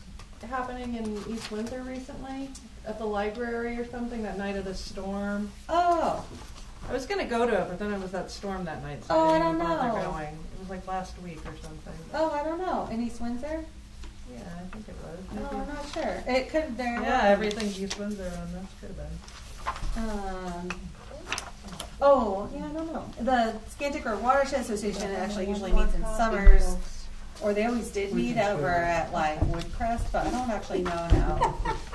happening in East Windsor recently? At the library or something, that night of the storm? Oh, I was gonna go to it, but then it was that storm that night, so Oh, I I don't didn't bother know. going. It was like last week or something. oh, I don't know. In East Windsor? Yeah, I think it was. No, Maybe. I'm not sure. It could. There. Yeah, everything's East Windsor on this, could have been. Oh, yeah, I don't know. The Scantic River Watershed Association actually usually meets in summers, or they always did meet over at like Woodcrest, but I don't actually know now.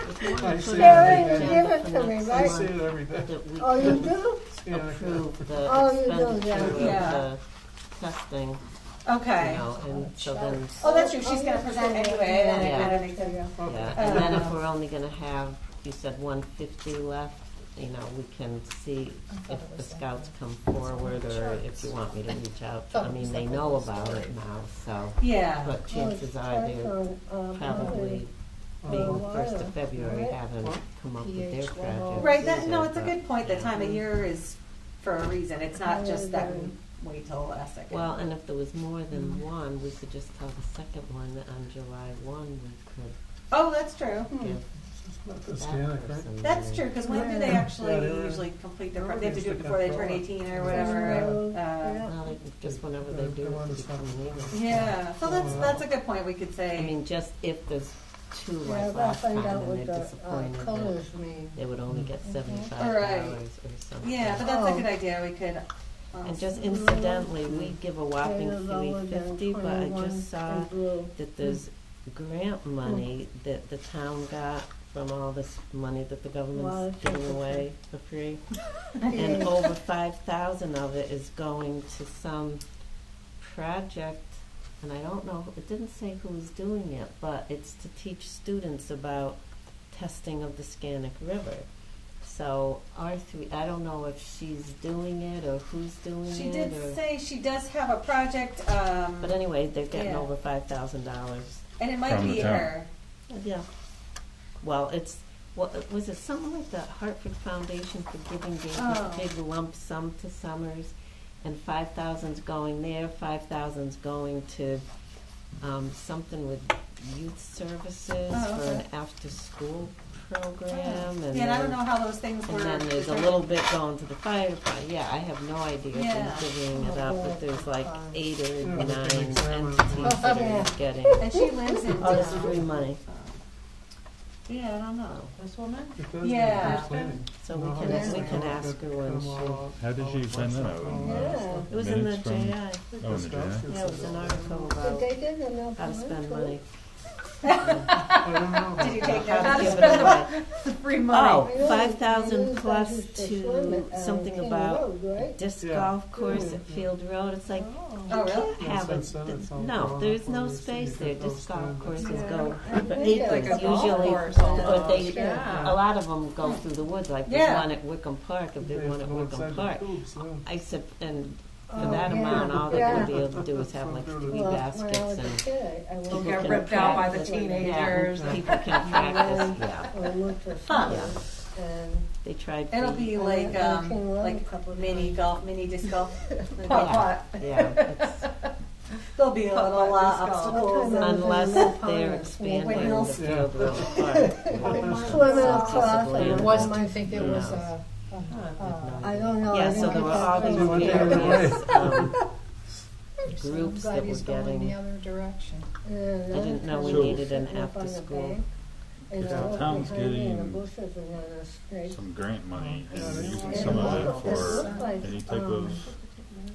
If you want to I put see it it on every the day. agenda Give it for to me, next right? I see month, it every day. that we Oh, you can do? Yeah, approve the Oh, you do, expenditure yeah. of the testing, Okay. you know, and so then, Oh, that's true. She's gonna present anyway, then it Yeah. kind of makes it. yeah, and then if we're only gonna have, you said 150 left, you know, we can see I thought if it the was scouts come It's forward, on the or charts. if you want me to reach out. Thought I it mean, was they like a know whole about story. it now, so, Yeah. but chances are they're probably being Oh, 1st of wow. February Right. haven't come up with their PH 10. project. Right. That, no, either, it's a but, good point. The yeah. time of year is for a reason. It's not just that we wait till the last second. Well, and if there was more than one, we could just tell the second one that on July 1 we could Oh, that's true. give Not the that Scantic, right? person That's money. true, because when do they Yeah. actually Yeah, they were- usually complete their, they were they have to do it used to before they control turn it. 18 or whatever. Yeah. Well, they, just whenever they do They it, want they to stop become it. legal. Yeah, so that's a good point. We could I say, mean, just if there's two Yeah, like I'll last time find out and what they're the disappointed that colors mean. they would only get $75 Right. or something. yeah, but that's a Oh. good idea. We could. And just incidentally, we give a whopping Shade of lower than $350, but I 21 just saw in blue. that there's grant money that the town got from all this money that the government's Wow, giving that's away for free. And over 5,000 of it is going to some project, and I don't know, it didn't say who's doing it, but it's to teach students about testing of the Scantic River. So R3, I don't know if she's doing it or who's doing She it. did or, say she does have a project, but anyway, they're getting Yeah. over $5,000. and it might From the be town. her. Yeah. Well, it's, what, was it something like the Hartford Foundation for Giving gave Oh. this big lump sum to Summers, and 5,000's going there, 5,000's going to something with youth services Oh, for okay. an after-school program, and Yeah, and I don't then, know how those things work. and then there's a little bit going to the fire department. Yeah, I have no idea if Yeah. they're divvying it up, but there's like 8 or Yeah, 9 it's a big salmon. entities that Yeah. are getting. And she lives in Oh, it's town. free money. Yeah, I don't know. This woman? It does Yeah. make planning. So we No, can, it's we like can all ask good, her when come she, all- How did you find that out? Yeah. it was in the Minutes from- JI. Oh, in the JI? Yeah, it was an article But about they did enough. how to spend money. I don't know. Did you take How notes? to give it away. The free money. Oh, 5,000 plus to something about disc Yeah. golf course at Field Road. It's like, Oh, really? you can't have Since then, a, it's all no, gone there's up no over the space city, there. those Disc golf stands. courses Yeah. go for Like acres a golf usually, course but almost, they, yeah. a lot of them go through the woods, like there's Yeah. one at Wickham Park, a big They one at go Wickham inside the Park. tubes, yeah. I said, and for Oh, that yeah. amount, all they're Yeah. gonna be able to do is have like 3 Well, baskets when I was a and kid, I They'll went get to ripped out by the practice. teenagers. yeah, people can practice, yeah. I went to Huh. summer, and They tried. It'll for- be I like, went to King Road a like couple of mini times. golf, mini disc golf. Putt-putt. Yeah, it's, There'll be a little obstacles. Okay, unless no they're pond. expanding the Windmills. Field Road Park. Swimming across. Possibly. and Was, my- do you think it was I don't know. Yeah, I so didn't there were get all that these far. They went the other various, I'm groups glad that were he's going the getting, other direction. And I didn't know we So- needed an sitting up on the after-school. bank, and If I the looked town's behind me in the getting bushes and then a snake. some grant money Yeah, and they using use some of it It for looked like, any type of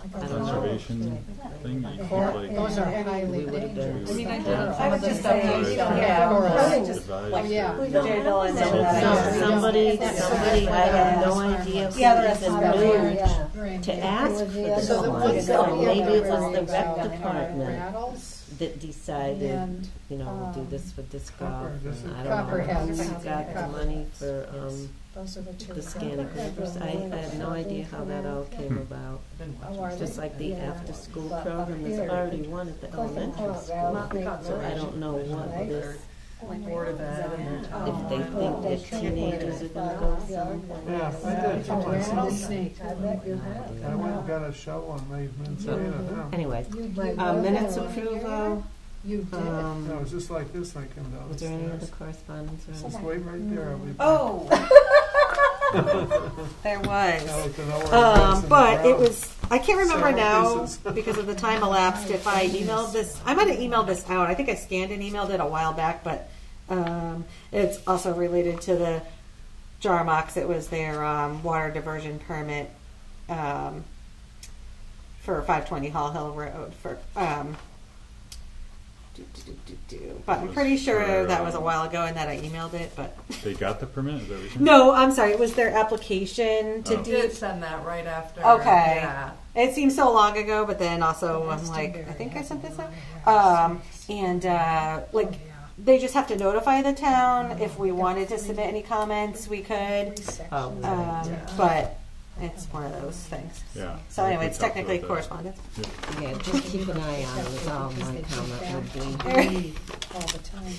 I don't know. conservation thing, you think like. Those are highly We would've been- dangerous. I mean, I did- I would just say, Yeah, or right. just advise like, yeah. the- Jay Bill and then, So- Somebody, I have no idea who Yeah, the rest even of it. knew Yeah. to ask for this So the money. ones So that we maybe it have was the are rec about department Rattles that decided, and, you know, we'll do this for disc golf. Copper, this and is I don't know Copperhead. who got the money for, those are the two. the scanning papers. I have no idea how that all came about. Oh, are Just they? like the Yeah. after-school But program, there's here- already one at the elementary school. So I don't know what this, Like Board of Ed and their if they think that teenagers are gonna go somewhere. Yeah, I did for myself. Rattlesnake. I bet you have. I went and got a shovel and made mince out of them. Anyway, You My did. brother minutes was- approval, You did. No, it was just like this when I came down was the there any other stairs. correspondence or Just anything? wait right there, I'll be back. Oh. There I was. like to know where it was in the But it ground. was, I can't remember Several now pieces. because of the time elapsed if I emailed this. I might have emailed this out. I think I scanned and emailed it a while back, but it's also related to the Jarmox. It was their water diversion permit for 520 Hall Hill Road. But I'm pretty sure that was a while ago and that I emailed it. But They got the permit, is that what you're saying? no, I'm sorry. It was their application to Oh. do. Did send that right after. Okay. Yeah. It seems so long ago, but then also I'm like, I think I sent this out. Like, they just have to notify the town. If we wanted to submit any comments, we could. Oh, But it's one of those things. Yeah. So anyway, it's We talked technically about that. correspondence. yeah, just keep an eye on it, is all my comment would be. Read all the time.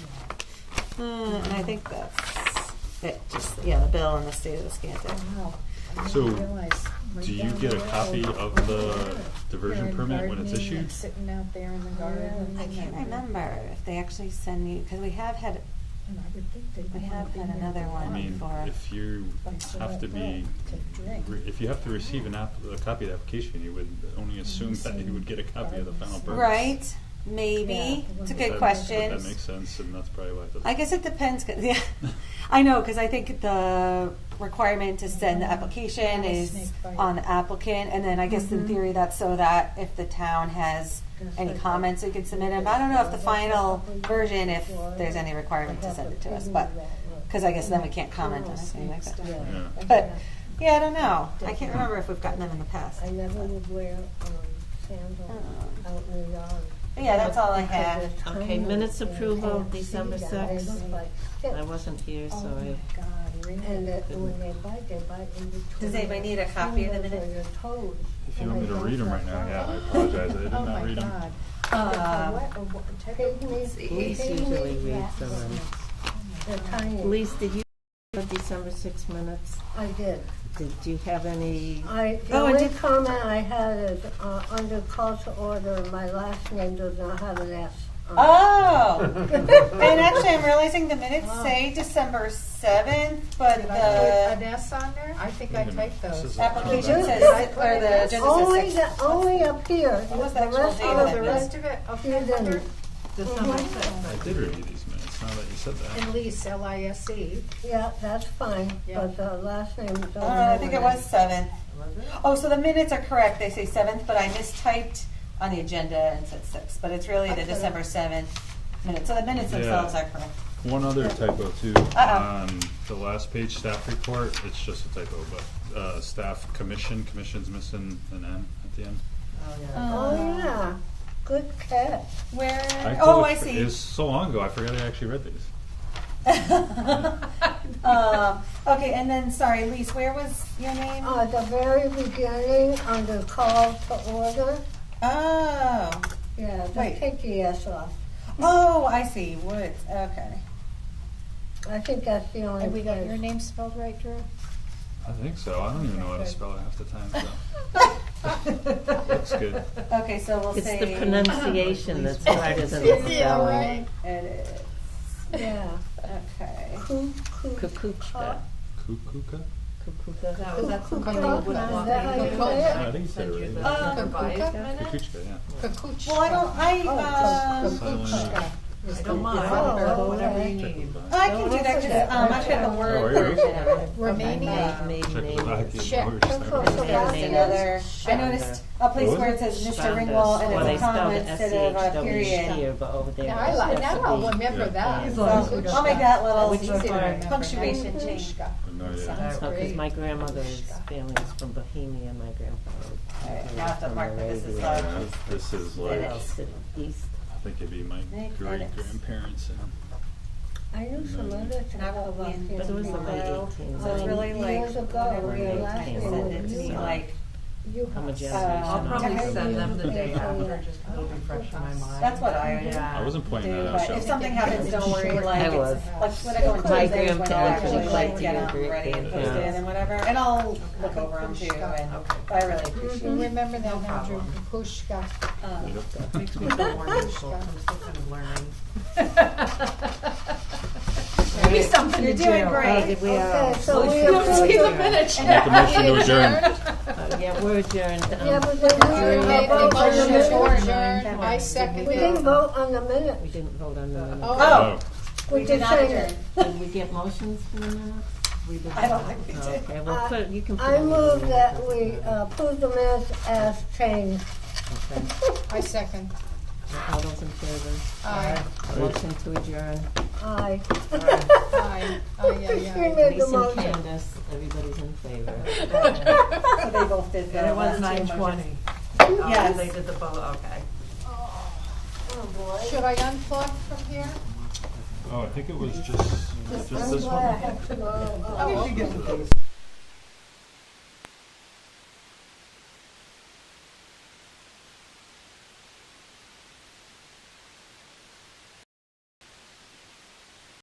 And I think that's it. Just, yeah, the bill and the state of the Scanton. Wow. I So, didn't realize right Do you down get the a copy road, of the diversion they're permit when it's gardening and issued? Sitting out there in the garden. I can't remember if they actually send you, because we have had, And I would think they'd we want have to had be another there one I mean, for. if you have to be, to drink. if you have to receive a copy of the application, you would only assume that you would get a copy of the final permit. Right, maybe. It's a good That question. makes sense, and that's probably why it doesn't. I guess it depends. Yeah, I know, because I think the requirement to send the application is on the applicant, and then I guess in theory that's so that if the town has any comments, we can submit them. I don't know if the final version, if there's any requirement to send it to us, but because I guess then we can't comment on anything like that. Yeah. But yeah, I don't know. I can't remember if we've gotten them in the past. I never would wear sandals out in the yard. But yeah, that's all I had. Okay, minutes approval, December 6th. I wasn't here, so Oh I, my God, really? And when they bite in between. Does anybody need a copy of the minutes? Your toes. If you want me to read them right now, yeah, I apologize, I did Oh not my read them. God. Lise usually reads them. They're tiny. Lise, did you have December 6 minutes? I did. Did you have any, The Oh, and only did- comment I had is, under call to order, my last name does not have an S. on it. Oh, and actually, I'm realizing the minutes say December 7th, but Did I put an the S on there? I think I Wait a minute, typed this those. is- application Did says, you? or the agenda Only, says 6th. only up here. What was the The actual rest date of of the that The minute? rest of it, You okay, didn't. under December 6th. I did review these minutes, now that you said that. and Lise, L-I-S-E. Yeah, that's fine, Yeah. but the last name doesn't I have think an it was S. 7th. Was it? Oh, so the minutes are correct. They say 7th, but I mistyped on the agenda and said 6th. But it's really the Okay. December 7th minutes. So the minutes Yeah. themselves are correct. One other typo too. Uh-oh. On the last page staff report, it's just a typo, but staff commission's missing an N at the end. Oh, yeah. Oh, yeah, good catch. Where? I Oh, totally I see. It was so long ago, I forgot I actually read these. Okay, and then, sorry, Lise, where was your name? At the very beginning, under call to order, Oh, yeah, just Wait. take the S off. oh, I see, Woods, okay. I think that's the only And we got place. your name spelled right, Drew? I think so. I don't even know how to spell it half the time, so. Looks good. Okay, so we'll It's say. the pronunciation that's harder than the Yeah, spelling. right. It is, Yeah. okay. Kukuchka. Kukuka? Kukuka. Now, is that something you Kukuchka, would is want that me how to you go say it? back I think and you said send it you the right. revised minutes? Kukuchka, yeah. Kukuchka. Well, I don't, Oh, I don't mind, Oh, whatever okay. you need. I can do that, because, I've got the Oh, word are you? version. Romania. Maiden Check name the back. is- You Check. know where you're Check. starting. There's another, I noticed a place where it says Mr. Shonda. Ringwald and Well, they it's a comma spelled it instead of a SCHW period. here, but over there. Now, I'll remember that. So I'll make that little Which is fine. punctuation change. No idea. Sounds Because great. my grandmother's family is from Bohemia, my grandfather. Alright, now I have to from mark that this is Moravia. like- This is like, Minutes. East. I think it'd be my Make great edits. grandparents and I knew some other And I won't be in But it was the late tomorrow, 18s. so it's really like, Years ago, whatever we date were I last send it to me, in like, You I'm a have- generation. I'll probably Okay. send them the day after, just 'cause it'll be fresh in my mind. that's what I would Yeah. I wasn't pointing do, that out, but Shelley. if something happens, don't worry, like, I was. like when I go into My Tuesdays, when I'll grandparents actually would like like get to them agree ready and with posted that. and whatever, and I'll look over them too, and I really appreciate You it. remember that No now, Drew, problem. Kukuchka. Makes me feel more useful, I'm still kind of learning. Maybe something You're to doing do. great. Did we, Okay, so we Just keep approve a minute. I'll make a motion to adjourn. yeah, we're adjourned. Yeah, but then we You didn't made the vote on the motion to minutes. adjourn, I second We it. didn't vote on the We minutes. didn't vote on the minutes. Oh. We did did not say adjourn. that. Did we get motions for the minutes? We did. I don't think we did. Okay, well, put, you can put. I them in move the that minutes. we approve the minutes as changed. Okay. I second. All those in favor? Aye. Motion to adjourn. Aye. Aye. Aye, yeah, She yeah. made the Denise and motion. Candace, everybody's in favor. So they both did the And it was last two 9:20. motions. Yes. They did the vote, okay. Oh, boy. Should I unplug from here? Oh, I think it was just I'm this glad I one. have to go. Oh, How did you get the things?